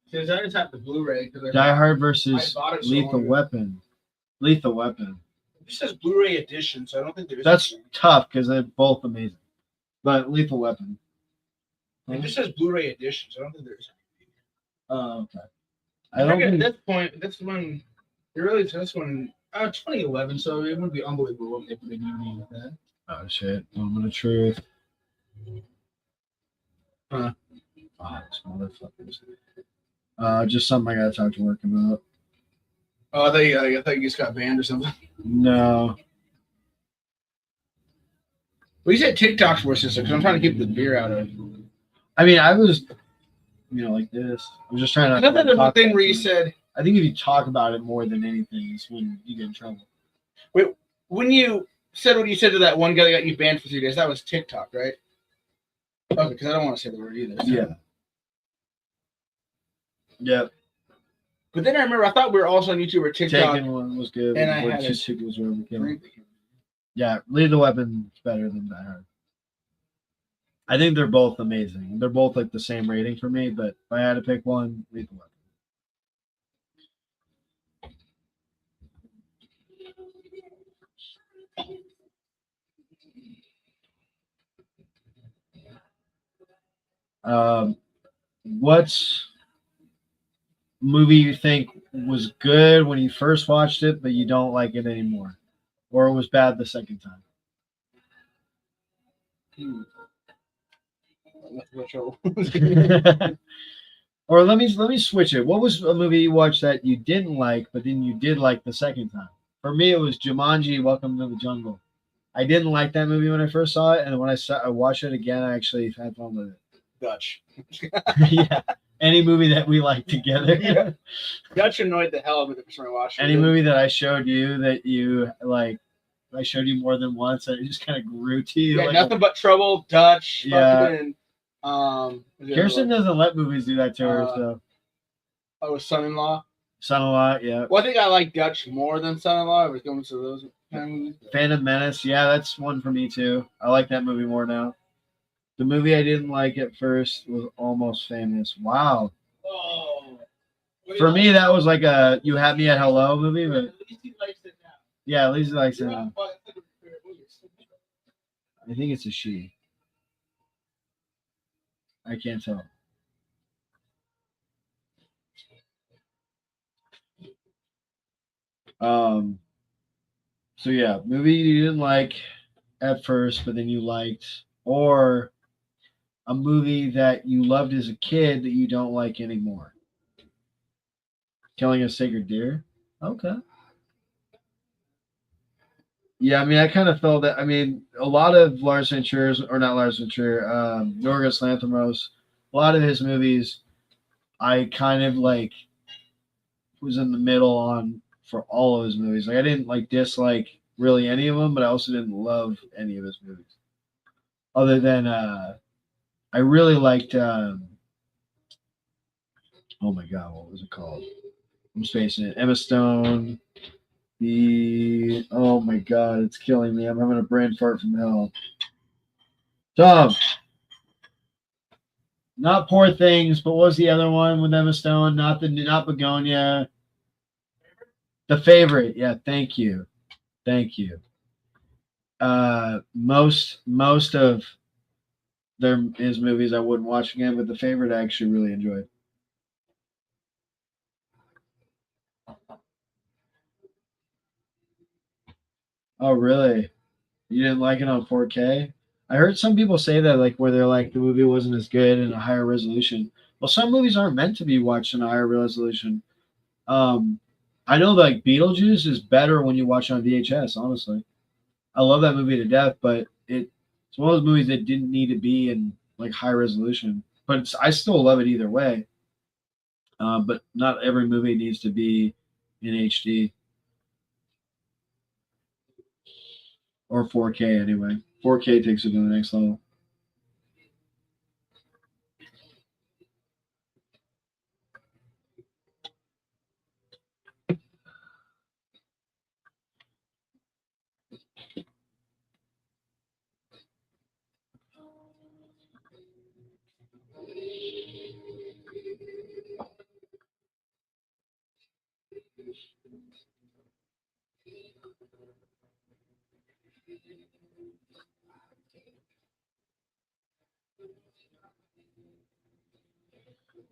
Because I just have the Blu-ray. Die Hard versus I bought it so Lethal long ago. Weapon. Lethal Weapon. It says Blu-ray edition, so I don't think there is. That's anything. tough because they're both amazing. But Lethal Weapon. It just says Blu-ray edition, so I don't think there is. Oh, okay. I I don't think at think. this point, that's when they released this one, 2011. So it would be unbelievable if they put a DVD with that. Oh shit! Moment of truth. Huh. Oh, this motherfuckers. Just something I gotta talk to work about. Oh, I thought you just got banned or something. No. Well, you said TikTok's worse sister because I'm trying to keep the beer out of it. I mean, I was, like this. I'm just trying I to. thought there was one talk thing about where you it. said I think if you talk about it more than anything, is when you get in trouble. when you said what you said to that one guy that got you banned for 3 days. That was TikTok, right? Okay, because I don't want to say the word either. so. Yeah. Yep. But then I remember I thought we were also on YouTube or TikTok. Taken one was good. And I before had Two a Sequels were overkill. drink. Yeah, Lethal Weapon is better than Die Hard. I think they're both amazing. They're both like the same rating for me, but if I had to pick one, Lethal Weapon. What's movie you think was good when you first watched it, but you don't like it anymore, or it was bad the second time? Or let me switch it. What was a movie you watched that you didn't like, but then you did like the second time? For me, it was Jumanji: Welcome to the Jungle. I didn't like that movie when I first saw it, and when I watched it again, I actually had fun with it. Dutch. Yeah, any movie that we like together. Yeah. Dutch annoyed the hell out of me the first time I watched it. Any movie that I showed you that you like, I showed you more than once, and it just kind of grew to you. Yeah, like Nothing But Trouble, Dutch, Yeah. fucking, what's the other Kirsten one? doesn't let movies do that to her. Uh, So Oh, Son-in-Law. Son-in-Law, yeah. Well, I think I like Dutch more than Son-in-Law. I was going to those kind of movies. Phantom Menace, yeah, that's one for me too. I like that movie more now. The movie I didn't like at first was Almost Famous. Wow. Oh. For me, that was like a You Had Me at Hello movie, but At least he likes it now. yeah, Lisa likes it. You're now. not buying the favorite movies. I think it's a she. I can't tell. So yeah, movie you didn't like at first, but then you liked, or a movie that you loved as a kid that you don't like anymore. Killing a Sacred Deer. Okay. Yeah, I mean, I kind of felt that. I mean, a lot of Lars von Trier's, or not Lars von Trier, Yorgos Lanthimos, a lot of his movies, I kind of like was in the middle on for all of his movies. Like, I didn't like dislike really any of them, but I also didn't love any of his movies. Other than, I really liked. Oh my God, what was it called? I'm spacing it. Emma Stone. Oh my God, it's killing me. I'm having a brain fart from hell. Tom. Not Poor Things, but what was the other one with Emma Stone? Not Begonia. The Favorite. Yeah, thank you. Thank you. Most of his movies I wouldn't watch again, but The Favorite I actually really enjoyed. Oh, really? You didn't like it on 4K? I heard some people say that like where they're like the movie wasn't as good in a higher resolution. Well, some movies aren't meant to be watched in a higher resolution. Um, I know like Beetlejuice is better when you watch it on VHS. Honestly, I love that movie to death, but it's one of those movies that didn't need to be in like high resolution. But I still love it either way. But not every movie needs to be in HD or 4K anyway. 4K takes it to the next level.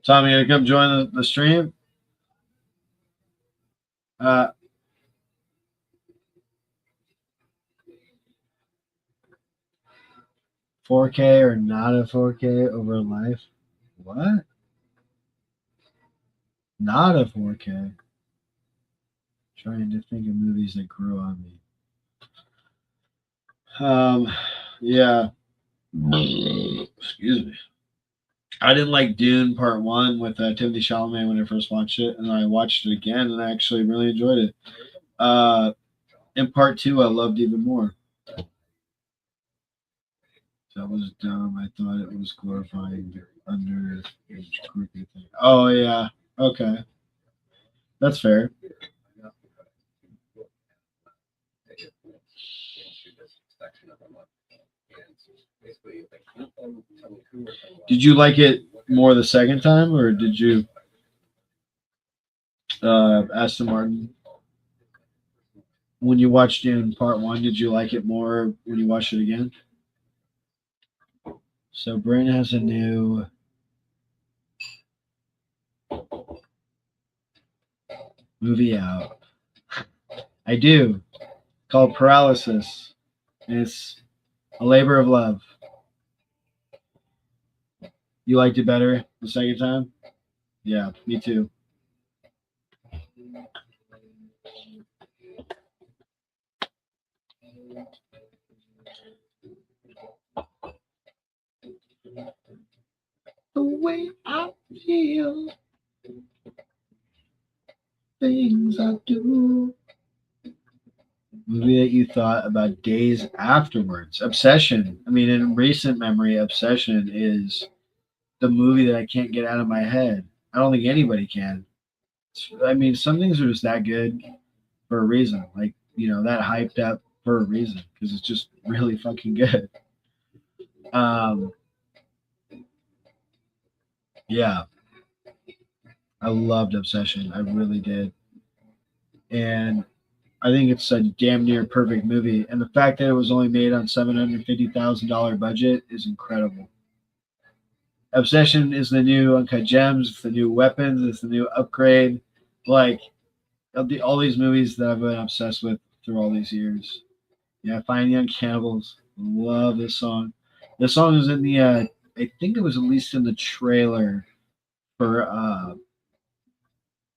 Tommy, you gonna come join the stream? 4K or not a 4K over life? What? Not a 4K. Trying to think of movies that grew on me. Yeah. Excuse me. I didn't like Dune Part One with Timothy Chalamet when I first watched it, and I watched it again, and I actually really enjoyed it. In Part Two, I loved even more. That was dumb. I thought it was glorifying underage creepy thing. Oh yeah. Okay. That's fair. Did you like it more the second time, or did you, Aston Martin? When you watched it in part one, did you like it more when you watched it again? So Bryn has a new movie out. I do, called Paralysis. And it's a labor of love. You liked it better the second time? Yeah, me too. The way I feel, things I do. Movie that you thought about days afterwards. Obsession. I mean, in recent memory, Obsession is the movie that I can't get out of my head. I don't think anybody can. I mean, some things are just that good for a reason. Like, that hyped up for a reason because it's just really fucking good. Um, yeah, I loved Obsession. I really did. And I think it's a damn near perfect movie. And the fact that it was only made on $750,000 budget is incredible. Obsession is the new Uncut Gems. It's the new Weapons. It's the new Upgrade. Like all these movies that I've been obsessed with through all these years. Yeah, Fine Young Cannibals. Love this song. The song is in the. I think it was at least in the trailer for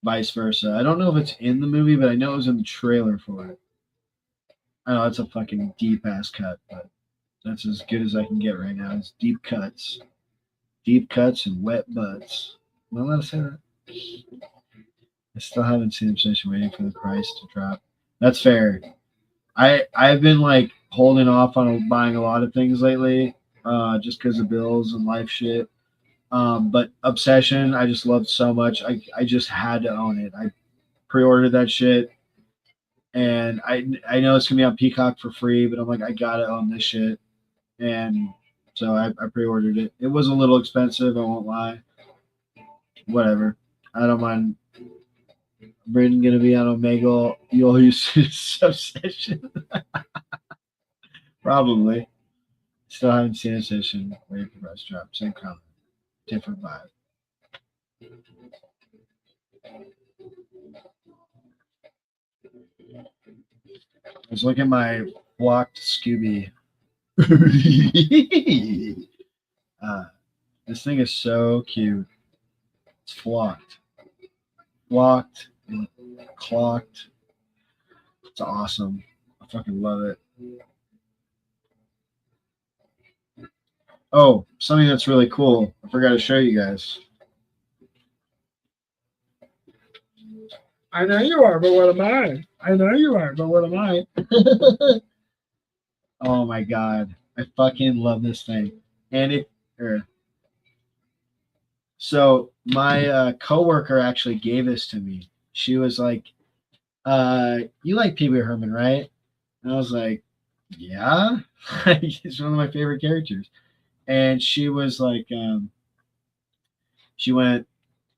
Vice Versa. I don't know if it's in the movie, but I know it was in the trailer for it. I know it's a fucking deep ass cut, but that's as good as I can get right now. It's deep cuts and wet butts. Am I allowed to say that? I still haven't seen Obsession, waiting for the price to drop. That's fair. I've been like holding off on buying a lot of things lately, just because of bills and life shit. But Obsession, I just loved so much. I just had to own it. I pre-ordered that shit, and I know it's gonna be on Peacock for free, but I'm like, I gotta own this shit, and so I pre-ordered it. It was a little expensive, I won't lie. Whatever, I don't mind. Braden gonna be on Omega. You'll use Obsession. Probably. Still haven't seen Obsession. Waiting for Rush Drop. Same comment. Different vibe. I was looking at my blocked Scooby This thing is so cute. It's flocked, and clocked. It's awesome. I fucking love it. Oh, something that's really cool. I forgot to show you guys. I know you are, but what am I? I know you are, but what am I? Oh my god, I fucking love this thing. And so my coworker actually gave this to me. She was like, "You like Pee Wee Herman, right?" And I was like, "Yeah, he's one of my favorite characters." And she was like, she went,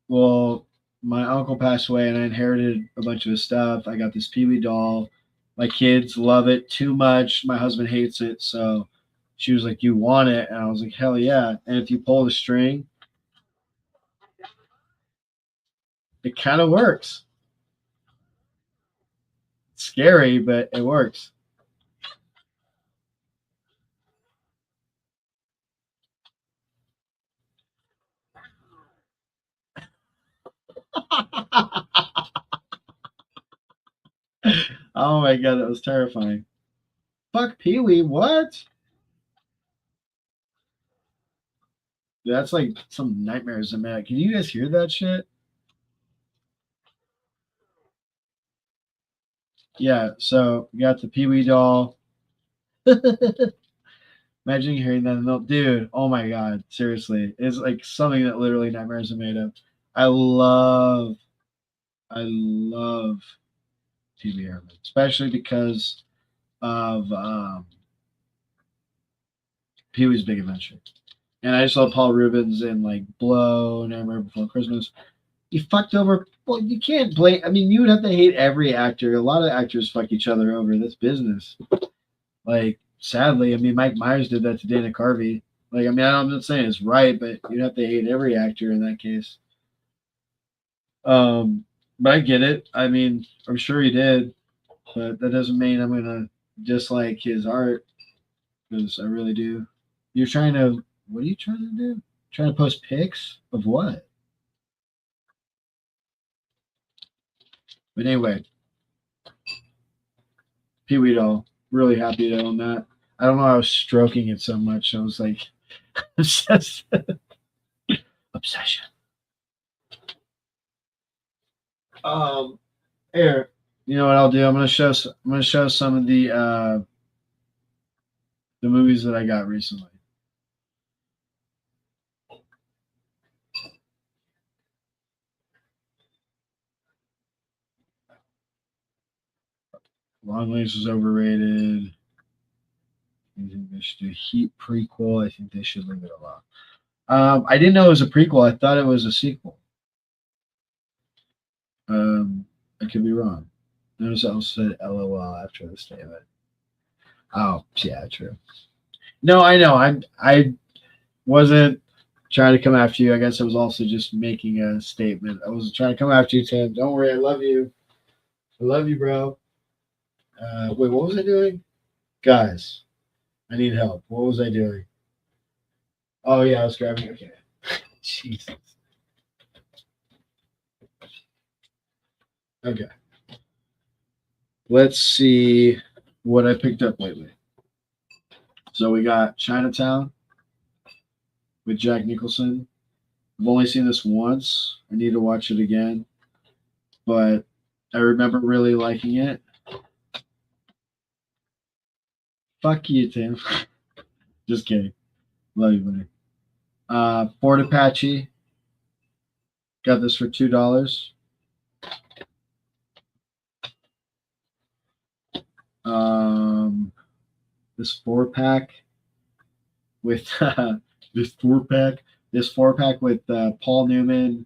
"Well, my uncle passed away, and I inherited a bunch of his stuff. I got this Pee Wee doll. My kids love it too much. My husband hates it, so." She was like, "You want it?" And I was like, "Hell yeah!" And if you pull the string, it kind of works. It's scary, but it works. Oh my god, that was terrifying. Fuck Pee Wee, what? That's like some nightmares in that. Can you guys hear that shit? Yeah, so you got the Pee Wee doll. Imagine hearing that in the dude. Oh my god, seriously, it's like something that literally nightmares are made of. I love, I love Pee Wee Herman, especially because of Pee Wee's Big Adventure. And I just love Paul Rubens in like Blow, Nightmare Before Christmas. He fucked over. Well, you can't blame. I mean, you would have to hate every actor. A lot of actors fuck each other over. This business. Like, sadly, I mean, Mike Myers did that to Dana Carvey. Like, I mean, I'm not saying it's right, but you'd have to hate every actor in that case. But I get it. I mean, I'm sure he did, but that doesn't mean I'm gonna dislike his art because I really do. You're trying to. What are you trying to do? Trying to post pics of what? But anyway, Pee Wee doll. Really happy to own that. I don't know. I was stroking it so much. I was like obsessed. Obsession. Um, Here. You know what I'll do? I'm gonna show some of the movies that I got recently. Longlegs is overrated. I think they should do Heat prequel. I think they should leave it alone. I didn't know it was a prequel. I thought it was a sequel. I could be wrong. Notice I also said LOL after the statement. Oh, yeah, true. No, I know. I wasn't trying to come after you. I guess I was also just making a statement. I wasn't trying to come after you, Tim. Don't worry. I love you. I love you, bro. Wait, what was I doing? Guys, I need help. What was I doing? Oh, yeah, I was grabbing. Okay. Jesus. Okay. Let's see what I picked up lately. So we got Chinatown with Jack Nicholson. I've only seen this once. I need to watch it again, but I remember really liking it. Fuck you, Tim. Just kidding. Love you, buddy. Fort Apache. Got this for $2. Um, this four pack with this four pack with Paul Newman,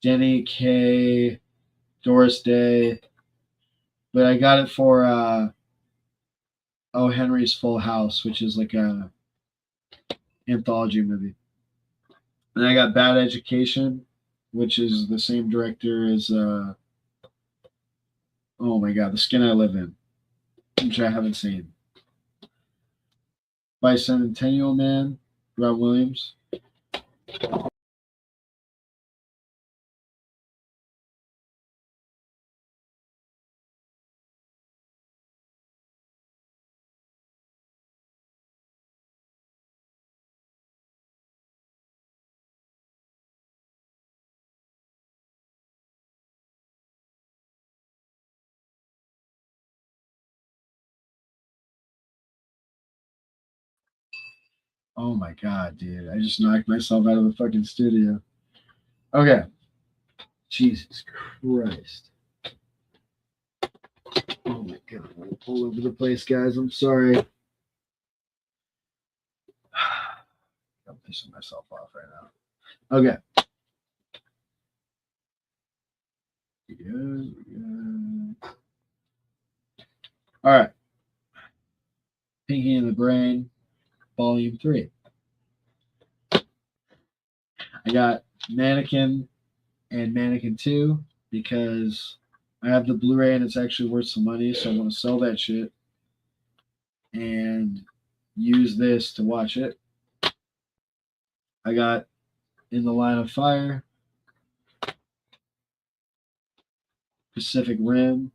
Jenny Kay, Doris Day. But I got it for O. Henry's Full House, which is like a anthology movie. And I got Bad Education, which is the same director as oh my god, The Skin I Live In, which I haven't seen. Bicentennial Man, Rob Williams. Oh my god, dude. I just knocked myself out of the fucking studio. Okay. Jesus Christ. Oh my god. I'm all over the place, guys. I'm sorry. I'm pissing myself off right now. Okay. Yeah. All right. Pinky in the Brain, Volume 3. I got Mannequin and Mannequin 2 because I have the Blu-ray and it's actually worth some money, so I want to sell that shit and use this to watch it. I got In the Line of Fire, Pacific Rim,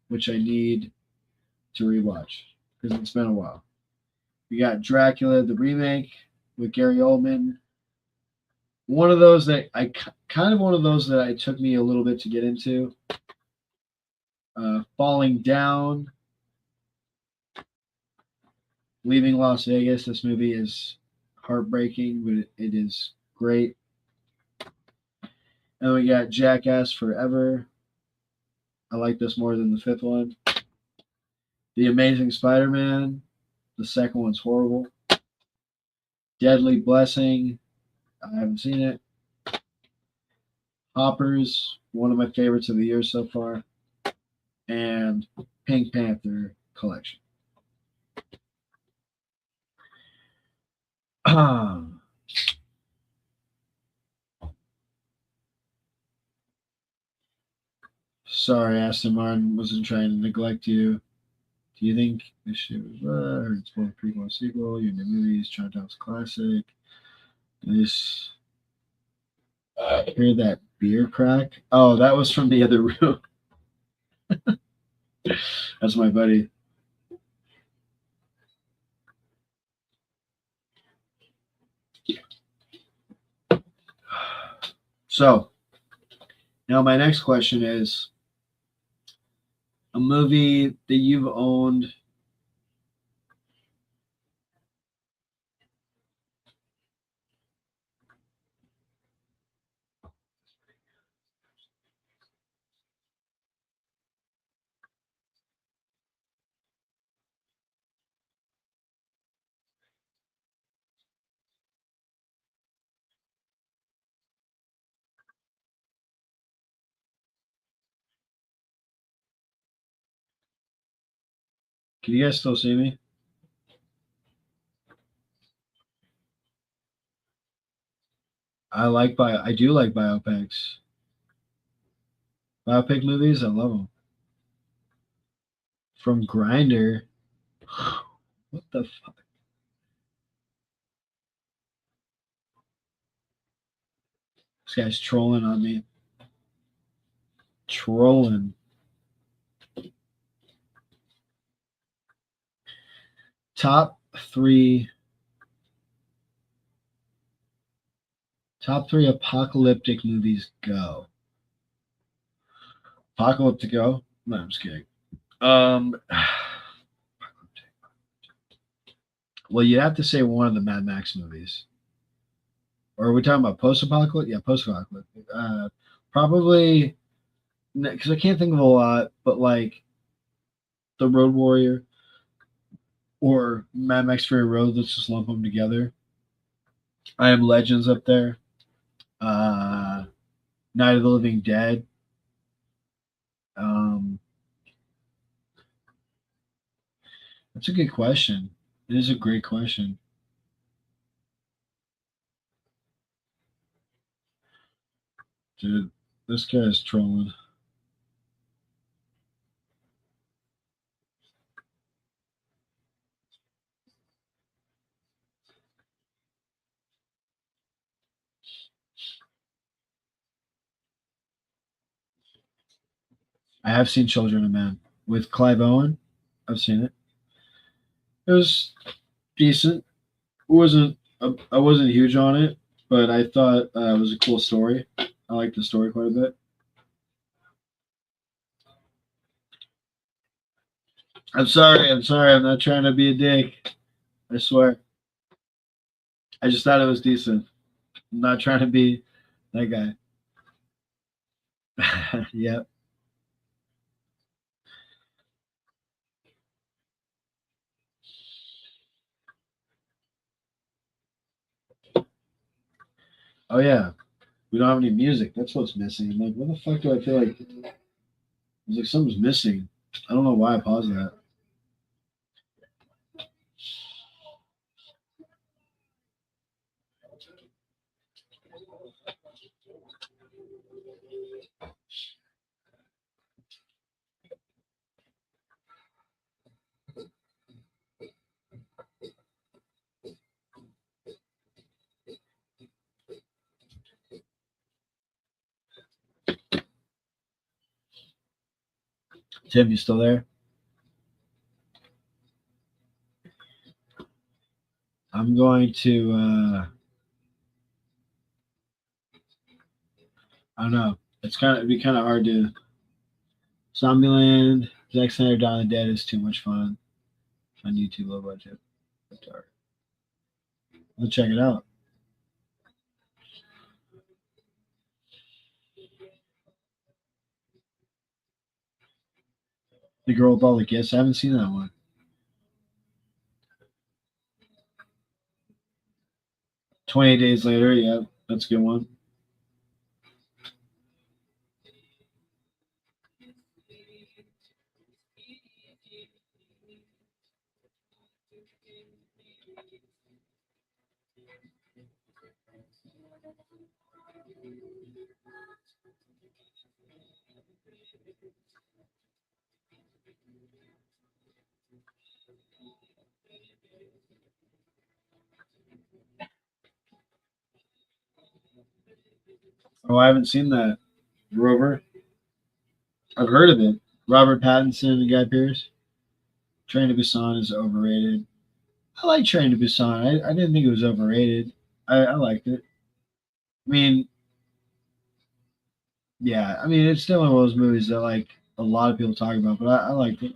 which I need to rewatch because it's been a while. We got Dracula, the remake with Gary Oldman. One of those that one of those that it took me a little bit to get into. Falling Down, Leaving Las Vegas. This movie is heartbreaking, but it is great. And we got Jackass Forever. I like this more than the fifth one. The Amazing Spider-Man. The second one's horrible. Deadly Blessing. I haven't seen it. Hoppers, one of my favorites of the year so far. And Pink Panther collection. Sorry, Aston Martin, wasn't trying to neglect you. Do you think this shit was or it's both prequel and sequel? Your new movies, Chinatown's classic. This hear that beer crack? Oh, that was from the other room. That's my buddy. So now my next question is a movie that you've owned. Can you guys still see me? I do like biopics. Biopic movies, I love them. From Grinder. What the fuck? This guy's trolling on me. Trolling. Top three apocalyptic movies go. Apocalyptic go? No, I'm just kidding. Well, you have to say one of the Mad Max movies. Or are we talking about post-apocalyptic? Yeah, post-apocalyptic. Probably, because I can't think of a lot, but like The Road Warrior or Mad Max Fury Road. Let's just lump them together. I Am Legends up there. Night of the Living Dead. That's a good question. It is a great question. Dude, this guy's trolling. I have seen Children of Men with Clive Owen. I've seen it. It was decent. I wasn't huge on it, but I thought it was a cool story. I liked the story quite a bit. I'm sorry. I'm sorry. I'm not trying to be a dick. I swear. I just thought it was decent. I'm not trying to be that guy. Yep. Oh yeah. We don't have any music. That's what's missing. I'm like, what the fuck do I feel like? I was like, something's missing. I don't know why I paused that. Tim, you still there? I'm going to. I don't know. It'd be kind of hard to. Zombieland, Zack Snyder, Dawn of the Dead is too much fun on YouTube, low budget. Let's check it out. The Girl with All the Gifts. I haven't seen that one. 28 Days Later. Yeah, that's a good one. Oh, I haven't seen that. Rover. I've heard of it. Robert Pattinson and Guy Pearce. Train to Busan is overrated. I like Train to Busan. I didn't think it was overrated. I liked it. I mean, yeah. I mean, it's still one of those movies that like a lot of people talk about, but I liked it.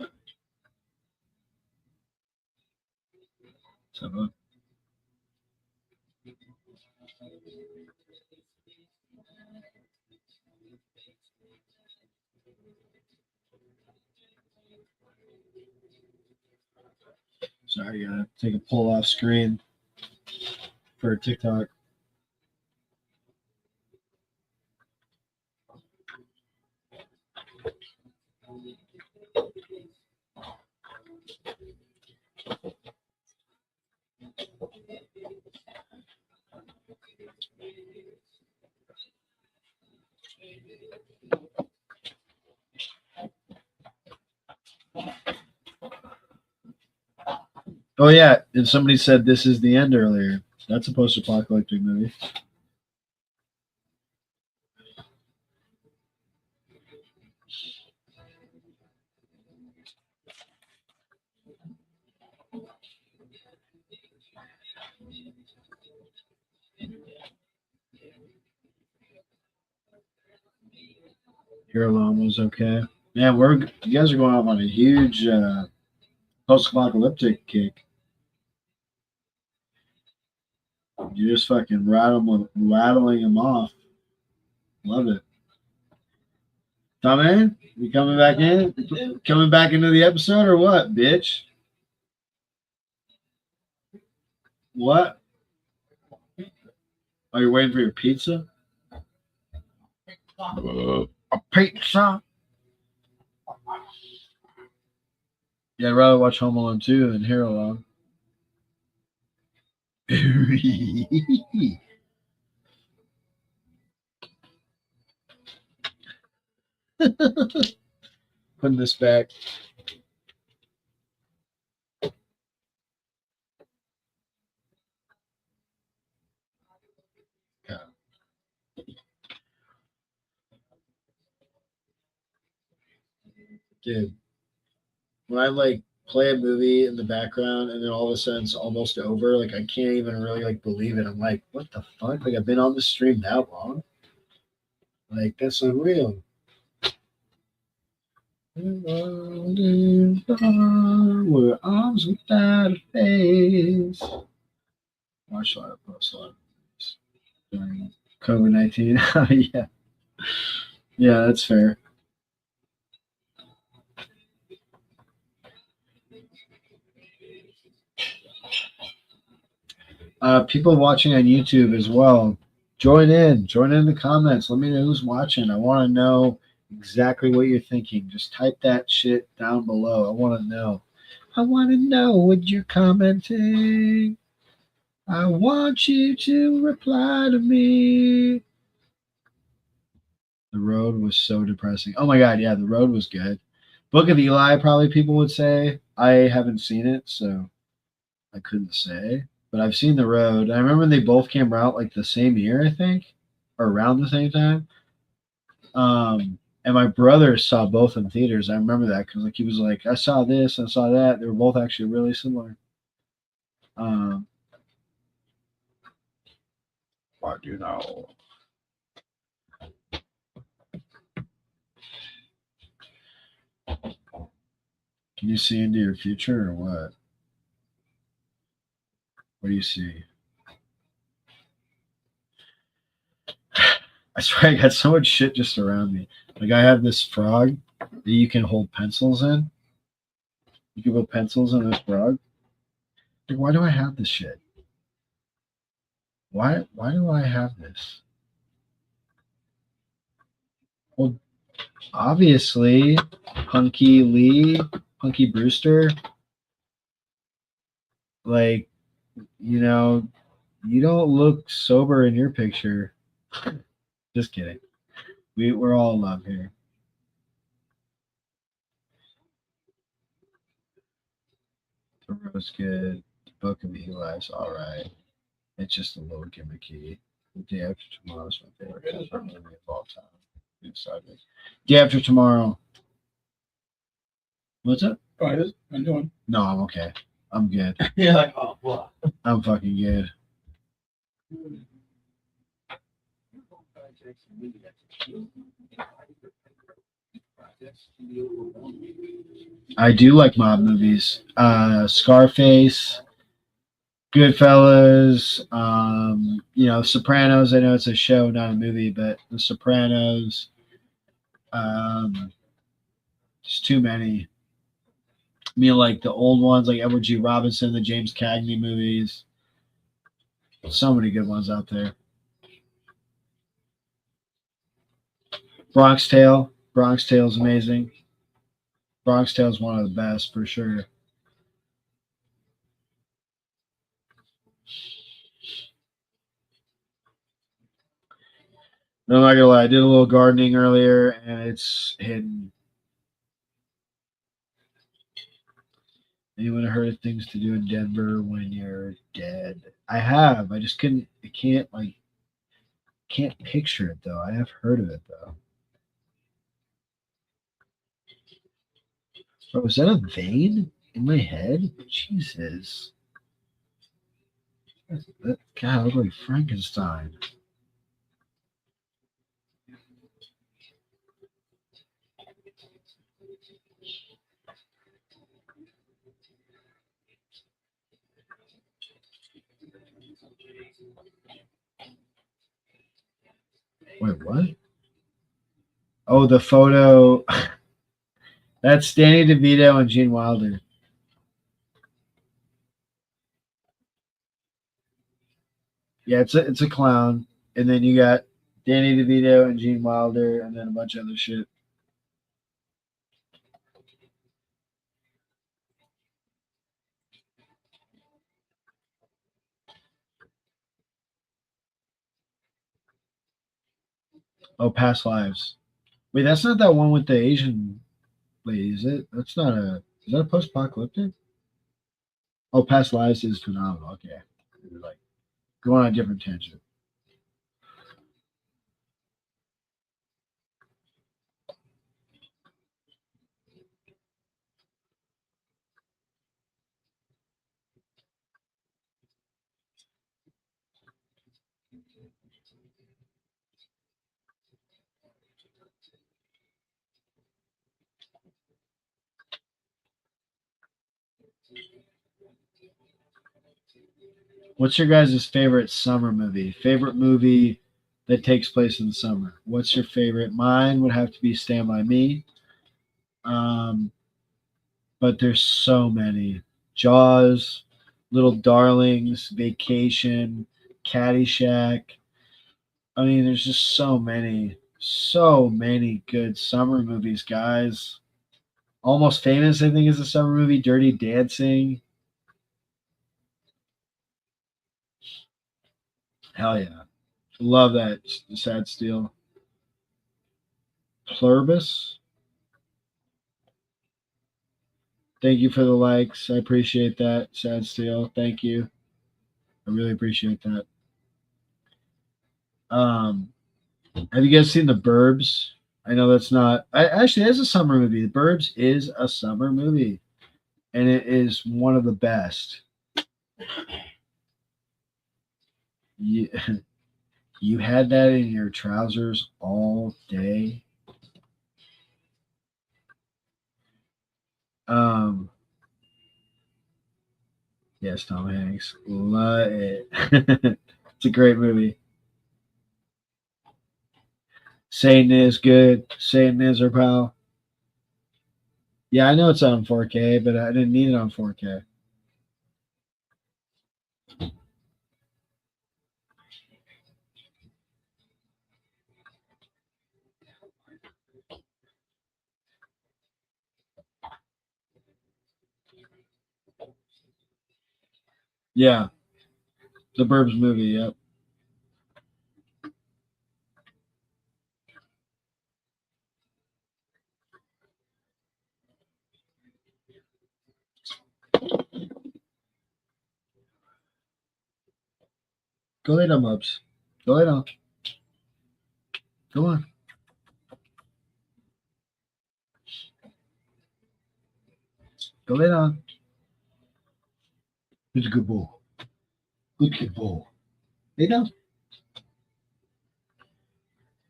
So, sorry, I gotta take a pull off screen for TikTok. Oh yeah, and somebody said this is the end earlier. That's a post-apocalyptic movie. Here Alone was okay. Man, you guys are going off on a huge post-apocalyptic kick. You're just fucking rattling them off. Love it. Tom, man, you coming back in? Coming back into the episode or what, bitch? What? Are you waiting for your pizza? A pizza? Yeah, I'd rather watch Home Alone 2 than Here Alone. Putting this back. Dude, when I like play a movie in the background and then all of a sudden it's almost over, like I can't even really like believe it. I'm like, what the fuck? Like I've been on the stream that long? Like that's unreal. We're arms without a face. Watch a lot of post a lot of movies during COVID-19. Yeah. Yeah, that's fair. People watching on YouTube as well. Join in the comments. Let me know who's watching. I want to know exactly what you're thinking. Just type that shit down below. I want to know. I want to know what you're commenting. I want you to reply to me. The Road was so depressing. Oh my god, yeah, The Road was good. Book of Eli, probably people would say. I haven't seen it, so I couldn't say. But I've seen The Road. I remember they both came out like the same year, I think, or around the same time. And my brother saw both in theaters. I remember that because like he was like, I saw this, I saw that. They were both actually really similar. What do you know? Can you see into your future or what? What do you see? I swear I got so much shit just around me. Like I have this frog that you can hold pencils in. You can put pencils in this frog. Like, why do I have this shit? Why do I have this? Well, obviously, Punky Lee, Punky Brewster, like, you know, you don't look sober in your picture. Just kidding. We're all in love here. The Rose good. The Book of Eli's all right. It's just a little gimmicky. The Day After Tomorrow is my favorite comfort movie of all time. Excited. Day After Tomorrow. What's up? Oh, it is? I'm doing. No, I'm okay. I'm good. You're like, oh, what? I'm fucking good. I do like mob movies. Scarface, Goodfellas, Sopranos. I know it's a show, not a movie, but The Sopranos. Just too many. I mean, like the old ones, like Edward G. Robinson, the James Cagney movies. So many good ones out there. Bronx Tale. Bronx Tale is amazing. Bronx Tale is one of the best for sure. No, I'm not gonna lie. I did a little gardening earlier, and it's hidden. Anyone heard of things to do in Denver when you're dead? I have. I just couldn't. I can't picture it though. I have heard of it though. Bro, is that a vein in my head? Jesus. That guy looked like Frankenstein. Wait, what? Oh, the photo. That's Danny DeVito and Gene Wilder. Yeah, it's a clown, and then you got Danny DeVito and Gene Wilder, and then a bunch of other shit. Oh, Past Lives. Wait, that's not that one with the Asian lady, is it? That's not a. Is that a post-apocalyptic? Oh, Past Lives is phenomenal. Okay, like going on a different tangent. What's your guys' favorite summer movie? Favorite movie that takes place in the summer? What's your favorite? Mine would have to be Stand By Me. Um, but there's so many. Jaws, Little Darlings, Vacation, Caddyshack. I mean, there's just so many good summer movies, guys. Almost Famous, I think, is a summer movie. Dirty Dancing. Hell yeah. Love that. Sad Steel. Pluribus. Thank you for the likes. I appreciate that. Sad Steel. Thank you. I really appreciate that. Have you guys seen The Burbs? I know that's not. Actually, it's a summer movie. The Burbs is a summer movie, and it is one of the best. You, you had that in your trousers all day. Yes, Tom Hanks. Love it. It's a great movie. Satan is good. Satan is our pal. Yeah, I know it's on 4K, but I didn't need it on 4K. Yeah, the Burbs movie. Yep. Go lay down, Bubs. Go lay down. Go on. Go lay down. Who's a good boy? Good kid boy. Lay down.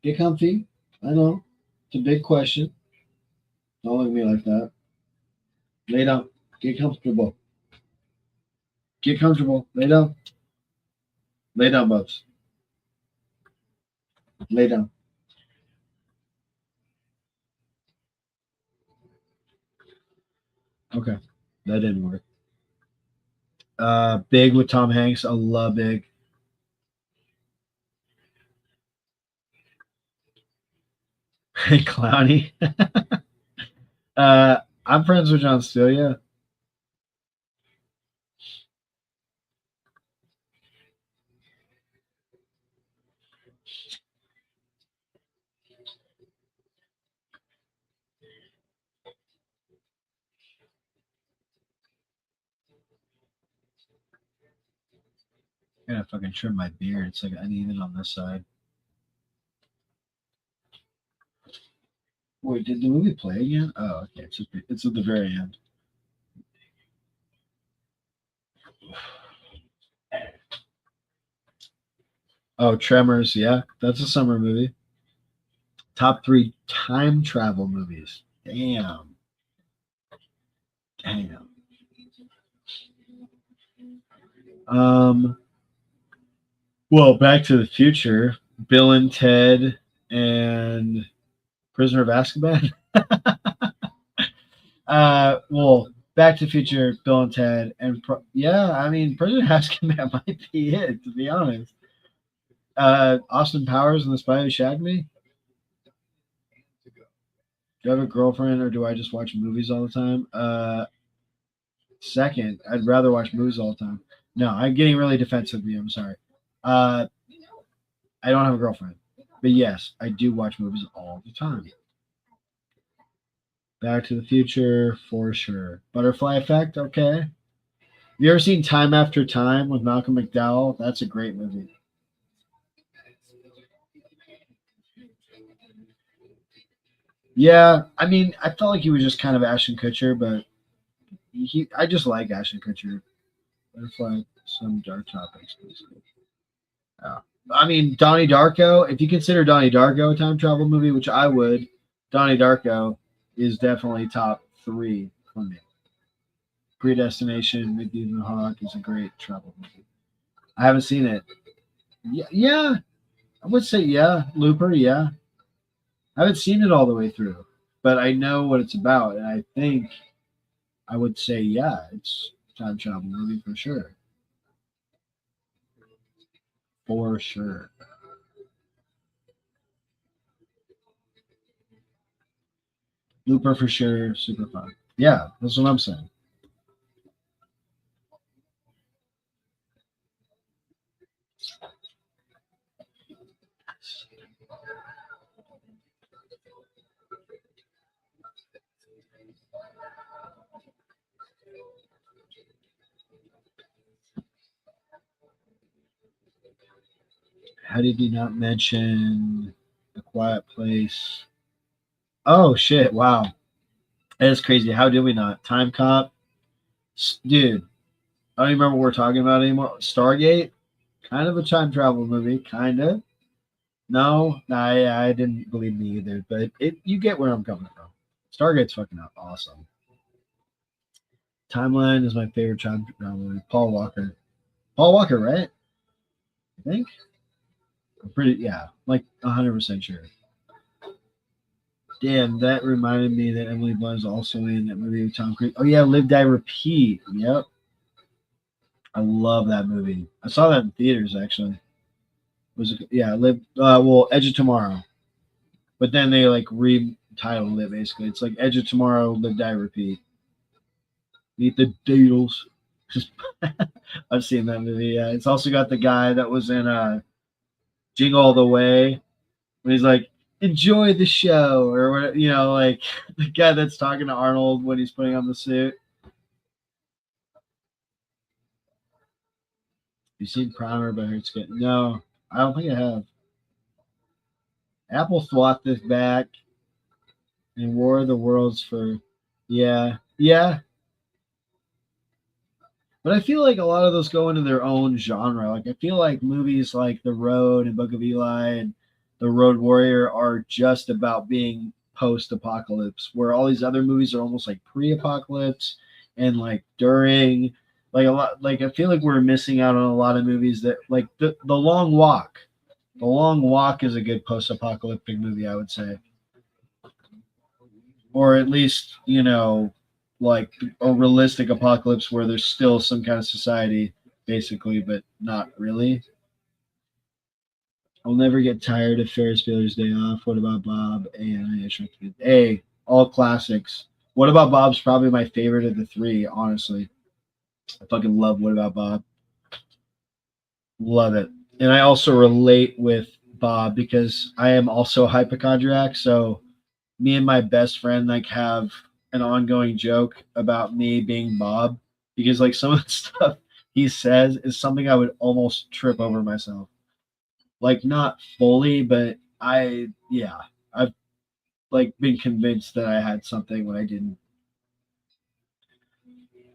Get comfy. I know. It's a big question. Don't look at me like that. Lay down. Get comfortable. Get comfortable. Lay down. Lay down, Bubs. Lay down. Okay. That didn't work. Big with Tom Hanks. I love Big. Hey, Clowny. I'm friends with John Steele, yeah. I gotta fucking trim my beard. It's like uneven on this side. Wait, did the movie play again? Oh, okay. It's at the very end. Oh, Tremors. Yeah, that's a summer movie. Top 3 time travel movies. Damn. Damn. Well, Back to the Future, Bill and Ted, and Prisoner of Azkaban. Well, Back to the Future, Bill and Ted, and yeah, I mean, Prisoner of Azkaban might be it, to be honest. Austin Powers and the Spy Who Shagged Me. Do I have a girlfriend, or do I just watch movies all the time? Second, I'd rather watch movies all the time. No, I'm getting really defensive of you. I'm sorry. I don't have a girlfriend, but yes, I do watch movies all the time. Back to the Future for sure. Butterfly Effect, okay. Have you ever seen Time After Time with Malcolm McDowell? That's a great movie. Yeah, I mean, I felt like he was just kind of Ashton Kutcher, but I just like Ashton Kutcher. Butterfly, some dark topics, basically. Yeah. I mean, Donnie Darko. If you consider Donnie Darko a time travel movie, which I would, Donnie Darko is definitely top three for me. Predestination with Ethan Hawke is a great travel movie. I haven't seen it. Yeah, yeah, I would say yeah. Looper, yeah. I haven't seen it all the way through, but I know what it's about, and I think I would say yeah, it's a time travel movie for sure. For sure. Looper for sure, super fun. Yeah, that's what I'm saying. How did you not mention A Quiet Place? Oh shit! Wow, that is crazy. How did we not? Time Cop, dude. I don't even remember what we're talking about anymore. Stargate, kind of a time travel movie, kind of. No, I didn't believe me either, but it you get where I'm coming from. Stargate's fucking awesome. Timeline is my favorite time travel movie. Paul Walker. Paul Walker, right? I think. I'm pretty yeah, like 100% sure. Damn, that reminded me that Emily Blunt is also in that movie with Tom Cruise. Oh yeah, Live Die Repeat. Yep, I love that movie. I saw that in theaters actually. Was it, yeah, Live well Edge of Tomorrow, but then they like retitled it basically. It's like Edge of Tomorrow, Live Die Repeat. Meet the Beatles. Just I've seen that movie. Yeah, it's also got the guy that was in Jingle All the Way when he's like, enjoy the show, or what, like the guy that's talking to Arnold when he's putting on the suit. You seen Primer by Hurts Getting? No, I don't think I have. Apple fought this back and War of the Worlds for, yeah, yeah. But I feel like a lot of those go into their own genre. Like I feel like movies like The Road and Book of Eli and The Road Warrior are just about being post-apocalypse, where all these other movies are almost like pre-apocalypse and like during. Like a lot, like I feel like we're missing out on a lot of movies that like the Long Walk. The Long Walk is a good post-apocalyptic movie, I would say, or at least like a realistic apocalypse where there's still some kind of society, basically, but not really. I'll never get tired of Ferris Bueller's Day Off. What about Bob? And Hey, all classics. What About Bob's probably my favorite of the three, honestly. I fucking love What About Bob. Love it. And I also relate with Bob because I am also a hypochondriac. So me and my best friend like have an ongoing joke about me being Bob because like some of the stuff he says is something I would almost trip over myself. Like not fully, but I've like been convinced that I had something when I didn't.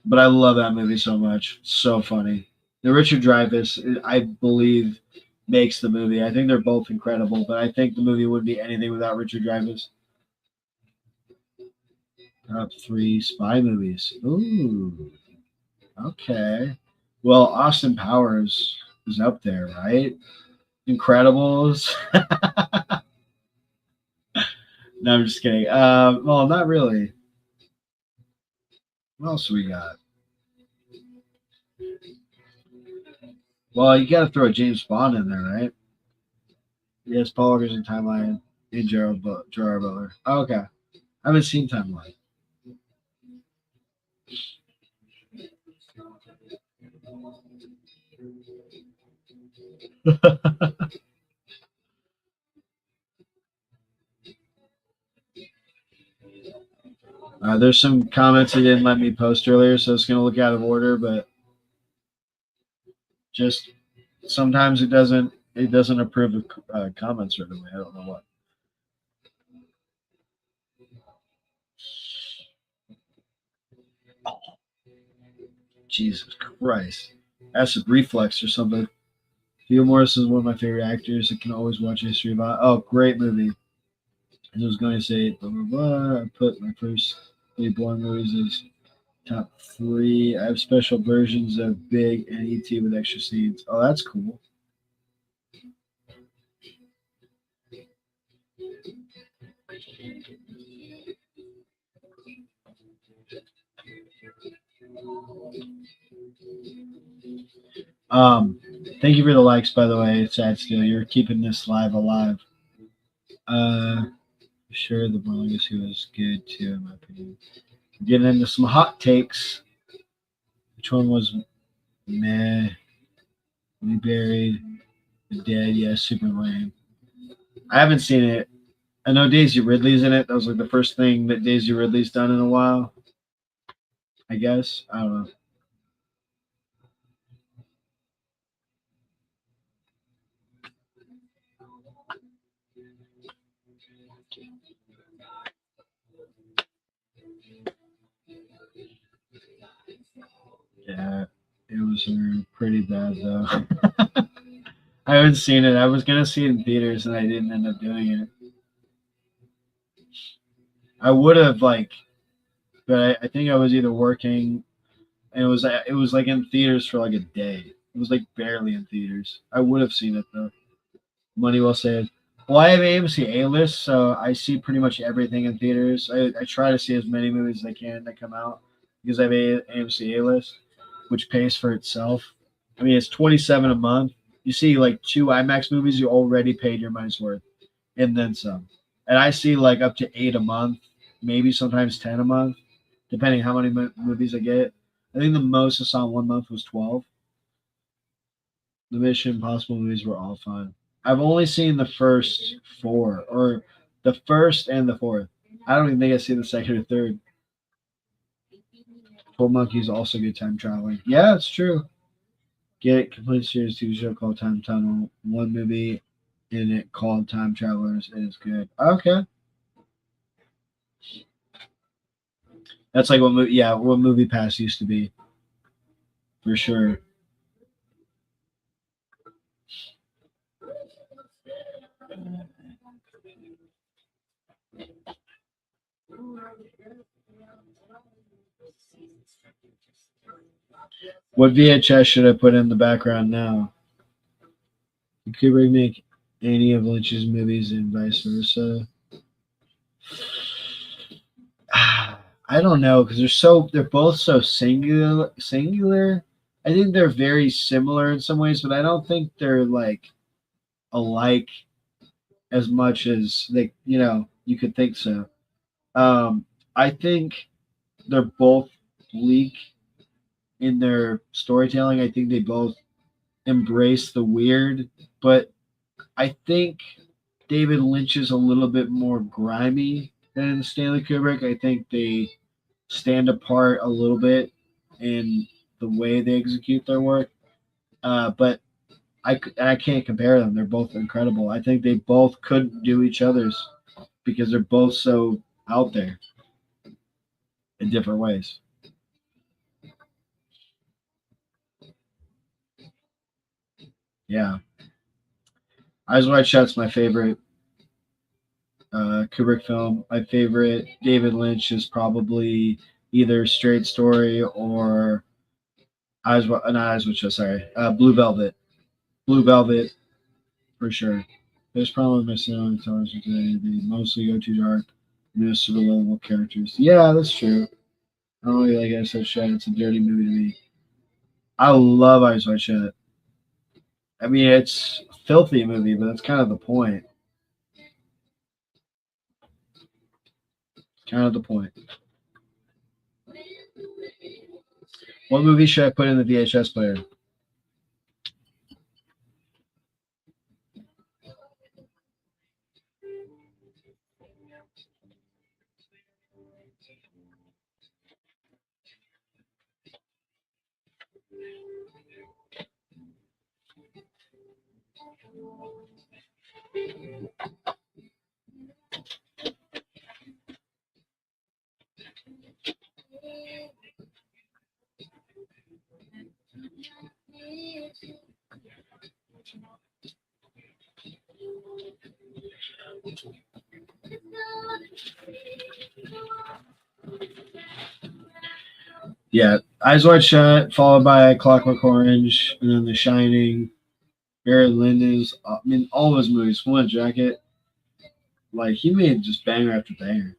But I love that movie so much. So funny. The Richard Dreyfuss, I believe, makes the movie. I think they're both incredible, but I think the movie wouldn't be anything without Richard Dreyfuss. Top three spy movies. Ooh, okay. Well, Austin Powers is up there, right? Incredibles. No, I'm just kidding. Well, not really. What else we got? Well, you got to throw James Bond in there, right? Yes, Paul Walker's in Timeline and Gerard Butler. Oh, okay. I haven't seen Timeline. There's some comments he didn't let me post earlier, so it's going to look out of order, but just sometimes it doesn't approve of comments right away. I don't know what. Jesus Christ. Acid reflux or something. Viggo Mortensen is one of my favorite actors. I can always watch History of Oz. Oh, great movie. I was going to say blah blah blah. I put my first 3 Bourne movies as top 3. I have special versions of Big and ET with extra scenes. Oh, that's cool. Um, Thank you for the likes, by the way, Sad Steel. You're keeping this live alive. Sure, the Born Legacy was good too, in my opinion. Getting into some hot takes. Which one was meh? We Buried the Dead. Yeah, super lame. I haven't seen it. I know Daisy Ridley's in it. That was like the first thing that Daisy Ridley's done in a while. I guess. I don't know. Yeah, it was pretty bad though. I haven't seen it. I was gonna see it in theaters and I didn't end up doing it. I would have but I think I was either working and it was like in theaters for like a day. It was like barely in theaters. I would have seen it though. Money well saved. Well, I have AMC A list, so I see pretty much everything in theaters. I try to see as many movies as I can that come out because I have AMC A list, which pays for itself. I mean, it's 27 a month. You see like 2 IMAX movies, you already paid your money's worth, and then some. And I see like up to 8 a month, maybe sometimes 10 a month, depending how many movies I get. I think the most I saw in 1 month was 12. The Mission Impossible movies were all fun. I've only seen the first 4, or the first and the fourth. I don't even think I've seen the second or third. 12 Monkeys also good time traveling. Yeah, it's true. Get complete series TV show called Time Tunnel. One movie in it called Time Travelers. It is good. Okay. That's like what movie, yeah, what Movie Pass used to be, for sure. What VHS should I put in the background now? You could remake any of Lynch's movies and vice versa. I don't know because they're both so singular. I think they're very similar in some ways, but I don't think they're like alike as much as you could think so. I think they're both bleak in their storytelling. I think they both embrace the weird, but I think David Lynch is a little bit more grimy than Stanley Kubrick. I think they stand apart a little bit in the way they execute their work. But I can't compare them. They're both incredible. I think they both couldn't do each other's because they're both so out there in different ways. Yeah. Eyes Wide Shut's my favorite Kubrick film. My favorite David Lynch is probably either Straight Story or not Eyes Wide Shut. Sorry, Blue Velvet. Blue Velvet for sure. There's probably my cinema television today. They mostly go too dark. Miss the lovable characters. Yeah, that's true. I don't really like Eyes Wide Shut. It's a dirty movie to me. I love Eyes Wide Shut. I mean, it's a filthy movie, but that's kind of the point. Kind of the point. What movie should I put in the VHS player? Yeah, Eyes Wide Shut, followed by Clockwork Orange, and then The Shining. Barry Lyndon's, I mean, all of his movies. Full Metal Jacket, like he made just banger after banger.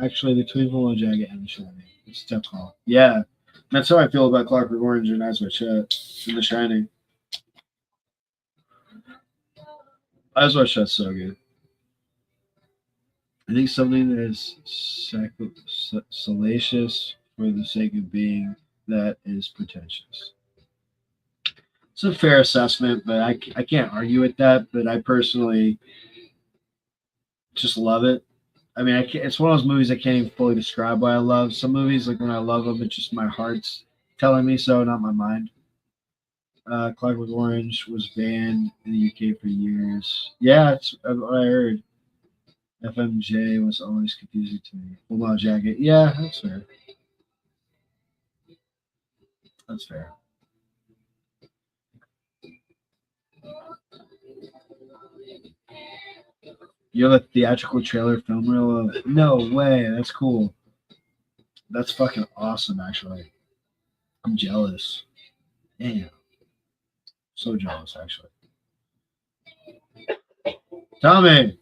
Actually, between Full Metal Jacket and The Shining, it's a tough call. Yeah, that's how I feel about Clockwork Orange and Eyes Wide Shut and The Shining. Eyes Wide Shut's so good. I think something that is salacious for the sake of being that is pretentious. It's a fair assessment, but I can't argue with that. But I personally just love it. I mean, it's one of those movies I can't even fully describe why I love. Some movies, like when I love them, it's just my heart's telling me so, not my mind. Clockwork Orange was banned in the UK for years. Yeah, it's what I heard. FMJ was always confusing to me. Full Metal Jacket. Yeah, that's fair. That's fair. You have a theatrical trailer film reel of no way. That's cool. That's fucking awesome, actually. I'm jealous. Damn. So jealous, actually. Tommy.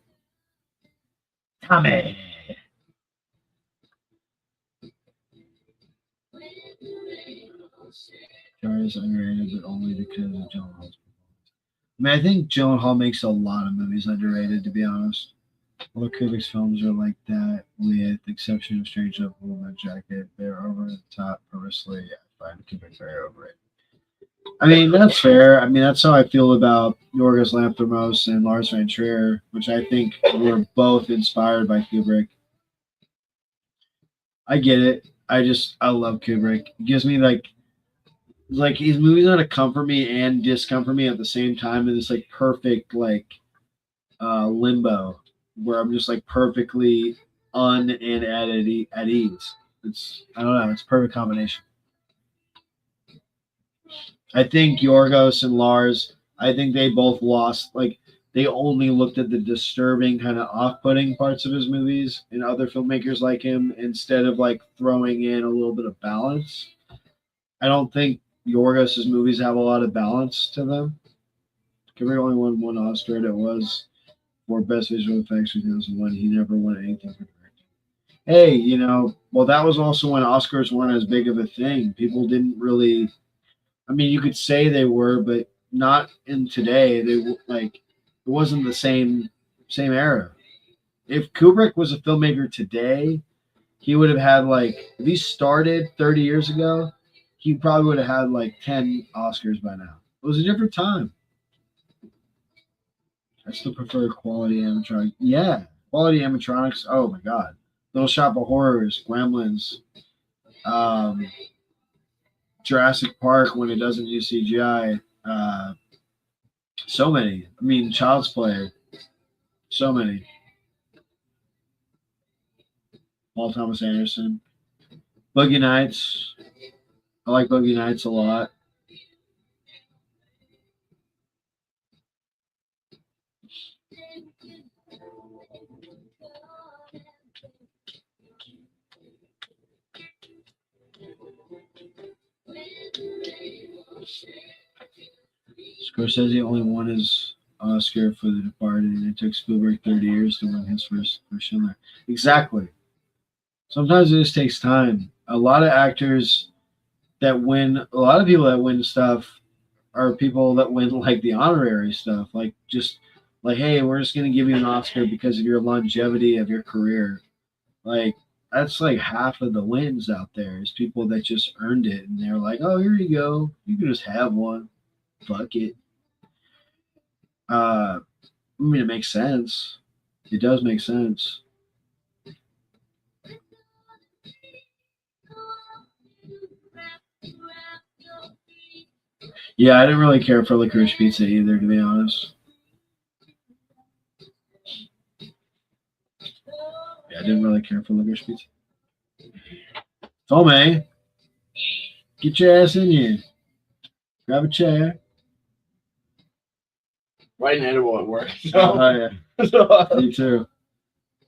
Jar is underrated, but only because of Gyllenhaal's performance. I mean, I think Gyllenhaal makes a lot of movies underrated, to be honest. All of Kubrick's films are like that, with the exception of Strange Love, Full Metal Jacket. They're over the top purposely. I find Kubrick very overrated. I mean, that's fair. I mean, that's how I feel about Yorgos Lanthimos and Lars von Trier, which I think were both inspired by Kubrick. I get it. I love Kubrick. It gives me like his movies know to comfort me and discomfort me at the same time in this like perfect like limbo where I'm just like perfectly at ease. I don't know, it's a perfect combination. I think Yorgos and Lars, I think they both lost, like, they only looked at the disturbing, kind of off-putting parts of his movies and other filmmakers like him instead of, like, throwing in a little bit of balance. I don't think Yorgos' movies have a lot of balance to them. Kubrick only won one Oscar, and it was for Best Visual Effects in 2001. He never won anything for directing. Hey, well, that was also when Oscars weren't as big of a thing. People didn't really... I mean, you could say they were, but not in today. It wasn't the same era. If Kubrick was a filmmaker today, he would have had if he started 30 years ago, he probably would have had 10 Oscars by now. It was a different time. I still prefer quality animatronics. Yeah, quality animatronics. Oh my god, Little Shop of Horrors, Gremlins. Jurassic Park when it doesn't use CGI. So many. I mean, Child's Play. So many. Paul Thomas Anderson. Boogie Nights. I like Boogie Nights a lot. Scorsese only won his Oscar for The Departed, and it took Spielberg 30 years to win his first for Schindler. Exactly. Sometimes it just takes time. A lot of people that win stuff are people that win the honorary stuff. Hey, we're just going to give you an Oscar because of your longevity of your career. That's half of the wins out there is people that just earned it. And they're like, oh, here you go. You can just have one. Fuck it. I mean, it makes sense. It does make sense. Yeah, I didn't really care for Licorice Pizza either, to be honest. Yeah, I didn't really care for Licorice Pizza. Tommy, get your ass in here. Grab a chair. Right in edible at work. So. Oh, yeah. Me too.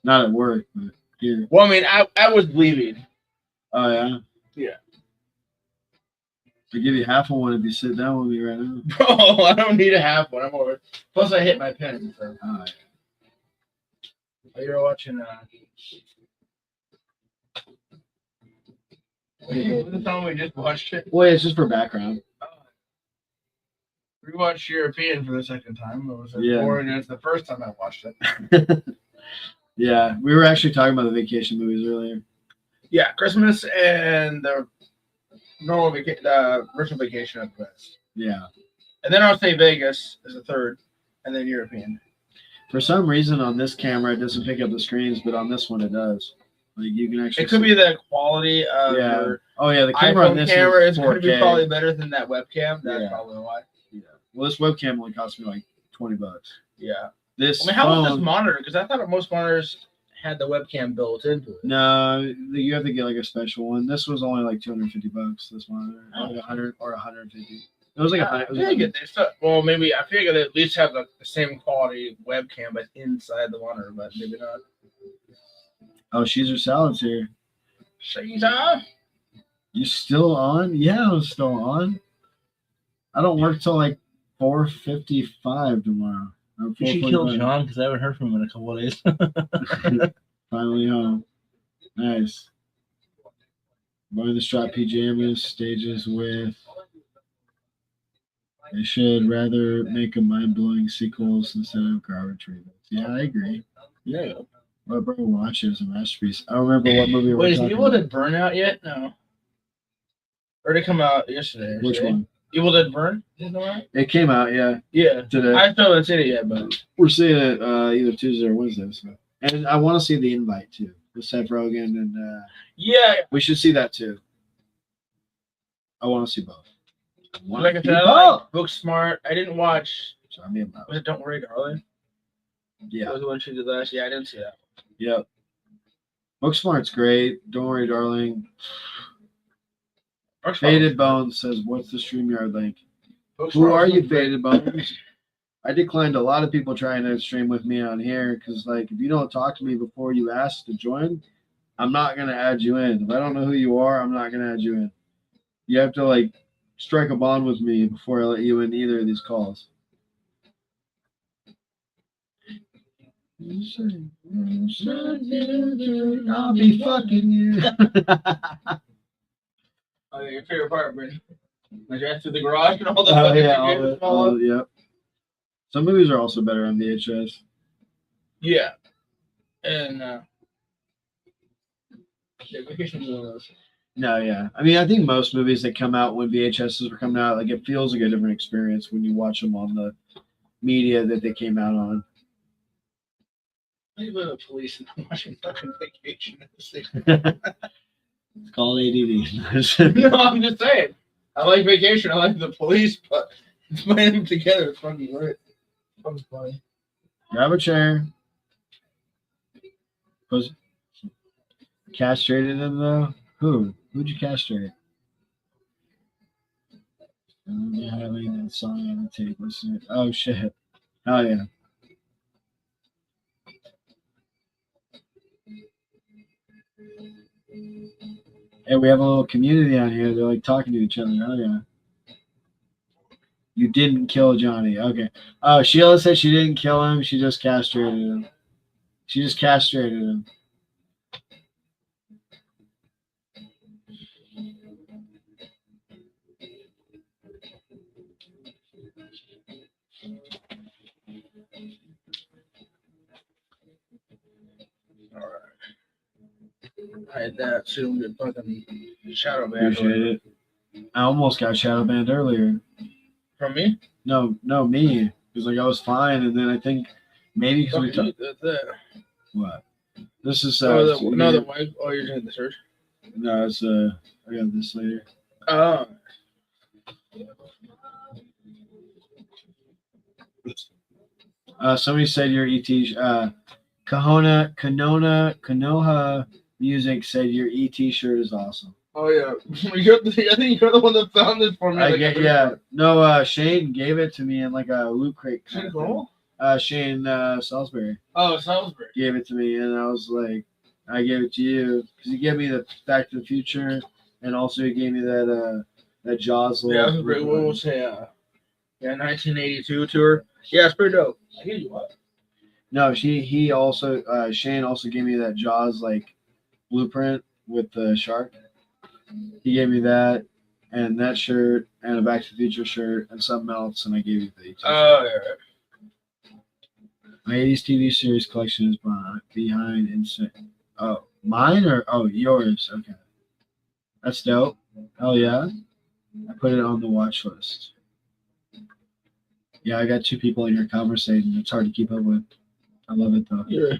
Not at work, but here. Well, I mean, I was leaving. Oh, yeah? Yeah. I'll give you half of one if you sit down with me right now. Bro, I don't need a half one. I'm over. Plus, I hit my pen. So. All right. You're watching. What's the song we just watched it? Well, it's just for background. We watched European for the second time. It was as Yeah. boring as the first time I watched it. Yeah, we were actually talking about the vacation movies earlier. Yeah, Christmas and the normal virtual vacation at the best. Yeah. And then I'll say Vegas as a third, and then European. For some reason, on this camera, it doesn't pick up the screens, but on this one, it does. Like you can actually. It could be the quality of Yeah. your Oh yeah, the camera on iPhone this camera is is going to be 4K. probably better than that webcam. That's Yeah. probably why. Yeah. Well, this webcam only cost me like $20. Yeah. This. I mean, how was phone- this monitor? Because I thought most monitors had the webcam built into it. No, you have to get like a special one. This was only like $250. This monitor, like 100 or 150. It was like a I hundred. feel like well, maybe I feel like they at least have the same quality webcam, but inside the monitor, but maybe not. Oh, Caesar salad's here. Caesar? You still on? Yeah, I'm still on. I don't work till like 4:55 tomorrow. Or You should kill 4:45. John because I haven't heard from him in a couple of days. Finally home. Nice. Wearing the striped pajamas, stages with. They should rather make a mind-blowing sequels instead of garbage remakes. Yeah, I agree. Yeah. What bro watches a masterpiece. I don't remember what movie Wait, we're is talking Evil about. Dead Burn out yet? No. Or did it come out yesterday? Which today? one? Evil Dead Burn? Is that right? It came out, yeah, Yeah. today. I still haven't seen it yet, but We're seeing it either Tuesday or Wednesday. So. And I want to see The Invite too with Seth Rogen, and yeah. we should see that too. I want to see both. Like I see said, I both. like Booksmart. I didn't watch. Sorry, me about. Was it Don't Worry, Darling? Yeah. That was the one she did last. Yeah, I didn't see that. Yep. Booksmart's great. Don't worry, darling. Booksmart Faded was- Bones says, "What's the StreamYard link?" Booksmart Who are was you, good. Faded Bones? I declined a lot of people trying to stream with me on here because, like, if you don't talk to me before you ask to join, I'm not gonna add you in. If I don't know who you are, I'm not gonna add you in. You have to like strike a bond with me before I let you in either of these calls. I'll be fucking you. Oh, yeah, your favorite part, Brittany. I drive through the garage and all the Oh fucking yeah, computers and all that. yep. Some movies are also better on VHS. Yeah. And yeah, Vacation was one of those. No, yeah. I mean, I think most movies that come out when VHSs were coming out, like it feels like a different experience when you watch them on the media that they came out on. I live with the police and I'm watching fucking Vacation at the same It's called ADD. No, I'm just saying. I like Vacation. I like the police, but playing them together is fucking great. Fucking funny. Grab a chair. Was castrated him though? Who'd you castrate? Having that song on the tape. Listen. Oh shit. Oh yeah. Hey, we have a little community on here. They're like talking to each other. Oh yeah. You didn't kill Johnny. Okay. Oh, Sheila said she didn't kill him. She just castrated him. She just castrated him. I had that soon to fucking shadow ban Appreciate it. I almost got shadow banned earlier. from me. No, me. Because like I was fine, and then I think maybe because we Fucking talked. what? What? This is The wife. Oh, you're doing the search. No, it's I got this later. Oh. Somebody said your ET. Kanoha Music said your ET shirt is awesome. Oh yeah. I think you're the one that found it for me. I like, get yeah. No, Shane gave it to me in like a loot crate. Shane Cole? Shane Salisbury Oh, Salisbury. gave it to me, and I was like, I gave it to you because he gave me the Back to the Future, and also he gave me that That Jaws. Yeah, that was a great. What was it? 1982 tour. Yeah, it's pretty dope. I hear you what? No, he also Shane also gave me that Jaws like blueprint with the shark. He gave me that and that shirt and a Back to the Future shirt and something else, and I gave you the t-shirt. Oh, yeah. My 80s TV series collection is behind Insane. Oh, mine or yours? Okay, that's dope. Hell yeah, I put it on the watch list. Yeah, I got two people in here conversating. It's hard to keep up with. I love it though. Yeah.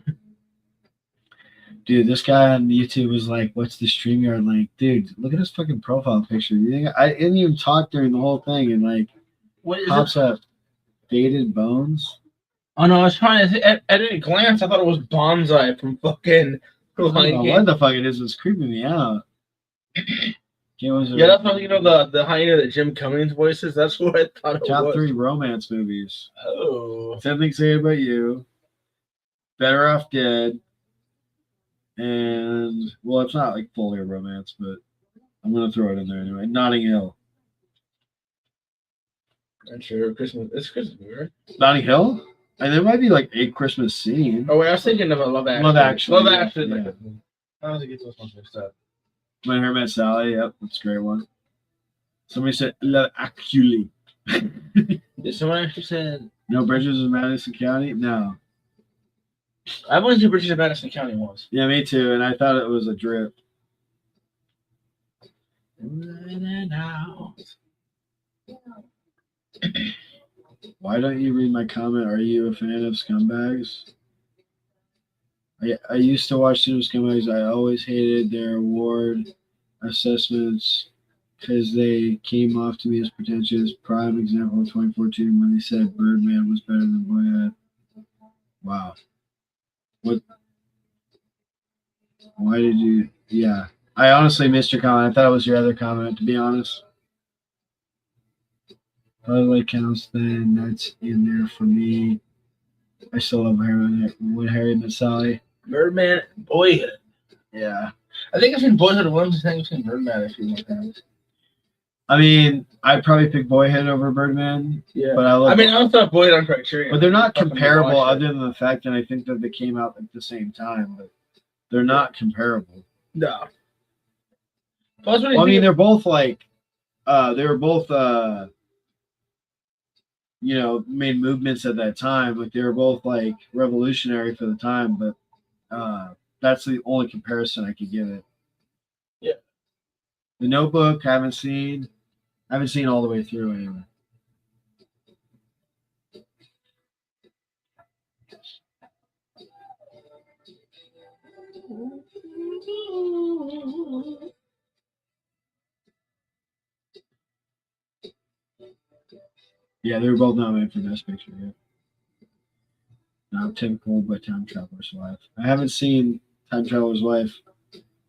Dude, this guy on YouTube was like, "What's the StreamYard link?" Dude, look at his fucking profile picture. You think I didn't even talk during the whole thing, and like What is pops it? up, Faded Bones. Oh no, I was trying to. At a glance, I thought it was Bonsai from fucking. I don't know what the fuck it is. It's creeping me out. Yeah, that's what you know the hyena that Jim Cummings voices. That's what I thought it Top was. 3 romance movies. Oh. Something to Say About You. Better Off Dead. And well, it's not like fully a romance, but I'm gonna throw it in there anyway. Notting Hill. I'm sure Christmas. It's Christmas, right? Notting Hill? And there might be like a Christmas scene. Oh wait, I was thinking of a Love Actually. Love Actually, Love yeah, Actually. yeah. I don't think it's those ones mixed up. When I Heard Met Sally, yep, that's a great one. Somebody said Love Actually. Did someone actually said? No Bridges in Madison County? No. I've only seen Bridges of Madison County once. Yeah, me too. And I thought it was a drip. Why don't you read my comment? Are you a fan of Scumbags? I used to watch Super Scumbags. I always hated their award assessments because they came off to me as pretentious. Prime example of 2014 when they said Birdman was better than Boyhood. Wow. What? Why did you? Yeah. I honestly missed your comment. I thought it was your other comment, to be honest. Probably counts then. That's in there for me. I still love Harry Met Sally. Birdman, Boyhood. Yeah. I think I've seen Boyhood once. I think I've seen Birdman a few more times. I mean, I'd probably pick Boyhood over Birdman. Yeah. But I also thought Boyhood on Criterion. But they're not Fucking comparable watch it. other than the fact that I think that they came out at the same time. But they're not comparable. No. Plus, Well, I mean, they're both like, they were both, made movements at that time. Like they were both like revolutionary for the time. But that's the only comparison I could give it. Yeah. The Notebook, I haven't seen all the way through anyway. Yeah, they were both nominated for Best Picture. Yeah. Not typical, but Time Traveler's Wife. I haven't seen Time Traveler's Wife.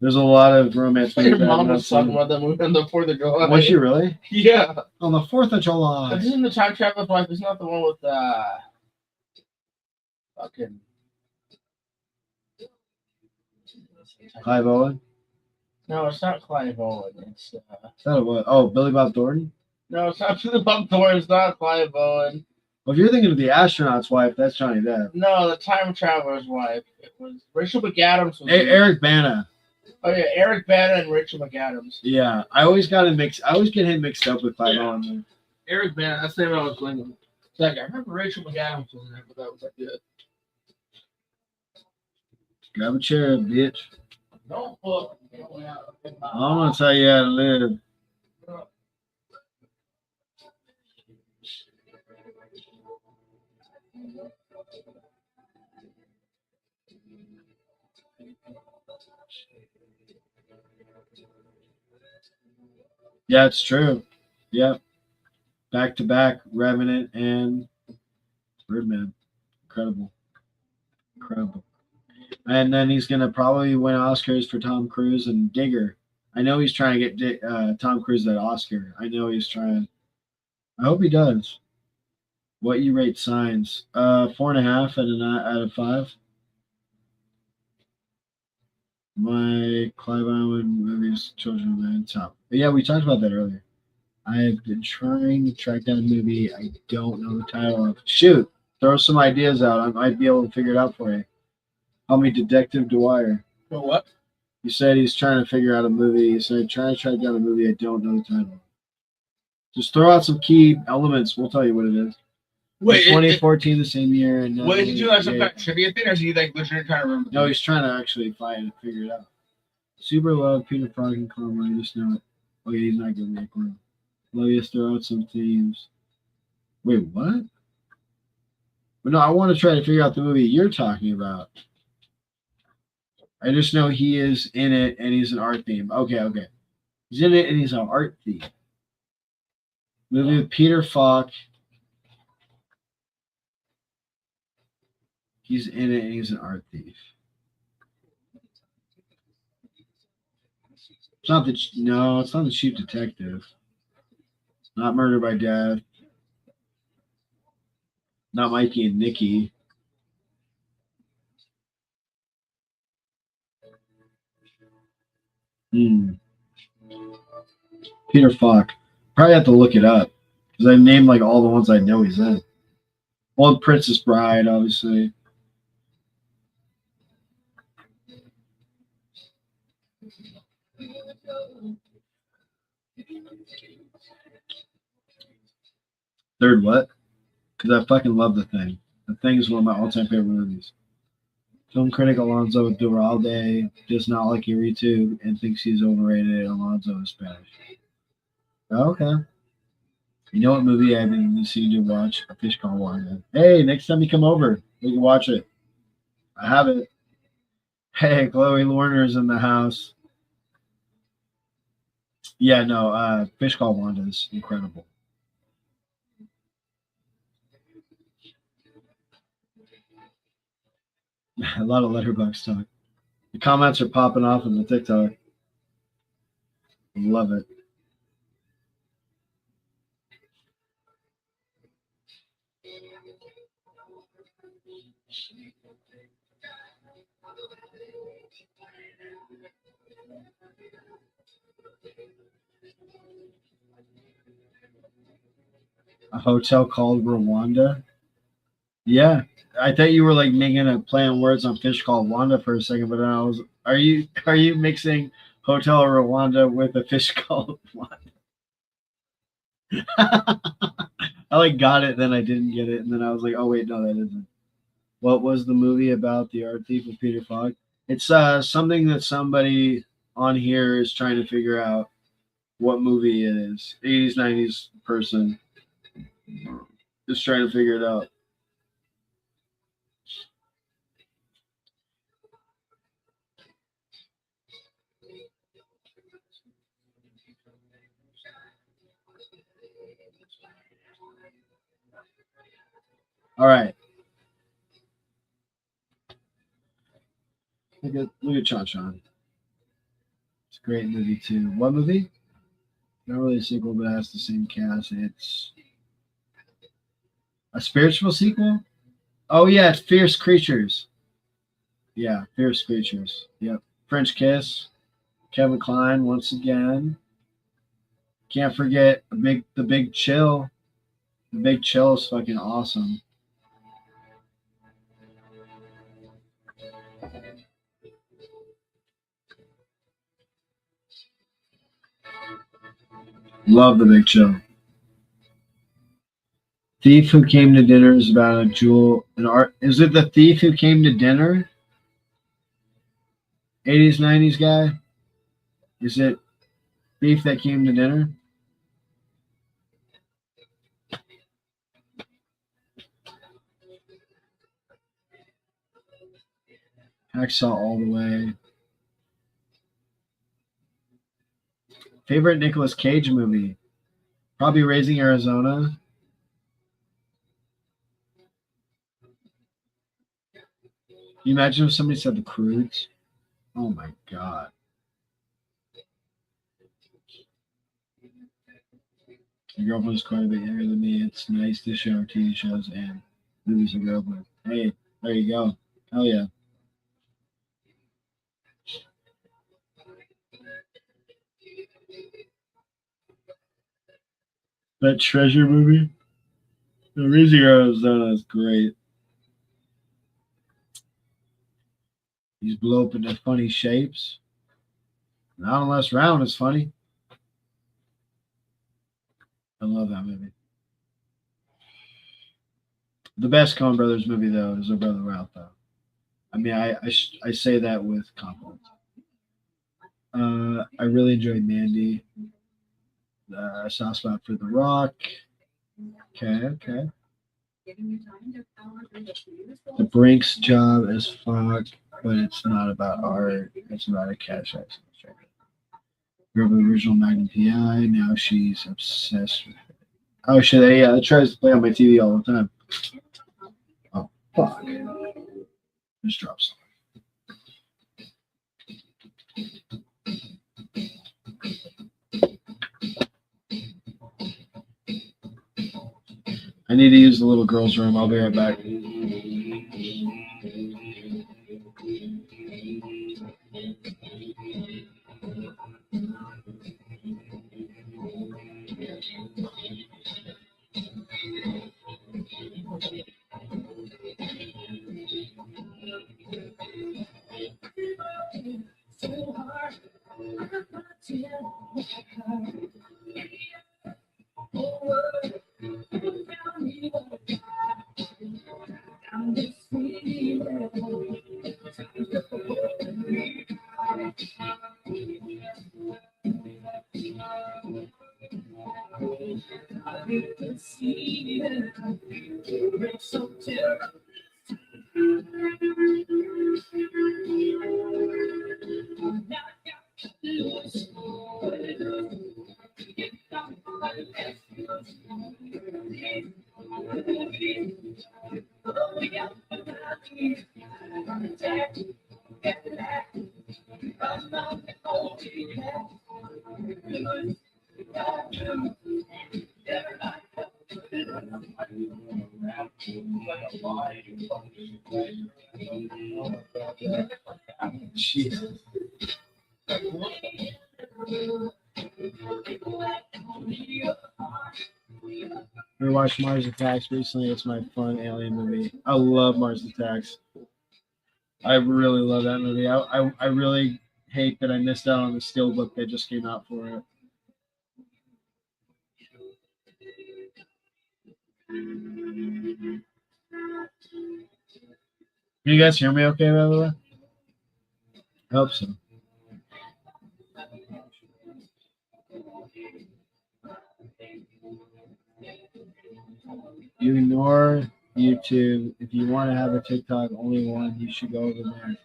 There's a lot of romance Your movies. mom was talking about that movie on the 4th of July. Was she really? Yeah. On the 4th of July. This isn't the Time Traveler's Wife. It's not the one with fucking Clive Owen? No, it's not Clive Owen. It's Is that what? Oh, Billy Bob Thornton? no, it's not Billy Bob Thornton. It's not Clive Owen. Well, if you're thinking of The Astronaut's Wife, that's Johnny Depp. No, the Time Traveler's Wife. It was Rachel McAdams. Was Eric Bana. Oh yeah, Eric Bana and Rachel McAdams. Yeah, I always get him mixed up with Clive Owen. Eric Bana. That's the name I was going with. It's like I remember Rachel McAdams was in there, but that was like good. Grab a chair, bitch. Don't fuck. I'm gonna tell you how to live. Yeah, it's true. Yep. Back to back, Revenant and Birdman. Incredible. And then he's gonna probably win Oscars for Tom Cruise and Digger. I know he's trying to get Tom Cruise that Oscar. I know he's trying. I hope he does. What you rate Signs? 4.5 out of 5. My Clive Owen movies, Children of Men, top. But yeah, we talked about that earlier. I've been trying to track down a movie I don't know the title of. Shoot, throw some ideas out. I might be able to figure it out for you. Call me Detective Dwyer. Well, what? He said he's trying to figure out a movie. He said, try to track down a movie I don't know the title. Just throw out some key elements. We'll tell you what it is. Wait, 2014, the same year. And what did you do? Like some kind of trivia thing, or is he like legit trying to remember? No, he's trying to actually find and figure it out. Super love Peter Frog and Karma. I just know it. Oh, yeah, he's not giving me a clue. Love you. Throw out some themes. Wait, what? But no, I want to try to figure out the movie you're talking about. I just know he is in it and he's an art theme. Okay. He's in it and he's an art theme. Movie with Peter Falk. He's in it and he's an art thief. It's not the no, it's not the Chief Detective. Not Murder by Death. Not Mikey and Nikki. Peter Falk. Probably have to look it up because I named like all the ones I know he's in. Well, Princess Bride, obviously. Third what? Because I fucking love The Thing. The Thing is one of my all-time favorite movies. Film critic Alonso Duralde does not like Iñárritu and thinks he's overrated. Alonso is Spanish. Okay. You know what movie I've been listening to watch? A Fish Called Wanda. Hey, next time you come over, we can watch it. I have it. Hey, Chloe Lorner's in the house. Yeah, no, Fish Called Wanda is incredible. A lot of Letterboxd talk. The comments are popping off on the TikTok. Love it. A hotel called Rwanda. Yeah, I thought you were like making a play on words on Fish Called Wanda for a second, but then I was, are you mixing Hotel Rwanda with a Fish Called Wanda? I like got it, then I didn't get it, and then I was like, oh wait, no, that isn't. What was the movie about the art thief with Peter Falk? It's something that somebody on here is trying to figure out what movie it is. 80s, 90s person is trying to figure it out. All right. Look at Chan Chan. It's a great movie too. What movie? Not really a sequel, but it has the same cast. It's a spiritual sequel. Oh yeah, it's Fierce Creatures. Yeah, Fierce Creatures. Yep. French Kiss. Kevin Kline once again. Can't forget the Big Chill. The Big Chill is fucking awesome. Love The Big Chill. Thief Who Came to Dinner is about a jewel an art. Is it The Thief Who Came to Dinner? 80s, 90s guy? Is it Thief That Came to Dinner? Hacksaw All the Way. Favorite Nicolas Cage movie? Probably Raising Arizona. Can you imagine if somebody said The Croods? Oh my god. Your girlfriend's quite a bit younger than me. It's nice to show TV shows and movies a girl with. Hey, there you go. Hell yeah. That treasure movie. The ReZero Zone is great. He's blow up into funny shapes. Not unless round is funny. I love that movie. The best Coen Brothers movie, though, is their brother Ralph, though. I mean, I say that with confidence. I really enjoyed Mandy. Soft spot for The Rock. Okay. The Brink's job as fuck, but it's not about art. It's about a cash action. Girl with the original Magnum PI. Now she's obsessed with it. Oh shit! Yeah, it tries to play on my TV all the time. Oh fuck! Just drop something. I need to use the little girl's room. I'll be right back. Jesus. We watched Mars Attacks recently. It's my fun alien movie. I love Mars Attacks. I really love that movie. I really hate that I missed out on the steelbook that just came out for it. Can you guys hear me okay, by the way? I hope so. You ignore YouTube. If you want to have a TikTok, only one, you should go over there.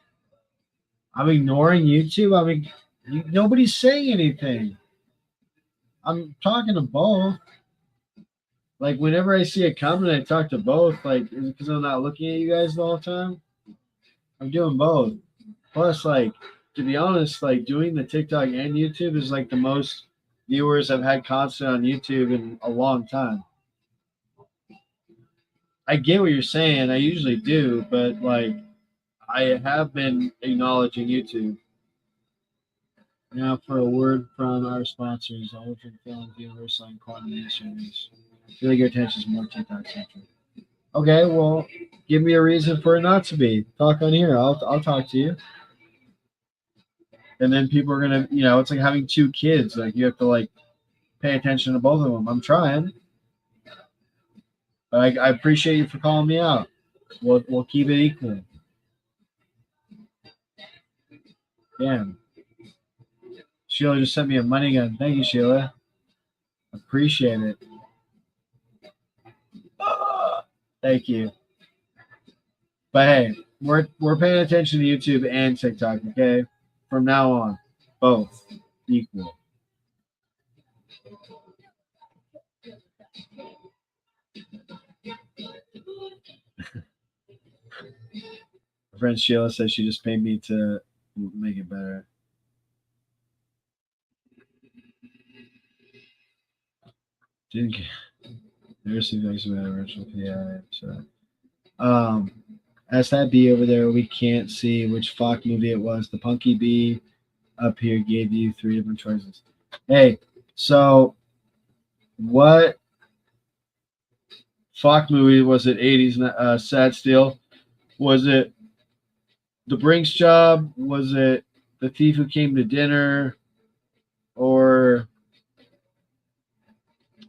I'm ignoring YouTube. Nobody's saying anything. I'm talking to both. Like, whenever I see a comment, I talk to both. Like, is it because I'm not looking at you guys the whole time? I'm doing both. Plus, like, to be honest, like, doing the TikTok and YouTube is like the most viewers I've had constant on YouTube in a long time. I get what you're saying. I usually do, but like, I have been acknowledging YouTube. Now for a word from our sponsors, Elephant Films, Universal, and Quantum Industries. I feel like your attention is more TikTok centric. Okay, well, give me a reason for it not to be. Talk on here. I'll talk to you. And then people are gonna, it's like having two kids. Like, you have to like pay attention to both of them. I'm trying. But I appreciate you for calling me out. We'll keep it equal. Damn. Sheila just sent me a money gun. Thank you, Sheila. Appreciate it. Thank you. But hey, we're paying attention to YouTube and TikTok, okay? From now on, both equal. My friend Sheila says she just paid me to make it better. Didn't get. Never seen things about original PI. So, as that bee over there, we can't see which Fox movie it was. The Punky Bee up here gave you 3 different choices. Hey, so what Fuck movie was it 80s Sad Steel? Was it The Brink's Job? Was it The Thief Who Came to Dinner? Or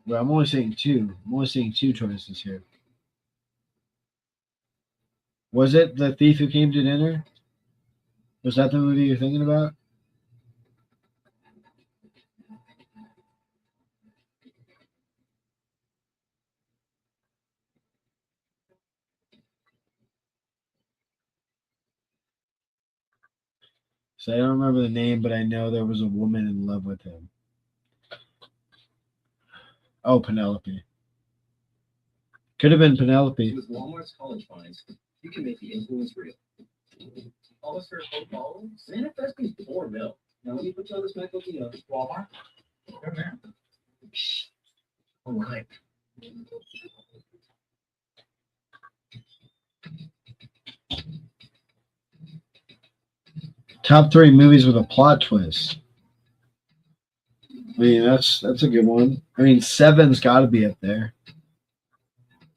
well, I'm only saying two. I'm only saying two choices here. Was it The Thief Who Came to Dinner? Was that the movie you're thinking about? So I don't remember the name, but I know there was a woman in love with him. Oh, Penelope. Could have been Penelope. With Walmart's college funds, you can make the influence real. Hollister Hope manifesting 4 mil. Now let me put you on this MacBook, Walmart. Come here. All right. Top 3 movies with a plot twist. I mean, that's a good one. I mean, Seven's got to be up there.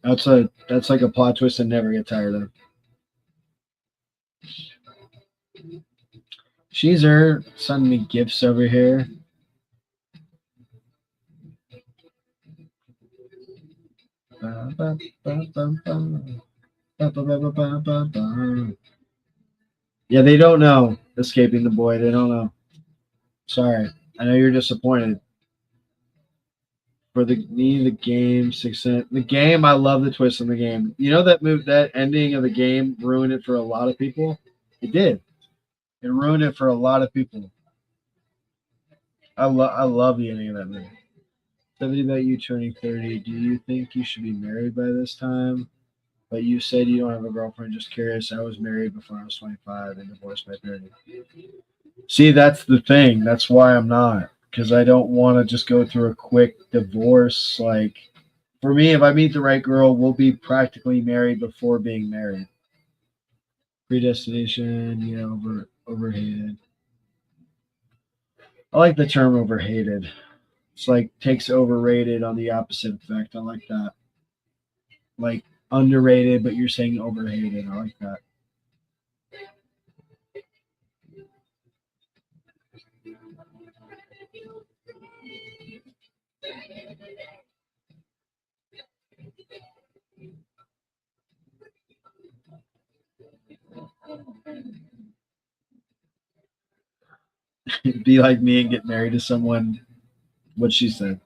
That's like a plot twist I never get tired of. She's her sending me gifts over here. Yeah, they don't know. Escaping the Boy. They don't know. Sorry. I know you're disappointed. For the game, 6 cents. The game, I love the twist in the game. You know that ending of the game ruined it for a lot of people? It did. It ruined it for a lot of people. I love the ending of that movie. 70 about you turning 30. Do you think you should be married by this time? But you said you don't have a girlfriend. Just curious. I was married before I was 25 and divorced by 30. See, that's the thing. That's why I'm not. Because I don't want to just go through a quick divorce. Like, for me, if I meet the right girl, we'll be practically married before being married. Predestination, yeah, overhated. I like the term overhated. It's like takes overrated on the opposite effect. I like that. Like underrated, but you're saying overhated. I like that. Be like me and get married to someone. What she said.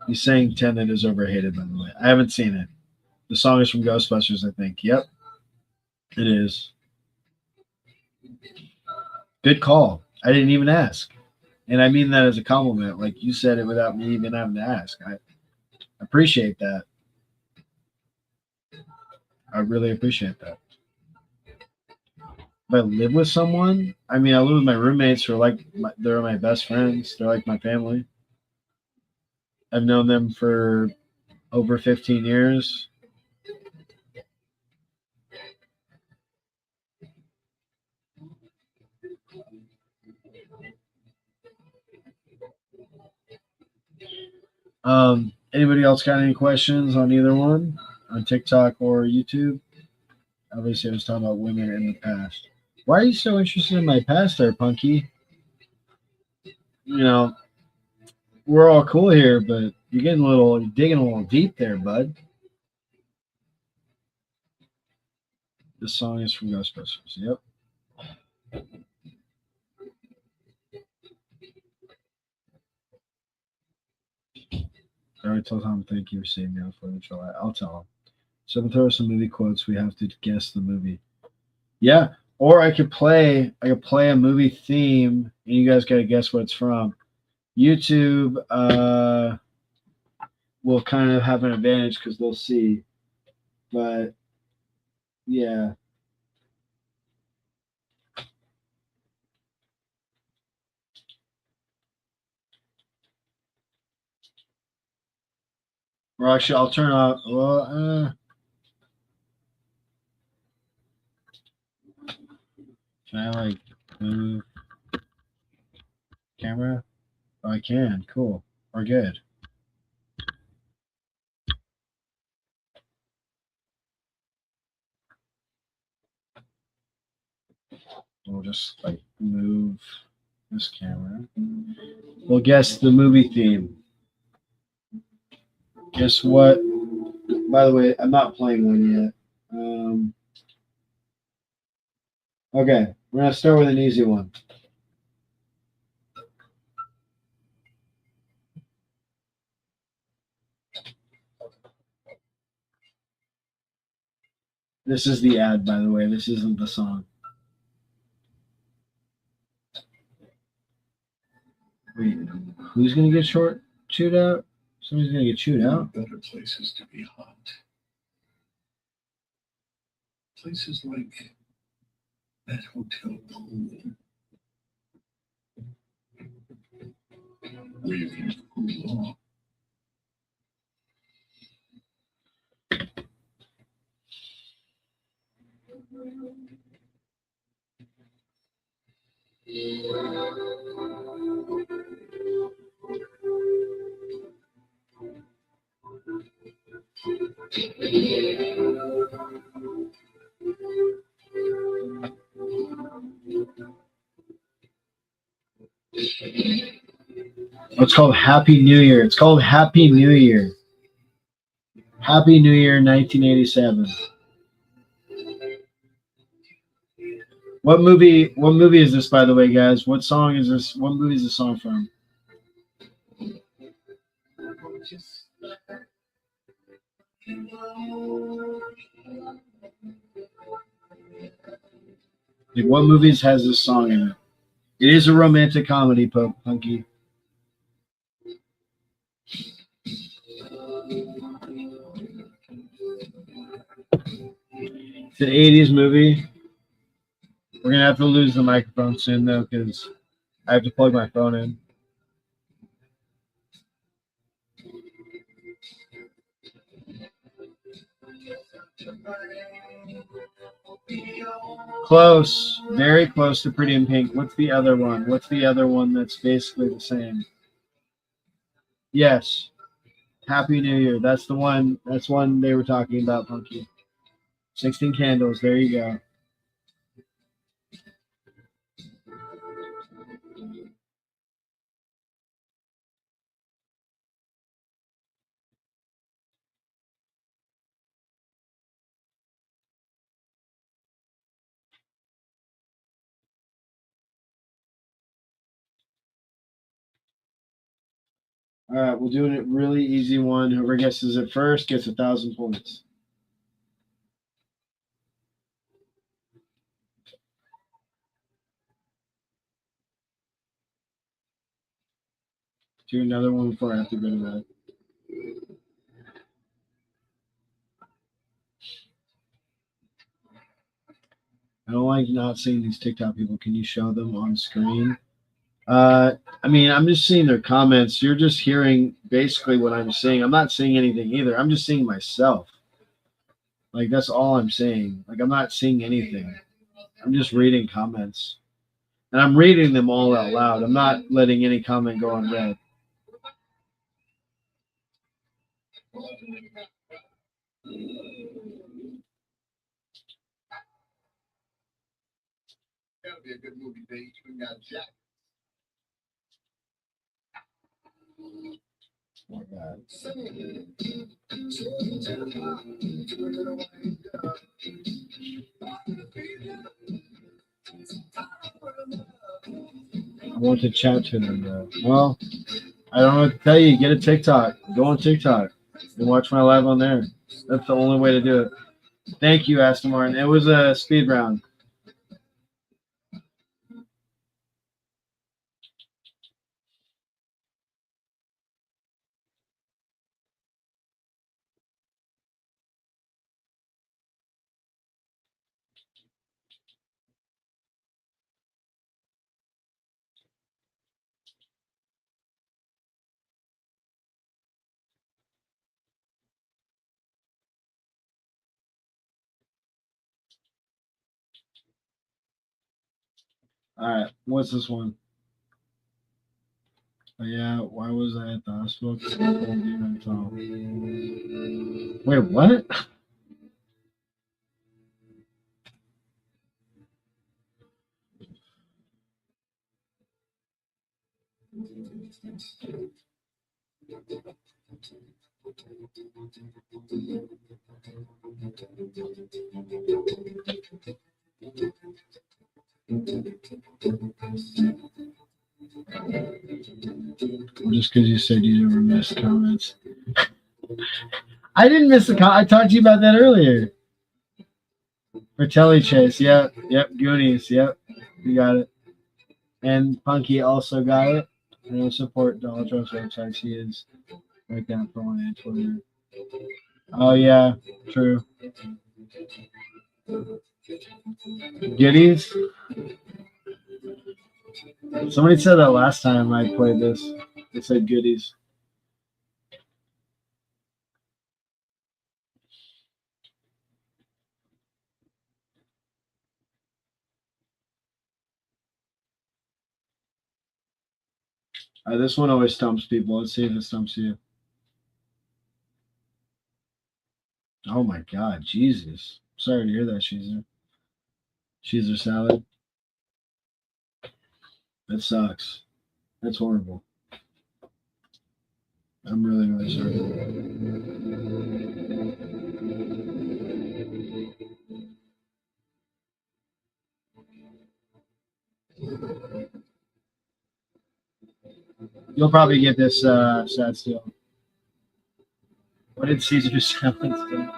He's saying Tenet is overhated, by the way. I haven't seen it. The song is from Ghostbusters, I think. Yep, it is. Good call. I didn't even ask. And I mean that as a compliment. Like you said it without me even having to ask. I appreciate that. I really appreciate that. If I live with someone, I mean, I live with my roommates who are like, they're my best friends. They're like my family. I've known them for over 15 years. Anybody else got any questions on either one? On TikTok or YouTube? Obviously, I was talking about women in the past. Why are you so interested in my past there, Punky? You know, we're all cool here, but you're digging a little deep there, bud. This song is from Ghostbusters. Yep. I already told Tom thank you for seeing me on 4th of July. I'll tell him. So I'm throw some movie quotes. We have to guess the movie. Yeah. Or I could play a movie theme and you guys gotta guess what it's from. YouTube will kind of have an advantage because they'll see. But yeah. Or actually I'll turn off can I like move camera? Oh, I can. Cool. We're good. We'll just like move this camera. Well, guess the movie theme. Guess what? By the way, I'm not playing one yet. Okay, we're gonna start with an easy one. This is the ad, by the way. This isn't the song. Wait, who's gonna get chewed out? Somebody's gonna get chewed out. Better places to be hot. Places like that hotel pool. Where you can cool off. Oh, it's called Happy New Year. It's called Happy New Year. Happy New Year 1987. What movie is this, by the way, guys? What song is this? What movie is this song from? Like, what movies has this song in it? It is a romantic comedy, Punky. It's an 80s movie. We're going to have to lose the microphone soon, though, because I have to plug my phone in. Close. Very close to Pretty in Pink. What's the other one? What's the other one that's basically the same? Yes. Happy New Year. That's the one. That's one they were talking about, Punky. 16 Candles. There you go. All right, we'll do a really easy one. Whoever guesses it first gets 1,000 points. Do another one before I have to go to bed. I don't like not seeing these TikTok people. Can you show them on screen? I mean, I'm just seeing their comments. You're just hearing basically what I'm saying. I'm not seeing anything either. I'm just seeing myself. Like, that's all I'm saying. Like, I'm not seeing anything. I'm just reading comments. And I'm reading them all out loud. I'm not letting any comment go unread. That'll be a good movie date. We got Jack. Oh my God. I want to chat to them, though. Well, I don't know what to tell you. Get a TikTok. Go on TikTok and watch my live on there. That's the only way to do it. Thank you, Aston Martin. It was a speed round. All right, what's this one? Oh, yeah, why was I at the hospital? Wait, what? Just because you said you never missed comments. I didn't miss the comment. I talked to you about that earlier. Fratelli Chase. Yep. Goonies. Yep. You got it. And Punky also got it. And he'll support Donald Trump's website. She is right down for one and Twitter. Oh, yeah. True. Goodies? Somebody said that last time I played this. They said goodies. This one always stumps people. Let's see if it stumps you. Oh my God, Jesus. Sorry to hear that, Sheezer. Sheezer salad. That sucks. That's horrible. I'm really, really sorry. You'll probably get this sad still. What did Caesar Salad do?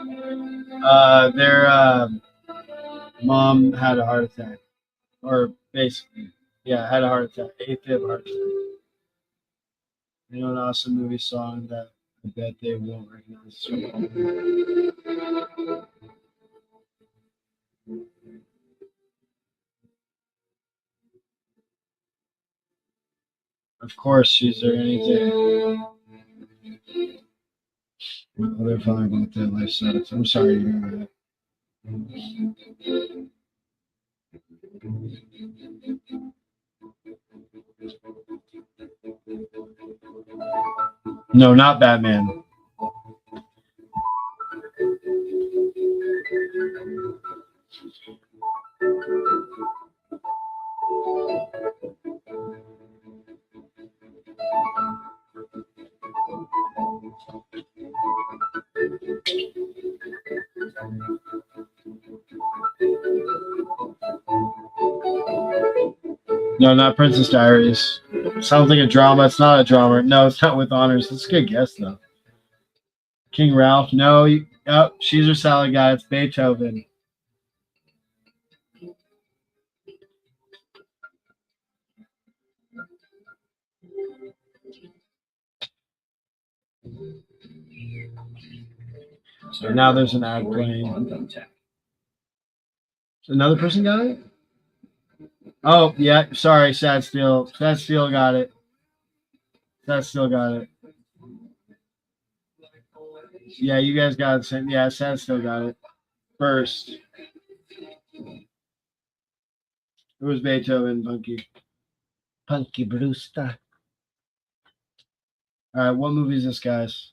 Their mom had a heart attack. Or basically, yeah, had a heart attack. AFib heart attack. You know, an awesome movie song that I bet they won't recognize. Of course, she's there anything. My other father about that life sucks. I'm sorry to hear that. No, not Batman. No, not Princess Diaries. Sounds like a drama. It's not a drama. No, it's not with honors. It's a good guess, though. King Ralph. No. Oh, Caesar Salad guy. It's Beethoven. So now there's an ad playing. Another person got it? Oh, yeah. Sorry, Sad Steel. Sad Steel got it. Sad Steel got it. Yeah, you guys got it. Yeah, Sad Steel got it. First. It was Beethoven, Punky. Punky Brewster. All right, what movie is this, guys?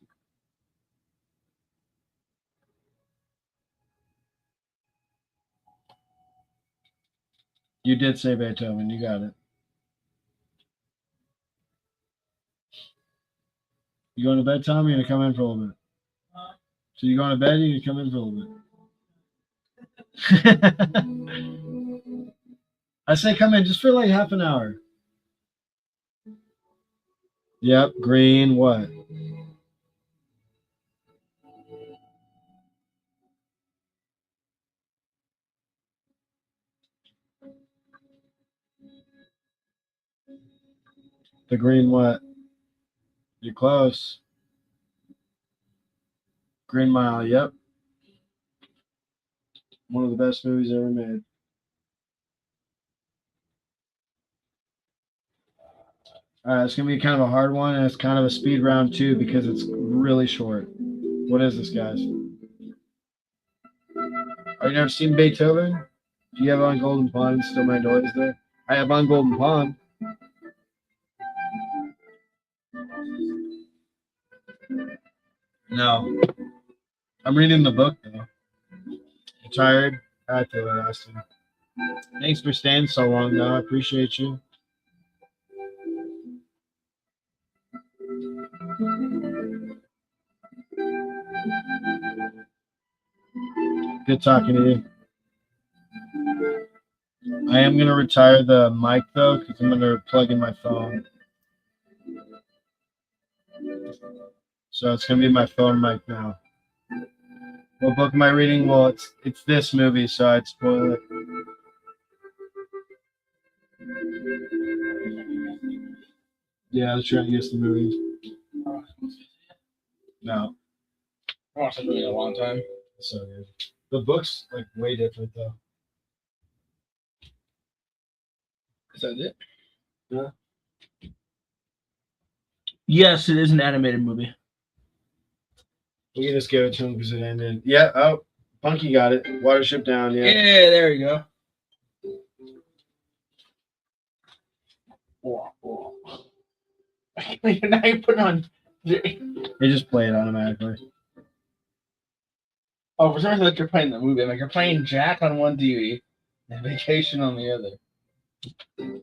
You did say Beethoven. You got it. You going to bed, Tom? You're going to come in for a little bit. So you going to bed? You're going to come in for a little bit. I say come in just for like half an hour. Yep, green, what? The green what? You're close. Green Mile, yep. One of the best movies ever made. All right, it's going to be kind of a hard one, and it's kind of a speed round, too, because it's really short. What is this, guys? Have you never seen Beethoven? Do you have On Golden Pond Still My Noise there? I have On Golden Pond. No. I'm reading the book, though. You tired? I feel it, Austin. Thanks for staying so long, though. I appreciate you. Good talking to you. I am gonna retire the mic though, because I'm gonna plug in my phone. So it's gonna be my phone mic now. What book am I reading? Well, it's this movie, so I'd spoil it. Yeah, I was trying to guess the movie. No, I watched that movie in a long time. it's so good. The book's like way different though. Is that it? Yeah. Yes, it is an animated movie. We can just give it to him because it ended. Yeah. Oh, Punky got it. Watership Down. Yeah, Yeah. there you go. Now you're putting on. They just play it automatically. Oh, for some reason, like you're playing the movie. I'm like, you're playing Jack on one TV and Vacation on the other. It's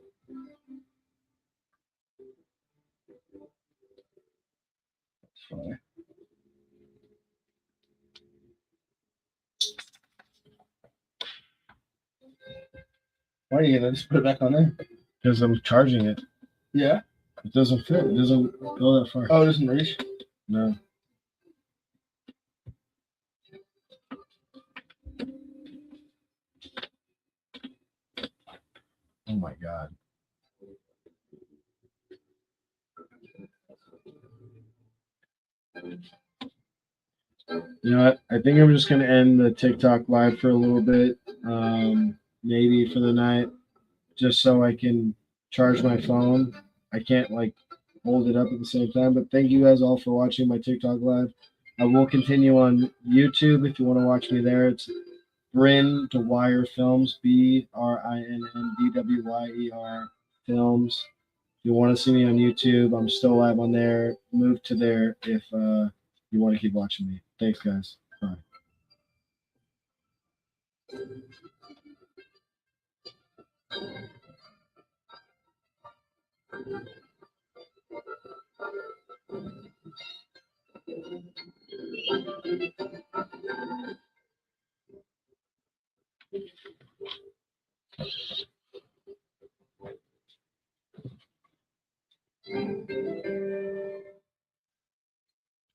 funny. Why are you gonna just put it back on there? Because I'm charging it. Yeah. It doesn't fit. It doesn't go that far. Oh, it doesn't reach. No. Oh my God. You know what? I think I'm just gonna end the TikTok live for a little bit, maybe for the night, just so I can charge my phone. I can't like hold it up at the same time. But thank you guys all for watching my TikTok live. I will continue on YouTube if you want to watch me there. It's Bryn Dwyer Films, BRINNDWYER Films. If you want to see me on YouTube, I'm still live on there. Move to there if you want to keep watching me. Thanks, guys. Bye.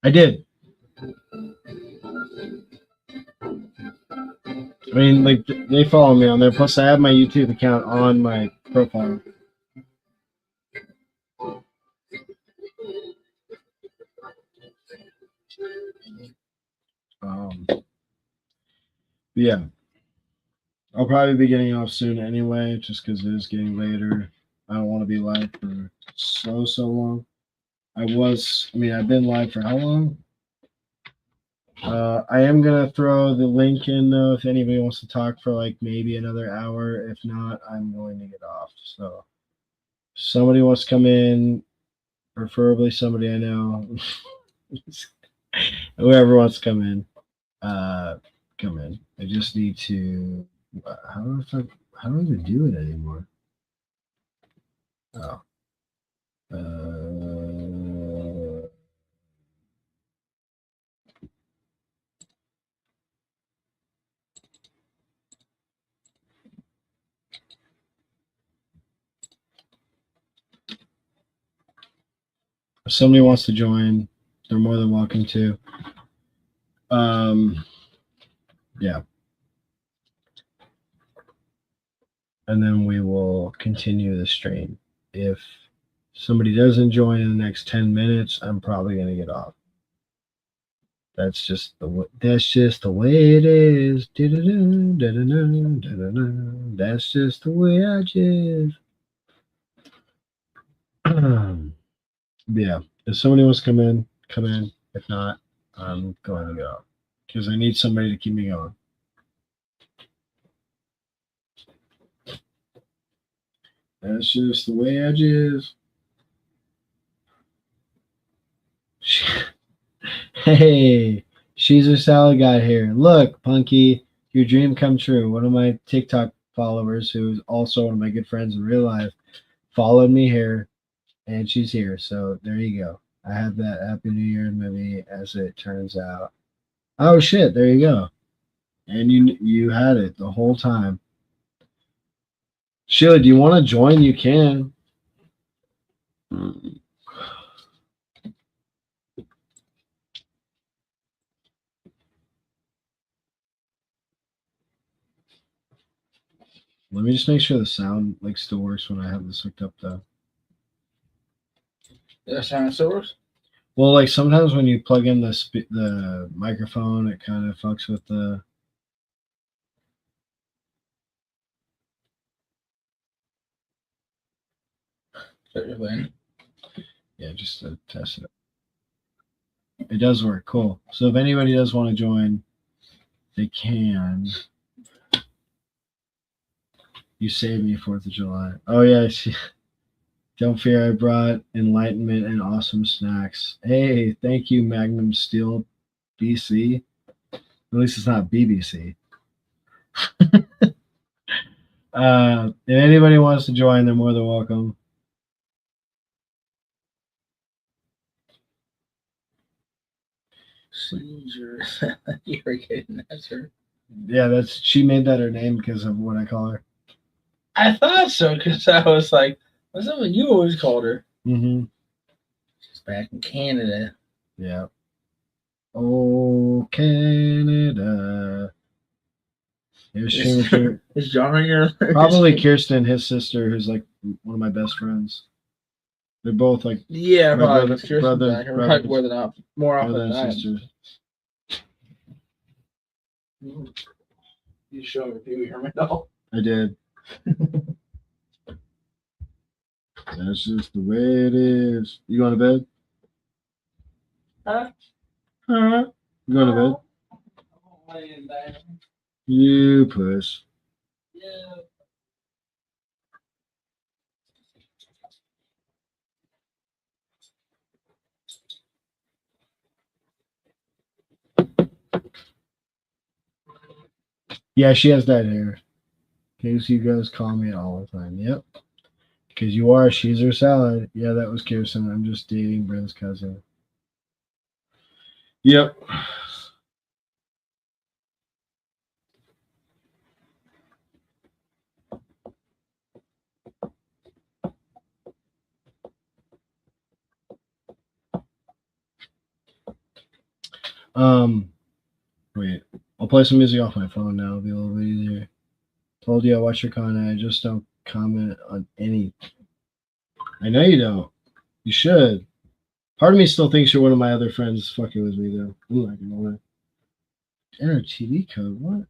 I did. I mean, like, they follow me on there. Plus, I have my YouTube account on my profile. Yeah. I'll probably be getting off soon anyway, just because it is getting later. I don't want to be live for so long. I've been live for how long? I am gonna throw the link in though if anybody wants to talk for like maybe another hour. If not, I'm going to get off. So if somebody wants to come in, preferably somebody I know. Whoever wants to come in, come in. I just need to. How do I even do it anymore? Oh. If somebody wants to join, they're more than welcome to. Yeah. And then we will continue the stream. If somebody doesn't join in the next 10 minutes, I'm probably going to get off. That's just the way it is. That's just the way I just. Yeah. If somebody wants to come in, come in. If not, I'm going to get off because I need somebody to keep me going. That's just the way I just. Hey, she's a salad guy here. Look, Punky, your dream come true. One of my TikTok followers, who's also one of my good friends in real life, followed me here, and she's here. So there you go. I had that Happy New Year movie, as it turns out. Oh shit! There you go. And you had it the whole time. Sheila, do you want to join? You can. Let me just make sure the sound like still works when I have this hooked up though. That sound still works? Well, like sometimes when you plug in the microphone, it kind of fucks with the. Yeah, just to test it. It does work. Cool. So if anybody does want to join, they can. You saved me 4th of July. Oh yeah, I see. Don't fear, I brought enlightenment and awesome snacks. Hey, thank you, Magnum Steel BC. At least it's not BBC. If anybody wants to join, they're more than welcome. Caesar. You're kidding, that's her. Yeah, she made that her name because of what I call her. I thought so, because I was like, what's something you always called her? Mm-hmm. She's back in Canada. Yeah. Oh, Canada. Here's Schumacher. Is John on your Probably Kirsten, his sister, who's like one of my best friends. They're both like Yeah, my probably. brother- Kirsten's brothers- back. Or brothers- probably more than more often brother than I and am. sisters. You show me if you hear me though. I did. That's just the way it is. You going to bed? Huh? You going to bed? You puss. Yeah. Yeah, she has that hair. In case you guys call me all the time. Yep. Because you are. She's her salad. Yeah, that was Kirsten. I'm just dating Brent's cousin. Yep. Wait. I'll play some music off my phone now. It'll be a little bit easier. Told you I watch your content. I just don't comment on anything. I know you don't. You should. Part of me still thinks you're one of my other friends fucking with me, though. Ooh, I can lie. Enter TV code. What?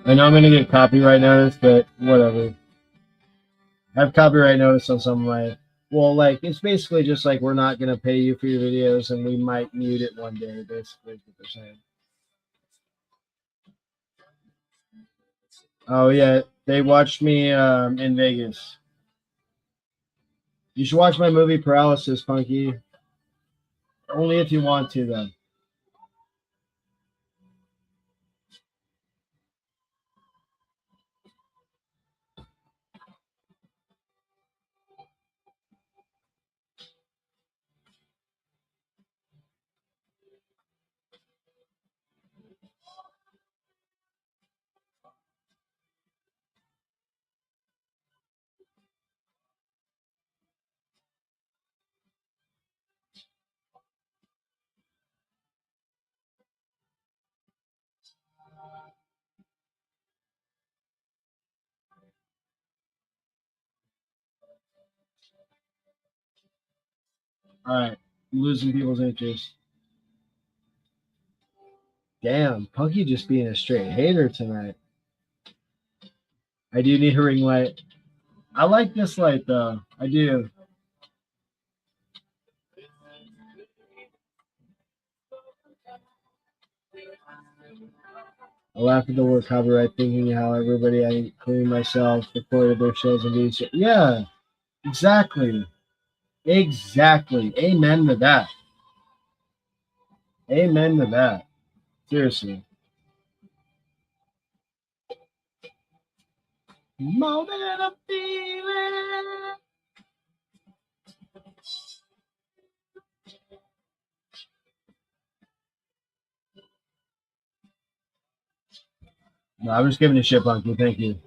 I know I'm gonna get copyright notice, but whatever. I have copyright notice on some of my. Well, like it's basically just like we're not gonna pay you for your videos, and we might mute it one day. Basically, is what they're saying. Oh yeah, they watched me in Vegas. You should watch my movie Paralysis, Punky. Only if you want to, though. All right, I'm losing people's interest. Damn, Punky just being a straight hater tonight. I do need a ring light. I like this light though. I do. I laugh at the word copyright, thinking how everybody, including myself, recorded their shows and videos. Yeah, exactly. Exactly. Amen to that. Amen to that. Seriously. More than a feeling. No, I'm just giving you shit, Punky. Thank you.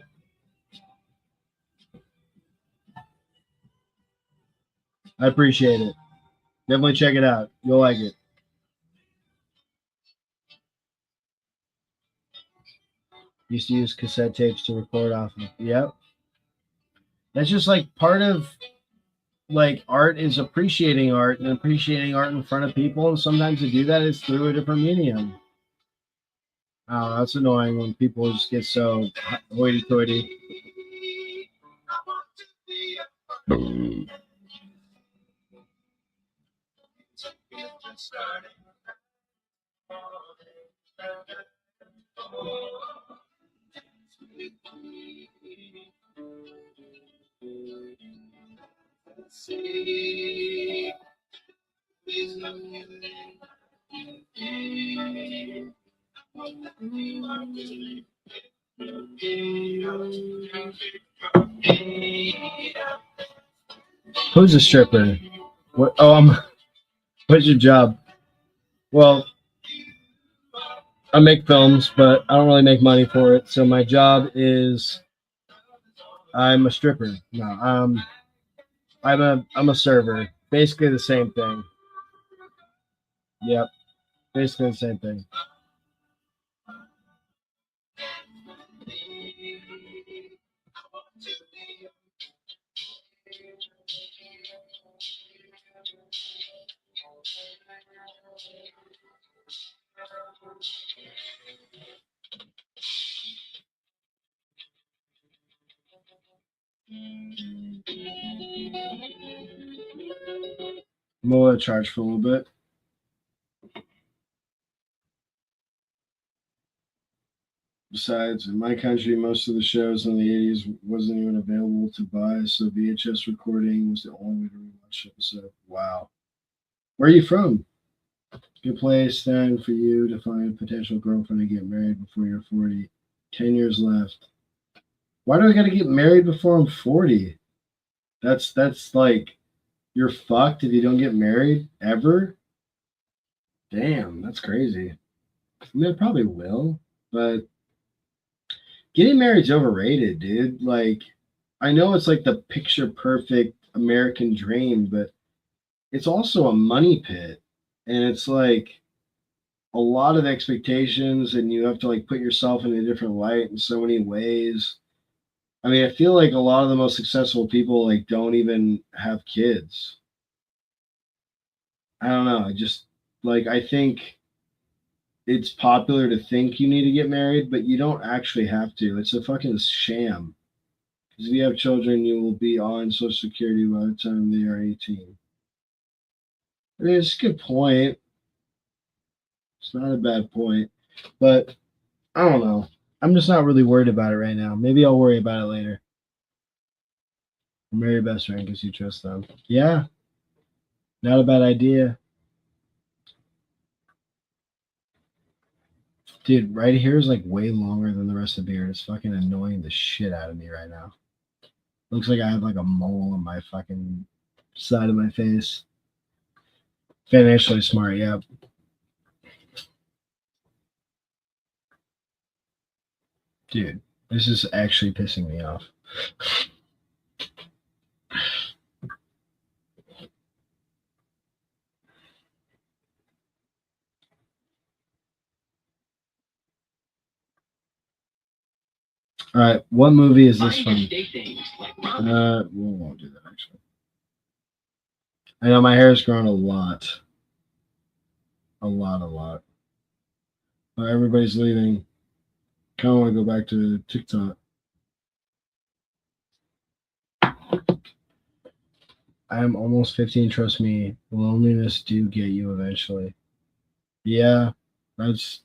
I appreciate it. Definitely check it out. You'll like it. Used to use cassette tapes to record off of. Yep. That's just like part of like art is appreciating art and appreciating art in front of people. And sometimes to do that is through a different medium. Oh, that's annoying when people just get so hoity-toity. Who's a stripper? What? Oh, what's your job? Well, I make films, but I don't really make money for it. So my job is I'm a stripper. No, I'm a server. Basically the same thing. Yep, basically the same thing. I'm gonna charge for a little bit. Besides, in my country, most of the shows in the 80s wasn't even available to buy, so VHS recording was the only way to rewatch the episode. Wow. Where are you from? Good place then for you to find a potential girlfriend and get married before you're 40. 10 years left. Why do I gotta get married before I'm 40? That's like you're fucked if you don't get married ever? Damn, that's crazy. I mean, I probably will, but getting married's overrated, dude. Like, I know it's like the picture perfect American dream, but it's also a money pit. And it's like a lot of expectations, and you have to like put yourself in a different light in so many ways. I mean, I feel like a lot of the most successful people like don't even have kids. I don't know. I just like I think it's popular to think you need to get married, but you don't actually have to. It's a fucking sham. Because if you have children, you will be on Social Security by the time they are 18. I mean, it's a good point. It's not a bad point. But I don't know. I'm just not really worried about it right now. Maybe I'll worry about it later. Marry your best friend because you trust them. Yeah. Not a bad idea. Dude, right here is like way longer than the rest of the beard. It's fucking annoying the shit out of me right now. Looks like I have like a mole on my fucking side of my face. Financially smart, yep. Dude, this is actually pissing me off. All right, what movie is this from? We won't do that actually. I know my hair has grown a lot. A lot. But everybody's leaving. Kind of want to go back to TikTok. I am almost 15, trust me. Loneliness do get you eventually. Yeah, that's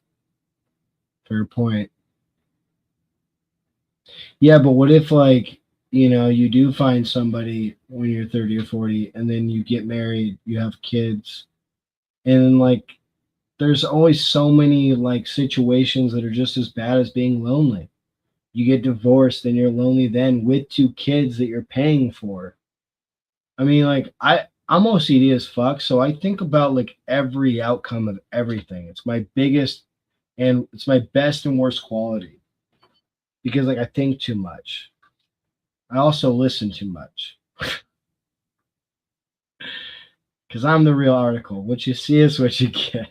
Fair point. Yeah, but what if, like, you do find somebody when you're 30 or 40, and then you get married, you have kids, and like, there's always so many like situations that are just as bad as being lonely. You get divorced, and you're lonely then with two kids that you're paying for. I mean, like, I'm OCD as fuck, so I think about like every outcome of everything. It's my biggest and it's my best and worst quality because like I think too much. I also listen too much because I'm the real article. What you see is what you get.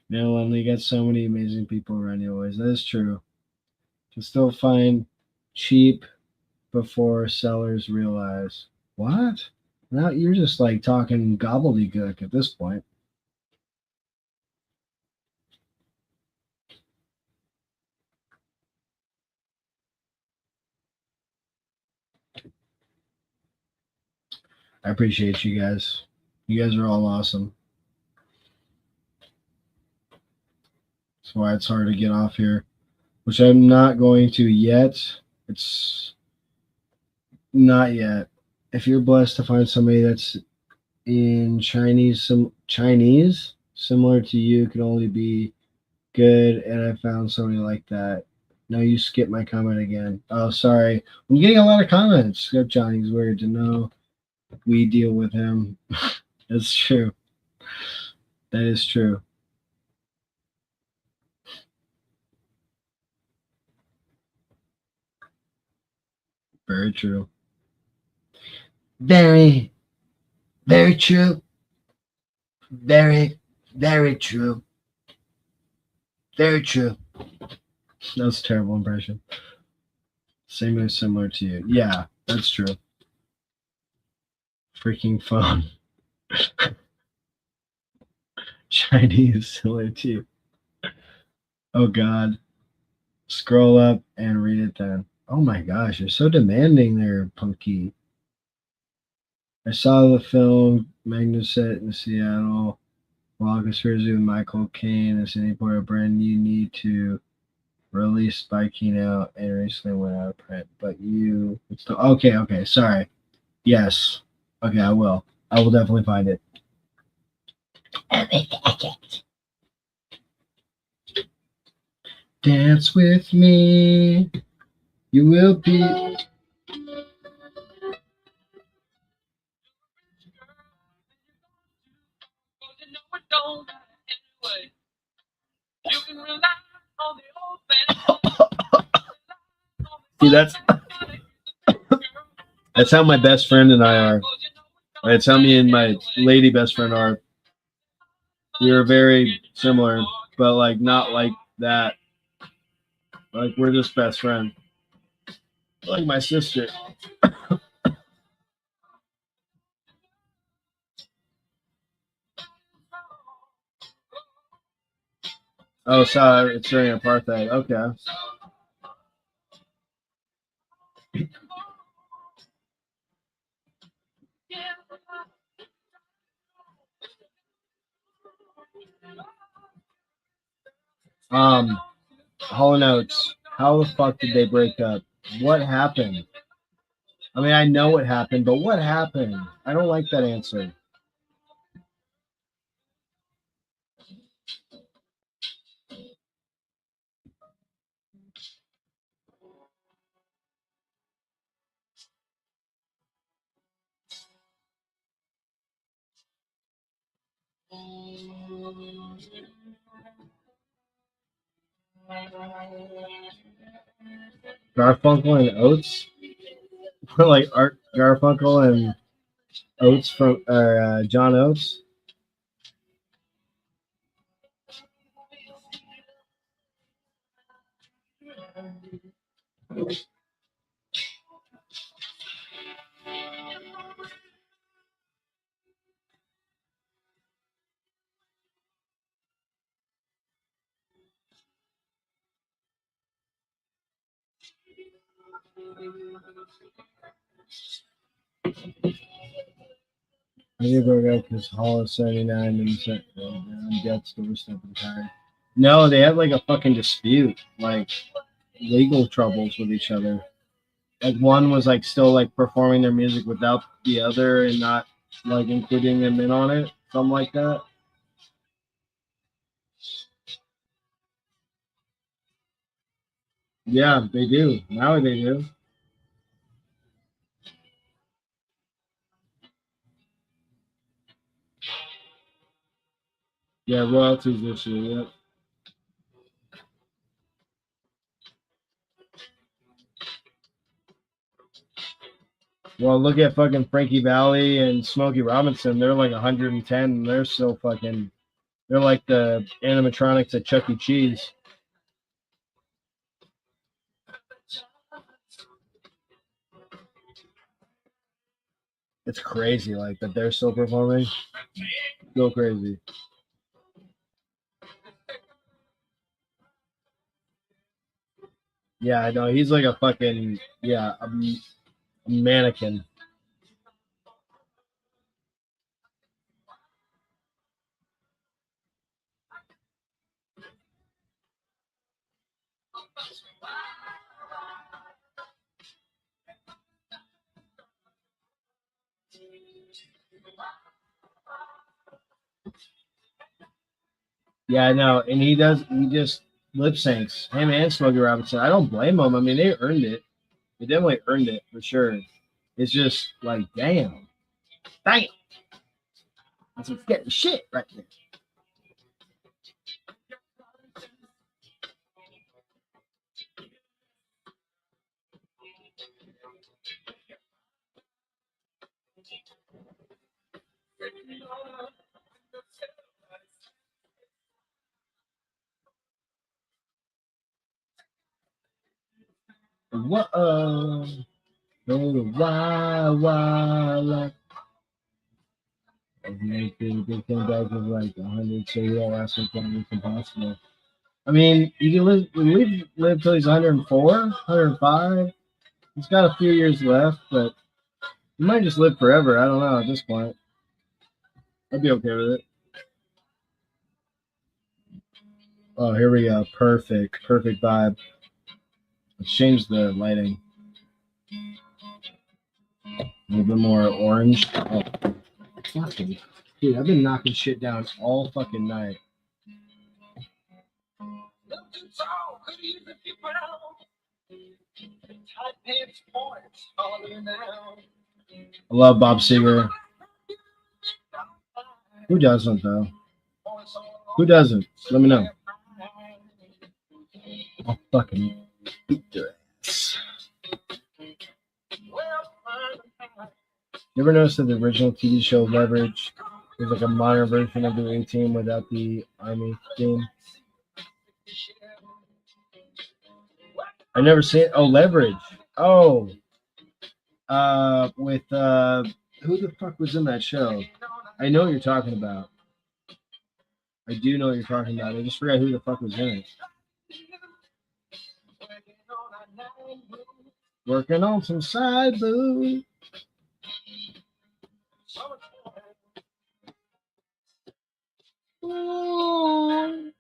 Lonely. You got so many amazing people around you always. That is true. Can still find cheap before sellers realize what. Now you're just like talking gobbledygook at this point. I appreciate you guys. You guys are all awesome. That's why it's hard to get off here, which I'm not going to yet. It's not yet. If you're blessed to find somebody that's in Chinese, similar to you, could only be good. And I found somebody like that. No, you skipped my comment again. Oh, sorry. I'm getting a lot of comments. Skip Johnny's weird to know. We deal with him. That's true. That is true. Very true. Very, very true. Very, very true. Very true. That was a terrible impression. Same similar to you. Yeah, that's true. Freaking phone. Chinese similar to you. Oh God. Scroll up and read it then. Oh my gosh, you're so demanding there, Punky. I saw the film Magnificent in Seattle. While conspiracy with Michael Caine and Sidney Porter brand you need to release by Keynote and recently went out of print. But you it's still okay, sorry. Yes. Okay, I will. I will definitely find it. Dance with me. You will be. See, that's how my best friend and I are. That's how me and my lady best friend are. We are very similar, but like not like that. Like we're just best friends. Like my sister. Oh, sorry, it's during apartheid. Okay. Hall & Oates. How the fuck did they break up? What happened? I mean, I know what happened, but what happened? I don't like that answer. Garfunkel and Oates? Like Art Garfunkel and Oates from John Oates? I think broke up because Hall is 79 and Death's doorstep and tired. No, they had like a fucking dispute, like legal troubles with each other. Like one was like still like performing their music without the other and not like including them in on it, something like that. Yeah, they do. Now they do. Yeah, royalties issue. Yep. Well, look at fucking Frankie Valli and Smokey Robinson. They're like 110, and they're still fucking. They're like the animatronics at Chuck E. Cheese. It's crazy, like that they're still performing. So crazy. Yeah, I know. He's like a fucking a mannequin. Yeah, I know. And he does. He just lip syncs. Him and Smokey Robinson. I don't blame him. I mean, they earned it. They definitely earned it for sure. It's just like, damn. That's some getting shit right there. What? Why? Like, they came back with like 100, so you don't ask something it's impossible. I mean, you can live till he's 104, 105. He's got a few years left, but he might just live forever. I don't know at this point. I'd be okay with it. Oh, here we go. Perfect vibe. Let's change the lighting. A little bit more orange. Oh, fucking dude, I've been knocking shit down all fucking night. I love Bob Seger. Who doesn't though? Who doesn't? Let me know. I'll fucking beat your ass. You ever notice that the original TV show Leverage is like a modern version of the A-Team without the Army theme? I never seen it. Oh, Leverage. Oh, with who the fuck was in that show? I know what you're talking about. I do know what you're talking about. I just forgot who the fuck was in it. Working on some side boo. Ooh,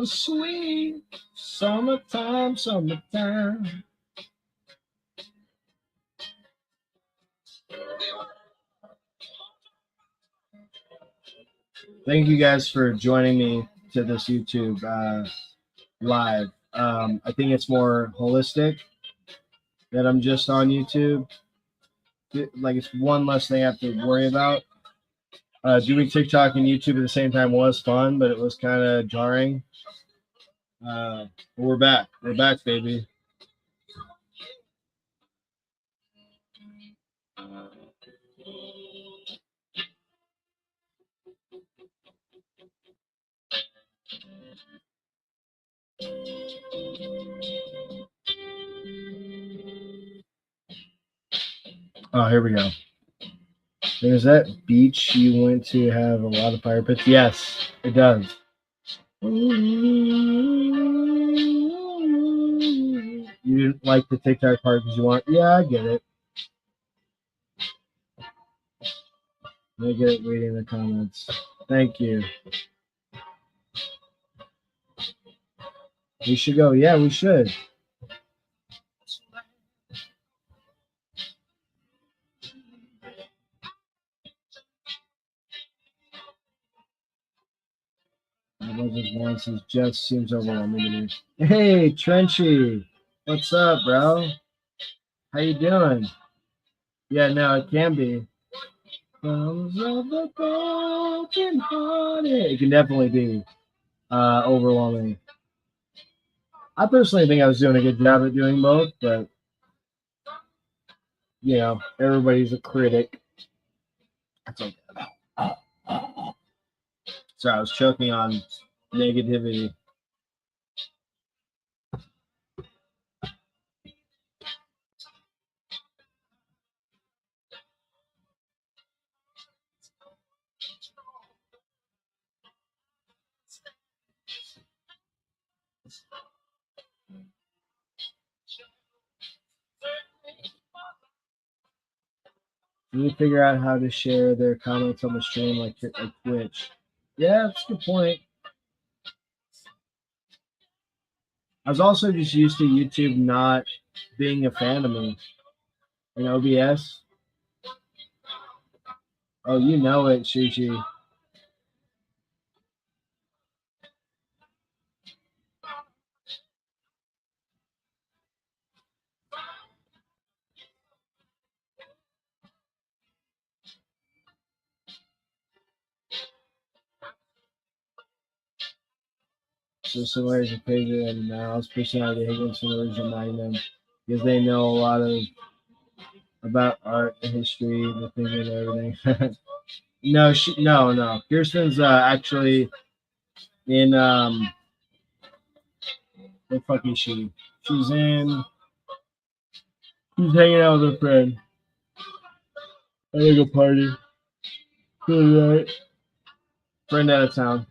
sweet summertime. Thank you guys for joining me to this YouTube live. I think it's more holistic that I'm just on YouTube. Like it's one less thing I have to worry about. Doing TikTok and YouTube at the same time was fun, but it was kind of jarring. We're back. We're back, baby. Oh, here we go. Does that beach you went to have a lot of fire pits? Yes, it does. You didn't like the TikTok part because you want. Yeah, I get it. I get it reading the comments. Thank you. We should go. Yeah, we should. I wasn't once. It just seems overwhelming to me. Hey, Trenchy, what's up, bro? How you doing? Yeah, no, it can be. Comes of the broken hearted. It can definitely be overwhelming. I personally think I was doing a good job at doing both, but you know, everybody's a critic. That's okay. Sorry, I was choking on negativity. You need to figure out how to share their comments on the stream like Twitch. Yeah, that's a good point. I was also just used to YouTube not being a fan of me. In OBS. Oh, you know it, Shushi. So similar to Pedro and Miles' personality against the original Magnum because they know a lot of about art, the history, the thing, and everything. No. Kirsten's actually in the fuck is she? She's hanging out with a friend. I think a party. Right. Friend out of town.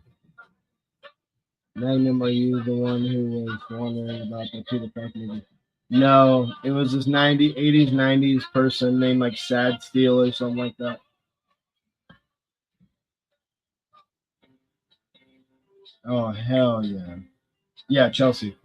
Magnum, are you the one who was wondering about the Peter Parker movie? No, it was this 80s, 90s person named like Sad Steel or something like that. Oh, hell yeah. Yeah, Chelsea.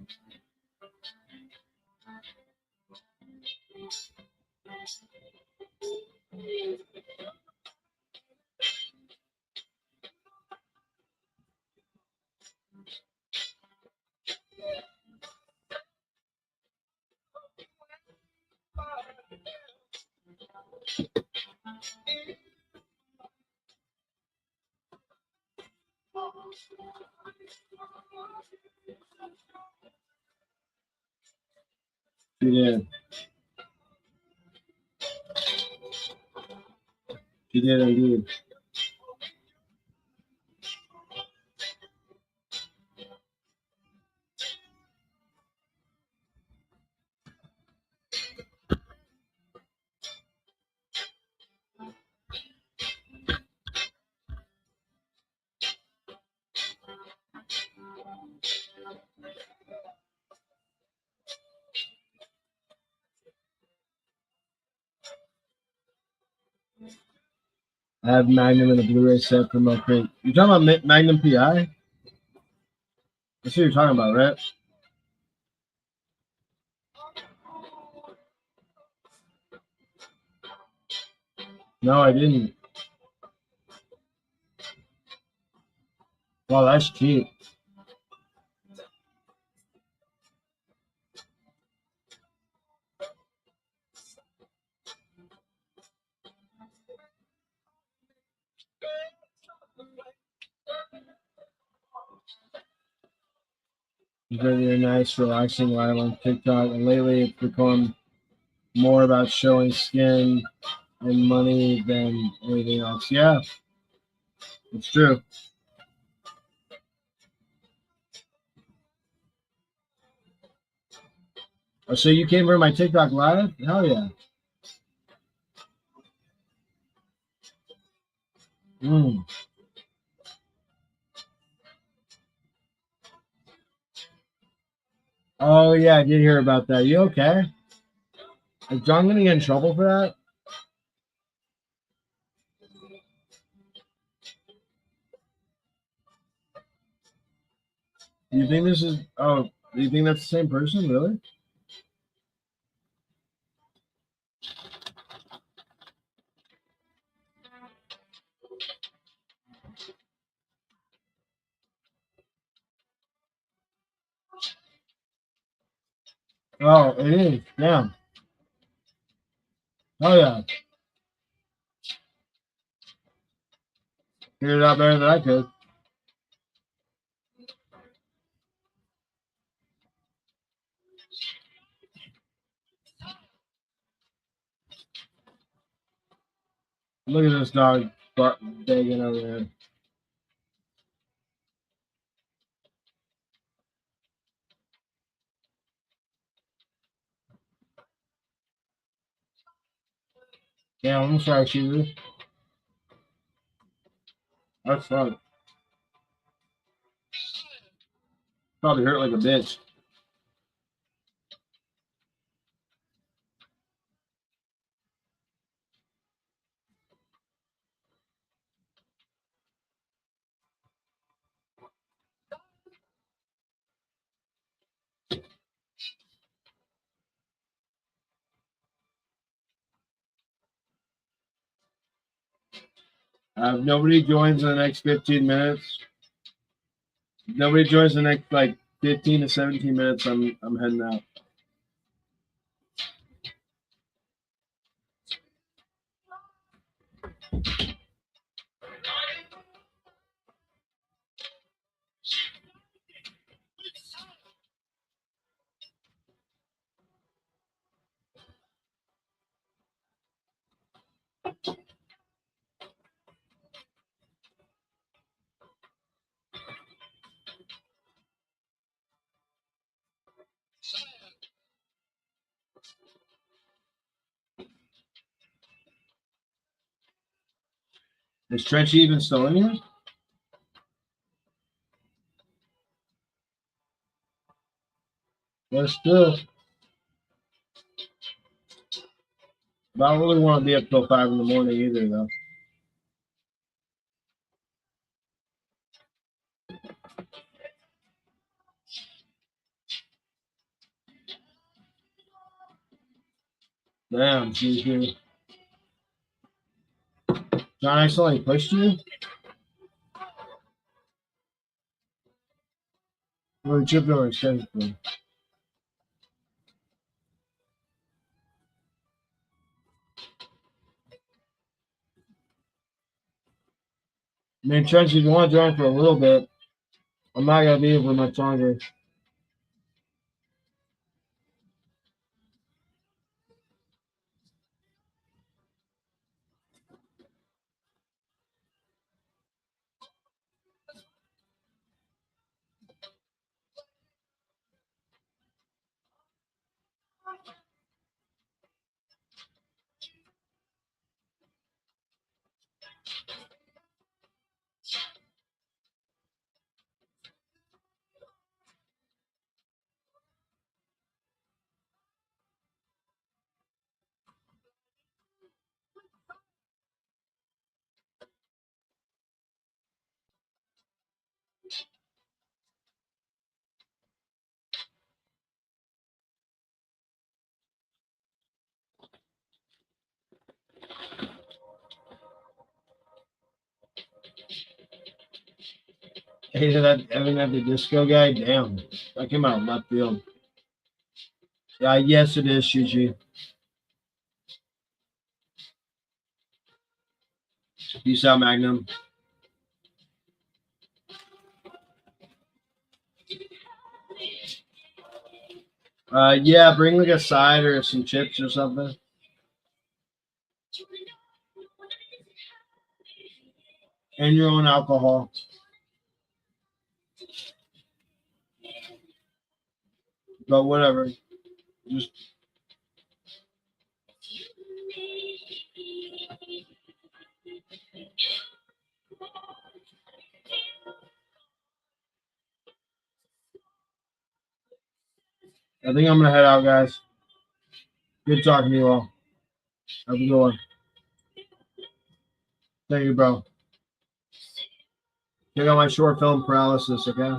She did. She did indeed. I have Magnum in a Blu-ray set for my crate. You talking about Magnum PI? That's what you're talking about, right? No, I didn't. Wow, that's cheap. It's very nice, relaxing live on TikTok, and lately it's become more about showing skin and money than anything else. Yeah, it's true. Oh, so you came for my TikTok live? Hell yeah. Mm. Oh yeah, I did hear about that. You okay? Is John gonna get in trouble for that? Do you think this is? Oh, Do you think that's the same person, really? Oh, it is. Yeah. Oh, yeah. Figured it out better than I could. Look at this dog begging over there. Yeah, I'm sorry, Shooter. That's fun. Probably hurt like a bitch. If nobody joins in the next 15 minutes, if nobody joins the next like 15 to 17 minutes, I'm heading out. Is Trenchy even still in here? But still, but I don't really want to be up till 5 in the morning either, though. Damn, she's here. John accidentally pushed you? Or tripped over his face, bro. I mean, Trenchy, if you want to join for a little bit, I'm not going to be here for much longer. Hey, that Evan at the disco guy? Damn. That came out of left field. Yes, it is, Shuji. Peace out, Magnum. Yeah, bring like a side or some chips or something. And your own alcohol. But whatever. Just I think I'm gonna head out, guys. Good talking to you all. Have a good one. Thank you, bro. Check out my short film paralysis, okay?